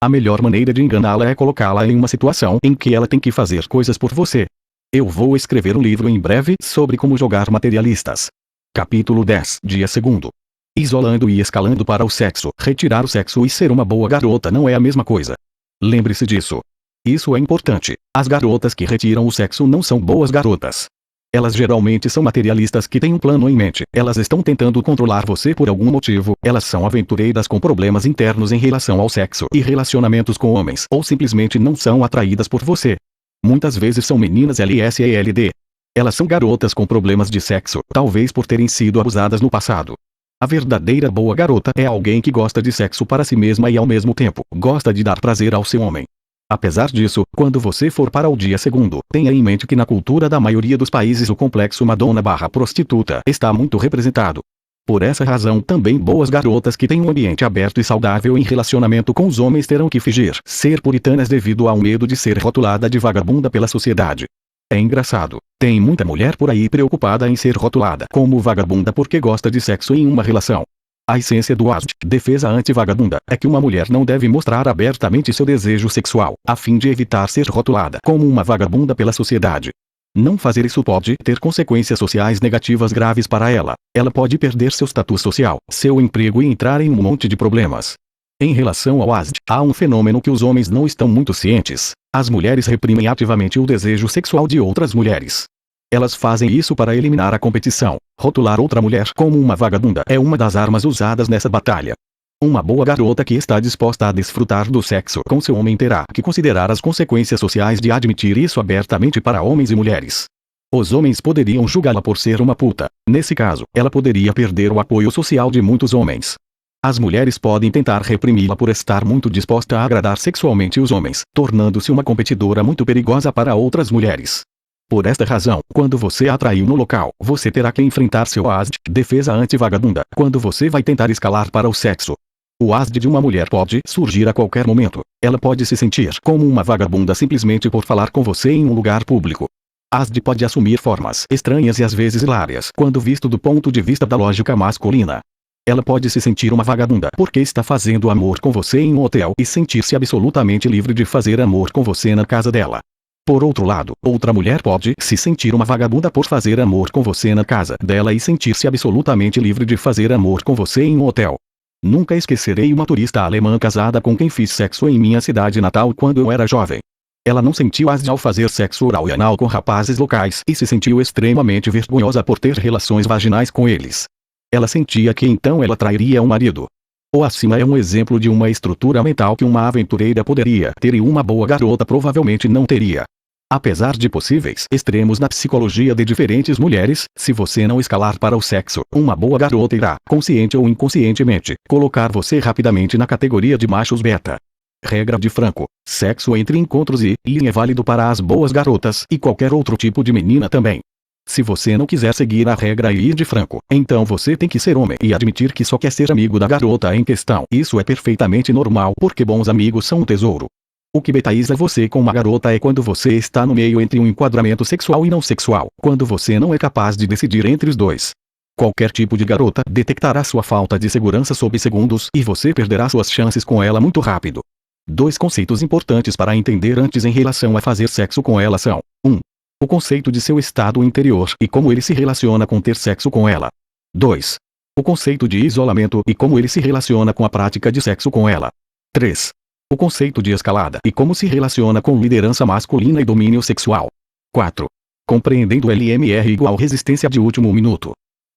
A melhor maneira de enganá-la é colocá-la em uma situação em que ela tem que fazer coisas por você. Eu vou escrever um livro em breve sobre como jogar materialistas. Capítulo 10. Dia 2. Isolando e escalando para o sexo. Retirar o sexo e ser uma boa garota não é a mesma coisa. Lembre-se disso. Isso é importante. As garotas que retiram o sexo não são boas garotas. Elas geralmente são materialistas que têm um plano em mente. Elas estão tentando controlar você por algum motivo. Elas são aventureiras com problemas internos em relação ao sexo e relacionamentos com homens. Ou simplesmente não são atraídas por você. Muitas vezes são meninas LSLD. Elas são garotas com problemas de sexo, talvez por terem sido abusadas no passado. A verdadeira boa garota é alguém que gosta de sexo para si mesma e ao mesmo tempo, gosta de dar prazer ao seu homem. Apesar disso, quando você for para o dia 2, tenha em mente que na cultura da maioria dos países o complexo Madonna/prostituta está muito representado. Por essa razão também boas garotas que têm um ambiente aberto e saudável em relacionamento com os homens terão que fingir ser puritanas devido ao medo de ser rotulada de vagabunda pela sociedade. É engraçado, tem muita mulher por aí preocupada em ser rotulada como vagabunda porque gosta de sexo em uma relação. A essência do WASD, defesa anti-vagabunda, é que uma mulher não deve mostrar abertamente seu desejo sexual, a fim de evitar ser rotulada como uma vagabunda pela sociedade. Não fazer isso pode ter consequências sociais negativas graves para ela. Ela pode perder seu status social, seu emprego e entrar em um monte de problemas. Em relação ao WASD, há um fenômeno que os homens não estão muito cientes. As mulheres reprimem ativamente o desejo sexual de outras mulheres. Elas fazem isso para eliminar a competição. Rotular outra mulher como uma vagabunda é uma das armas usadas nessa batalha. Uma boa garota que está disposta a desfrutar do sexo com seu homem terá que considerar as consequências sociais de admitir isso abertamente para homens e mulheres. Os homens poderiam julgá-la por ser uma puta. Nesse caso, ela poderia perder o apoio social de muitos homens. As mulheres podem tentar reprimi-la por estar muito disposta a agradar sexualmente os homens, tornando-se uma competidora muito perigosa para outras mulheres. Por esta razão, quando você a atraiu no local, você terá que enfrentar seu WASD, defesa anti-vagabunda, quando você vai tentar escalar para o sexo. O WASD de uma mulher pode surgir a qualquer momento. Ela pode se sentir como uma vagabunda simplesmente por falar com você em um lugar público. WASD pode assumir formas estranhas e às vezes hilárias quando visto do ponto de vista da lógica masculina. Ela pode se sentir uma vagabunda porque está fazendo amor com você em um hotel e sentir-se absolutamente livre de fazer amor com você na casa dela. Por outro lado, outra mulher pode se sentir uma vagabunda por fazer amor com você na casa dela e sentir-se absolutamente livre de fazer amor com você em um hotel. Nunca esquecerei uma turista alemã casada com quem fiz sexo em minha cidade natal quando eu era jovem. Ela não sentiu asco ao fazer sexo oral e anal com rapazes locais e se sentiu extremamente vergonhosa por ter relações vaginais com eles. Ela sentia que então ela trairia um marido. O acima é um exemplo de uma estrutura mental que uma aventureira poderia ter e uma boa garota provavelmente não teria. Apesar de possíveis extremos na psicologia de diferentes mulheres, se você não escalar para o sexo, uma boa garota irá, consciente ou inconscientemente, colocar você rapidamente na categoria de machos beta. Regra de Franco: sexo entre encontros e é válido para as boas garotas e qualquer outro tipo de menina também. Se você não quiser seguir a regra e ir de Franco, então você tem que ser homem e admitir que só quer ser amigo da garota em questão. Isso é perfeitamente normal porque bons amigos são um tesouro. O que betaiza você com uma garota é quando você está no meio entre um enquadramento sexual e não sexual, quando você não é capaz de decidir entre os dois. Qualquer tipo de garota detectará sua falta de segurança sob segundos e você perderá suas chances com ela muito rápido. 2 conceitos importantes para entender antes em relação a fazer sexo com ela são: 1. O conceito de seu estado interior e como ele se relaciona com ter sexo com ela. 2. O conceito de isolamento e como ele se relaciona com a prática de sexo com ela. 3. O conceito de escalada e como se relaciona com liderança masculina e domínio sexual. 4. Compreendendo LMR igual resistência de último minuto.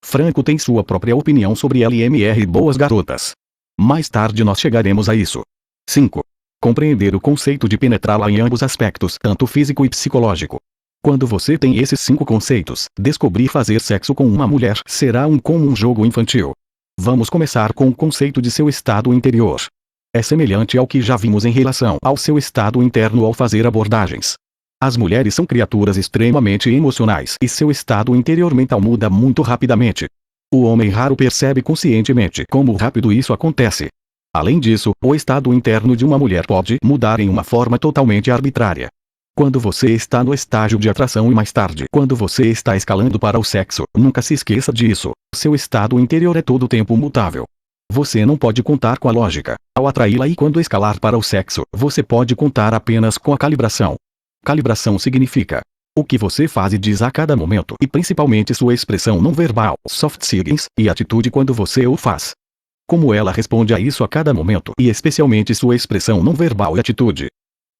Franco tem sua própria opinião sobre LMR e boas garotas. Mais tarde nós chegaremos a isso. 5. Compreender o conceito de penetrá-la em ambos aspectos, tanto físico e psicológico. Quando você tem esses 5 conceitos, descobrir fazer sexo com uma mulher será como um jogo infantil. Vamos começar com o conceito de seu estado interior. É semelhante ao que já vimos em relação ao seu estado interno ao fazer abordagens. As mulheres são criaturas extremamente emocionais e seu estado interior mental muda muito rapidamente. O homem raro percebe conscientemente como rápido isso acontece. Além disso, o estado interno de uma mulher pode mudar em uma forma totalmente arbitrária. Quando você está no estágio de atração e mais tarde, quando você está escalando para o sexo, nunca se esqueça disso. Seu estado interior é todo o tempo mutável. Você não pode contar com a lógica ao atraí-la e quando escalar para o sexo, você pode contar apenas com a calibração. Calibração significa o que você faz e diz a cada momento e principalmente sua expressão não verbal, soft skills, e atitude quando você o faz. Como ela responde a isso a cada momento e especialmente sua expressão não verbal e atitude.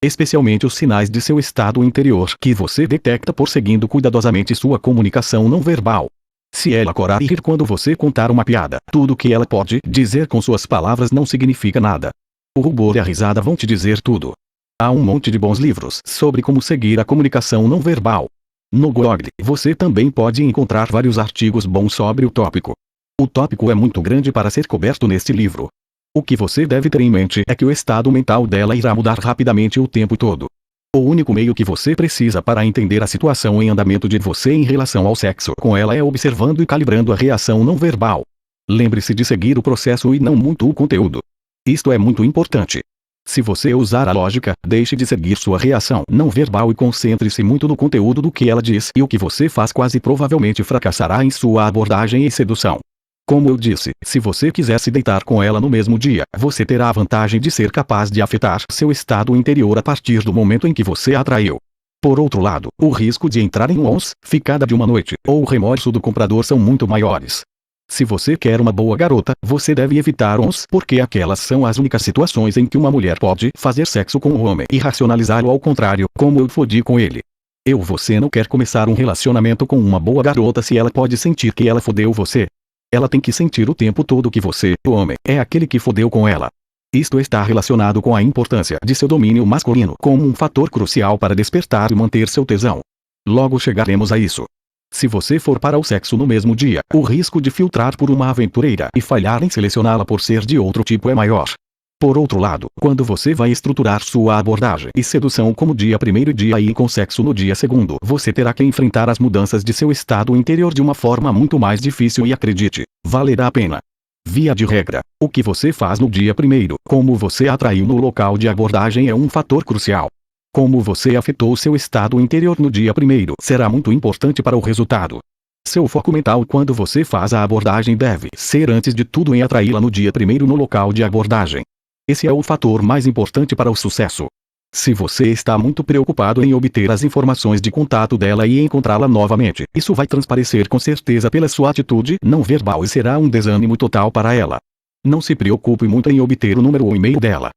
Especialmente os sinais de seu estado interior que você detecta por seguindo cuidadosamente sua comunicação não verbal. Se ela corar e rir quando você contar uma piada, tudo que ela pode dizer com suas palavras não significa nada. O rubor e a risada vão te dizer tudo. Há um monte de bons livros sobre como seguir a comunicação não verbal. No Google, você também pode encontrar vários artigos bons sobre o tópico. O tópico é muito grande para ser coberto neste livro. O que você deve ter em mente é que o estado mental dela irá mudar rapidamente o tempo todo. O único meio que você precisa para entender a situação em andamento de você em relação ao sexo com ela é observando e calibrando a reação não verbal. Lembre-se de seguir o processo e não muito o conteúdo. Isto é muito importante. Se você usar a lógica, deixe de seguir sua reação não verbal e concentre-se muito no conteúdo do que ela diz e o que você faz quase provavelmente fracassará em sua abordagem e sedução. Como eu disse, se você quiser se deitar com ela no mesmo dia, você terá a vantagem de ser capaz de afetar seu estado interior a partir do momento em que você a atraiu. Por outro lado, o risco de entrar em ficada de uma noite, ou o remorso do comprador são muito maiores. Se você quer uma boa garota, você deve evitar porque aquelas são as únicas situações em que uma mulher pode fazer sexo com um homem e racionalizá-lo ao contrário, como eu fodi com ele. Você não quer começar um relacionamento com uma boa garota se ela pode sentir que ela fodeu você. Ela tem que sentir o tempo todo que você, o homem, é aquele que fodeu com ela. Isto está relacionado com a importância de seu domínio masculino como um fator crucial para despertar e manter seu tesão. Logo chegaremos a isso. Se você for para o sexo no mesmo dia, o risco de filtrar por uma aventureira e falhar em selecioná-la por ser de outro tipo é maior. Por outro lado, quando você vai estruturar sua abordagem e sedução como dia primeiro e dia e com sexo no dia segundo, você terá que enfrentar as mudanças de seu estado interior de uma forma muito mais difícil e acredite, valerá a pena. Via de regra, o que você faz no dia primeiro, como você atraiu no local de abordagem é um fator crucial. Como você afetou seu estado interior no dia primeiro será muito importante para o resultado. Seu foco mental quando você faz a abordagem deve ser antes de tudo em atraí-la no dia primeiro no local de abordagem. Esse é o fator mais importante para o sucesso. Se você está muito preocupado em obter as informações de contato dela e encontrá-la novamente, isso vai transparecer com certeza pela sua atitude não verbal e será um desânimo total para ela. Não se preocupe muito em obter o número ou e-mail dela.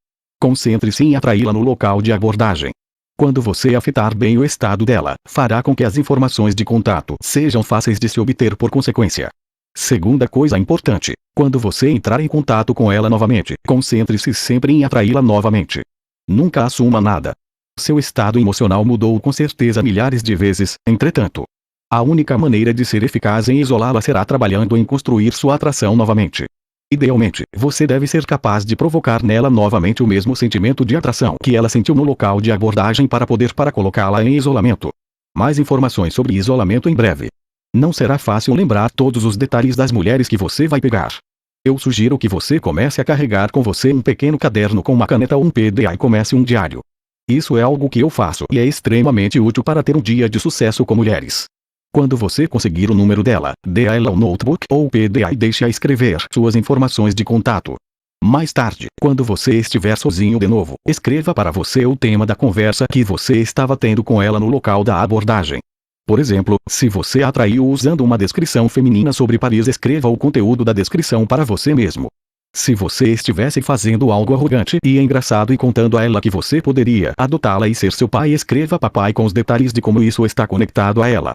Concentre-se em atraí-la no local de abordagem. Quando você afetar bem o estado dela, fará com que as informações de contato sejam fáceis de se obter por consequência. Segunda coisa importante, quando você entrar em contato com ela novamente, concentre-se sempre em atraí-la novamente. Nunca assuma nada. Seu estado emocional mudou com certeza milhares de vezes, entretanto. A única maneira de ser eficaz em isolá-la será trabalhando em construir sua atração novamente. Idealmente, você deve ser capaz de provocar nela novamente o mesmo sentimento de atração que ela sentiu no local de abordagem para colocá-la em isolamento. Mais informações sobre isolamento em breve. Não será fácil lembrar todos os detalhes das mulheres que você vai pegar. Eu sugiro que você comece a carregar com você um pequeno caderno com uma caneta ou um PDA e comece um diário. Isso é algo que eu faço e é extremamente útil para ter um dia de sucesso com mulheres. Quando você conseguir o número dela, dê a ela um notebook ou PDA e deixe-a escrever suas informações de contato. Mais tarde, quando você estiver sozinho de novo, escreva para você o tema da conversa que você estava tendo com ela no local da abordagem. Por exemplo, se você a atraiu usando uma descrição feminina sobre Paris, escreva o conteúdo da descrição para você mesmo. Se você estivesse fazendo algo arrogante e engraçado e contando a ela que você poderia adotá-la e ser seu pai, escreva papai com os detalhes de como isso está conectado a ela.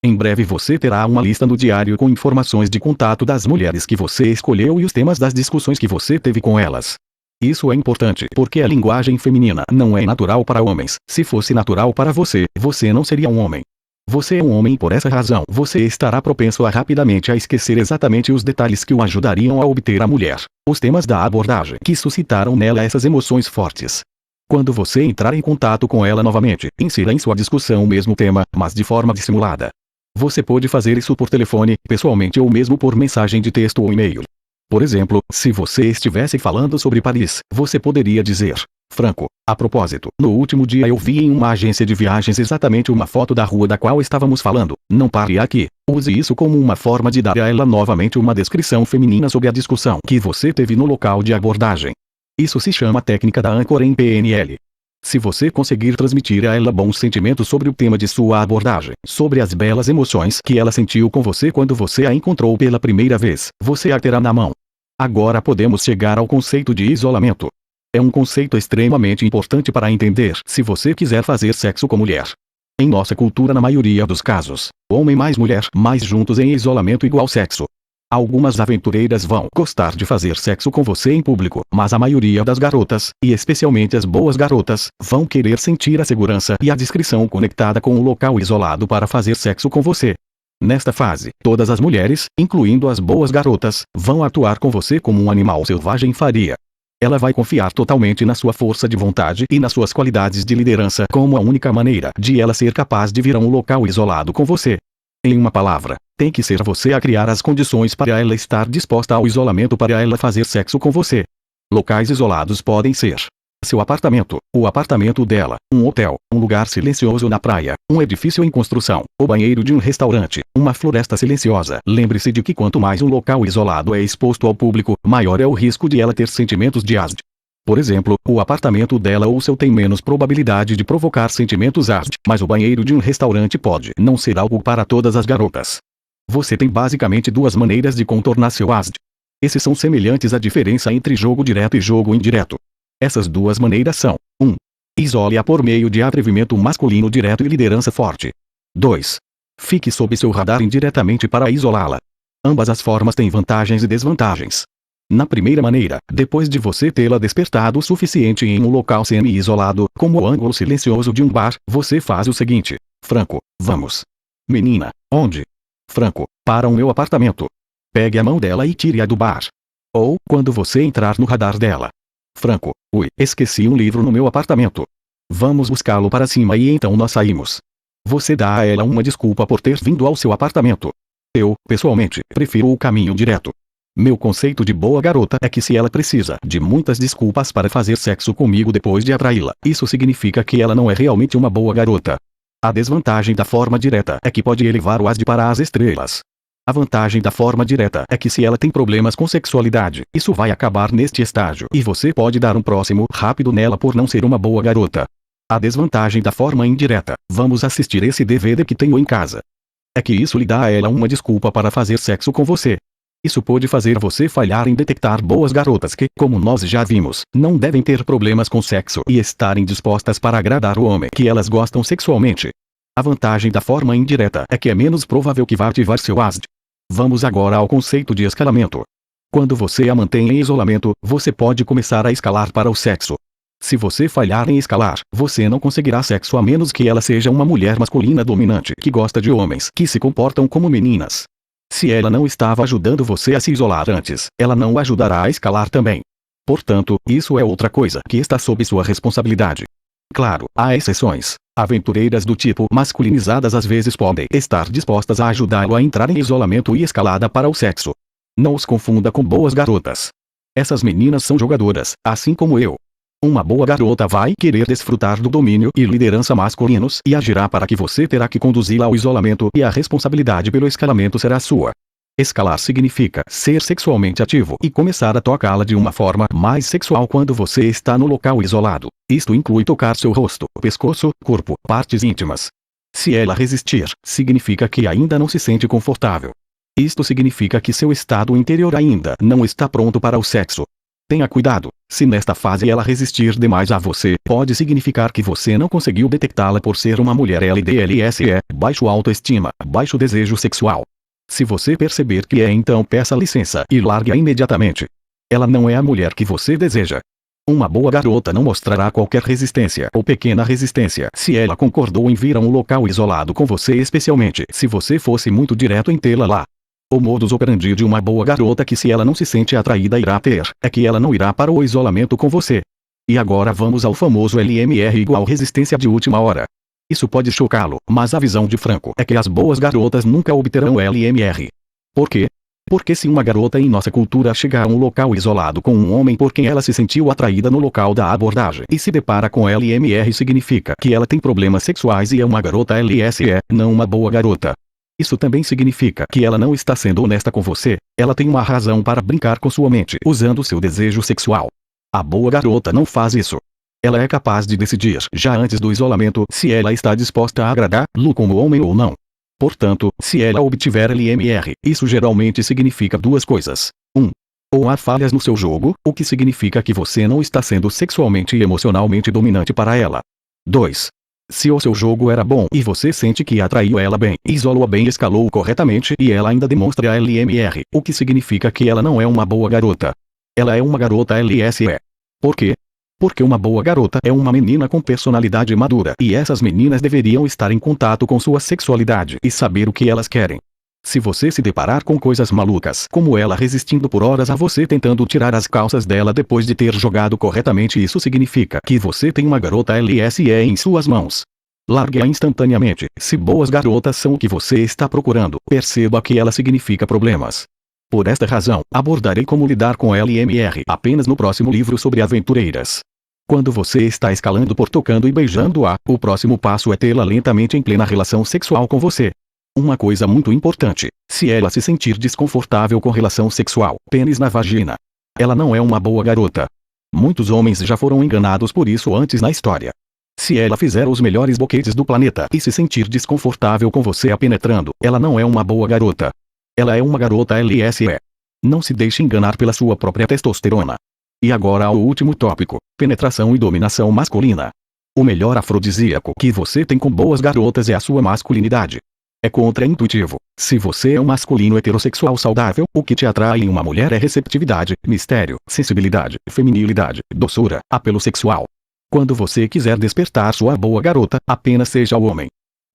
Em breve você terá uma lista no diário com informações de contato das mulheres que você escolheu e os temas das discussões que você teve com elas. Isso é importante porque a linguagem feminina não é natural para homens. Se fosse natural para você, você não seria um homem. Você é um homem e por essa razão você estará propenso a rapidamente a esquecer exatamente os detalhes que o ajudariam a obter a mulher, os temas da abordagem que suscitaram nela essas emoções fortes. Quando você entrar em contato com ela novamente, insira em sua discussão o mesmo tema, mas de forma dissimulada. Você pode fazer isso por telefone, pessoalmente ou mesmo por mensagem de texto ou e-mail. Por exemplo, se você estivesse falando sobre Paris, você poderia dizer: Franco, a propósito, no último dia eu vi em uma agência de viagens exatamente uma foto da rua da qual estávamos falando. Não pare aqui. Use isso como uma forma de dar a ela novamente uma descrição feminina sobre a discussão que você teve no local de abordagem. Isso se chama técnica da âncora em PNL. Se você conseguir transmitir a ela bons sentimentos sobre o tema de sua abordagem, sobre as belas emoções que ela sentiu com você quando você a encontrou pela primeira vez, você a terá na mão. Agora podemos chegar ao conceito de isolamento. É um conceito extremamente importante para entender se você quiser fazer sexo com mulher. Em nossa cultura, na maioria dos casos, homem mais mulher mais juntos em isolamento igual sexo. Algumas aventureiras vão gostar de fazer sexo com você em público, mas a maioria das garotas, e especialmente as boas garotas, vão querer sentir a segurança e a discrição conectada com o local isolado para fazer sexo com você. Nesta fase, todas as mulheres, incluindo as boas garotas, vão atuar com você como um animal selvagem faria. Ela vai confiar totalmente na sua força de vontade e nas suas qualidades de liderança como a única maneira de ela ser capaz de vir a um local isolado com você. Em uma palavra, tem que ser você a criar as condições para ela estar disposta ao isolamento para ela fazer sexo com você. Locais isolados podem ser seu apartamento, o apartamento dela, um hotel, um lugar silencioso na praia, um edifício em construção, o banheiro de um restaurante, uma floresta silenciosa. Lembre-se de que quanto mais um local isolado é exposto ao público, maior é o risco de ela ter sentimentos de asd. Por exemplo, o apartamento dela ou seu tem menos probabilidade de provocar sentimentos asd, mas o banheiro de um restaurante pode não ser algo para todas as garotas. Você tem basicamente duas maneiras de contornar seu asd. Esses são semelhantes à diferença entre jogo direto e jogo indireto. Essas duas maneiras são: 1. Isole-a por meio de atrevimento masculino direto e liderança forte. 2. Fique sob seu radar indiretamente para isolá-la. Ambas as formas têm vantagens e desvantagens. Na primeira maneira, depois de você tê-la despertado o suficiente em um local semi-isolado, como o ângulo silencioso de um bar, você faz o seguinte: Franco, vamos. Menina, onde? Franco, para o meu apartamento. Pegue a mão dela e tire-a do bar. Ou, quando você entrar no radar dela. Franco, ui, esqueci um livro no meu apartamento. Vamos buscá-lo para cima e então nós saímos. Você dá a ela uma desculpa por ter vindo ao seu apartamento. Eu, pessoalmente, prefiro o caminho direto. Meu conceito de boa garota é que se ela precisa de muitas desculpas para fazer sexo comigo depois de atraí-la, isso significa que ela não é realmente uma boa garota. A desvantagem da forma direta é que pode elevar o asd para as estrelas. A vantagem da forma direta é que se ela tem problemas com sexualidade, isso vai acabar neste estágio e você pode dar um próximo rápido nela por não ser uma boa garota. A desvantagem da forma indireta, vamos assistir esse DVD que tenho em casa, é que isso lhe dá a ela uma desculpa para fazer sexo com você. Isso pode fazer você falhar em detectar boas garotas que, como nós já vimos, não devem ter problemas com sexo e estarem dispostas para agradar o homem que elas gostam sexualmente. A vantagem da forma indireta é que é menos provável que vá ativar seu ASD. Vamos agora ao conceito de escalamento. Quando você a mantém em isolamento, você pode começar a escalar para o sexo. Se você falhar em escalar, você não conseguirá sexo a menos que ela seja uma mulher masculina dominante que gosta de homens que se comportam como meninas. Se ela não estava ajudando você a se isolar antes, ela não o ajudará a escalar também. Portanto, isso é outra coisa que está sob sua responsabilidade. Claro, há exceções. Aventureiras do tipo masculinizadas às vezes podem estar dispostas a ajudá-lo a entrar em isolamento e escalada para o sexo. Não os confunda com boas garotas. Essas meninas são jogadoras, assim como eu. Uma boa garota vai querer desfrutar do domínio e liderança masculinos e agirá para que você terá que conduzi-la ao isolamento e a responsabilidade pelo escalamento será sua. Escalar significa ser sexualmente ativo e começar a tocá-la de uma forma mais sexual quando você está no local isolado. Isto inclui tocar seu rosto, pescoço, corpo, partes íntimas. Se ela resistir, significa que ainda não se sente confortável. Isto significa que seu estado interior ainda não está pronto para o sexo. Tenha cuidado, se nesta fase ela resistir demais a você, pode significar que você não conseguiu detectá-la por ser uma mulher LDLSE, baixo autoestima, baixo desejo sexual. Se você perceber que é, então peça licença e largue-a imediatamente. Ela não é a mulher que você deseja. Uma boa garota não mostrará qualquer resistência ou pequena resistência se ela concordou em vir a um local isolado com você, especialmente se você fosse muito direto em tê-la lá. O modus operandi de uma boa garota que se ela não se sente atraída irá ter, é que ela não irá para o isolamento com você. E agora vamos ao famoso LMR igual resistência de última hora. Isso pode chocá-lo, mas a visão de Franco é que as boas garotas nunca obterão LMR. Por quê? Porque se uma garota em nossa cultura chegar a um local isolado com um homem por quem ela se sentiu atraída no local da abordagem e se depara com LMR, significa que ela tem problemas sexuais e é uma garota LSE, não uma boa garota. Isso também significa que ela não está sendo honesta com você, ela tem uma razão para brincar com sua mente usando seu desejo sexual. A boa garota não faz isso. Ela é capaz de decidir já antes do isolamento se ela está disposta a agradá-lo como homem ou não. Portanto, se ela obtiver LMR, isso geralmente significa duas coisas. 1. Ou há falhas no seu jogo, o que significa que você não está sendo sexualmente e emocionalmente dominante para ela. 2. Se o seu jogo era bom e você sente que atraiu ela bem, isolou-a bem e escalou corretamente e ela ainda demonstra a LMR, o que significa que ela não é uma boa garota. Ela é uma garota LSE. Por quê? Porque uma boa garota é uma menina com personalidade madura e essas meninas deveriam estar em contato com sua sexualidade e saber o que elas querem. Se você se deparar com coisas malucas, como ela resistindo por horas a você tentando tirar as calças dela depois de ter jogado corretamente, isso significa que você tem uma garota LSE em suas mãos. Largue-a instantaneamente. Se boas garotas são o que você está procurando, perceba que ela significa problemas. Por esta razão, abordarei como lidar com LMR apenas no próximo livro sobre aventureiras. Quando você está escalando por tocando e beijando-a, o próximo passo é tê-la lentamente em plena relação sexual com você. Uma coisa muito importante, se ela se sentir desconfortável com relação sexual, pênis na vagina, ela não é uma boa garota. Muitos homens já foram enganados por isso antes na história. Se ela fizer os melhores boquetes do planeta e se sentir desconfortável com você a penetrando, ela não é uma boa garota. Ela é uma garota LSE. Não se deixe enganar pela sua própria testosterona. E agora ao último tópico, penetração e dominação masculina. O melhor afrodisíaco que você tem com boas garotas é a sua masculinidade. É contra-intuitivo. Se você é um masculino heterossexual saudável, o que te atrai em uma mulher é receptividade, mistério, sensibilidade, feminilidade, doçura, apelo sexual. Quando você quiser despertar sua boa garota, apenas seja o homem.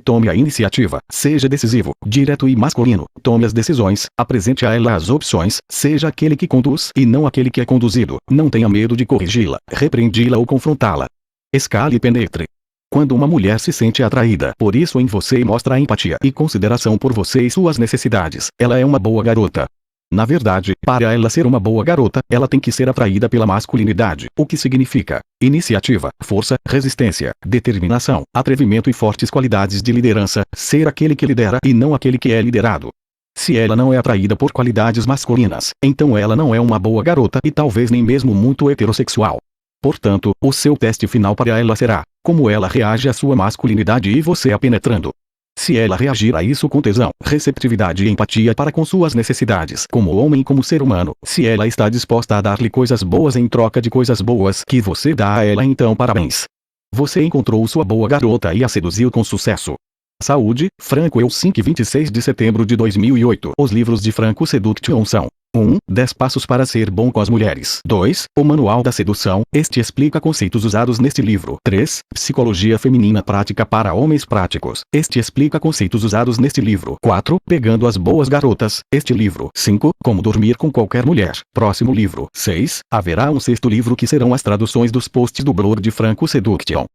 Tome a iniciativa, seja decisivo, direto e masculino, tome as decisões, apresente a ela as opções, seja aquele que conduz e não aquele que é conduzido, não tenha medo de corrigi-la, repreendi-la ou confrontá-la. Escale e penetre. Quando uma mulher se sente atraída por isso em você e mostra empatia e consideração por você e suas necessidades, ela é uma boa garota. Na verdade, para ela ser uma boa garota, ela tem que ser atraída pela masculinidade, o que significa iniciativa, força, resistência, determinação, atrevimento e fortes qualidades de liderança, ser aquele que lidera e não aquele que é liderado. Se ela não é atraída por qualidades masculinas, então ela não é uma boa garota e talvez nem mesmo muito heterossexual. Portanto, o seu teste final para ela será como ela reage à sua masculinidade e você a penetrando. Se ela reagir a isso com tesão, receptividade e empatia para com suas necessidades como homem e como ser humano, se ela está disposta a dar-lhe coisas boas em troca de coisas boas que você dá a ela, então parabéns. Você encontrou sua boa garota e a seduziu com sucesso. Saúde, Franco Helsinki 26 de setembro de 2008. Os livros de Franco Seduction são 1. 10 passos para ser bom com as mulheres. 2. O Manual da Sedução. Este explica conceitos usados neste livro. 3. Psicologia Feminina Prática para Homens Práticos. Este explica conceitos usados neste livro. 4. Pegando as Boas Garotas. Este livro. 5. Como Dormir com Qualquer Mulher. Próximo livro. 6. Haverá um sexto livro que serão as traduções dos posts do blog de Franco Seduction.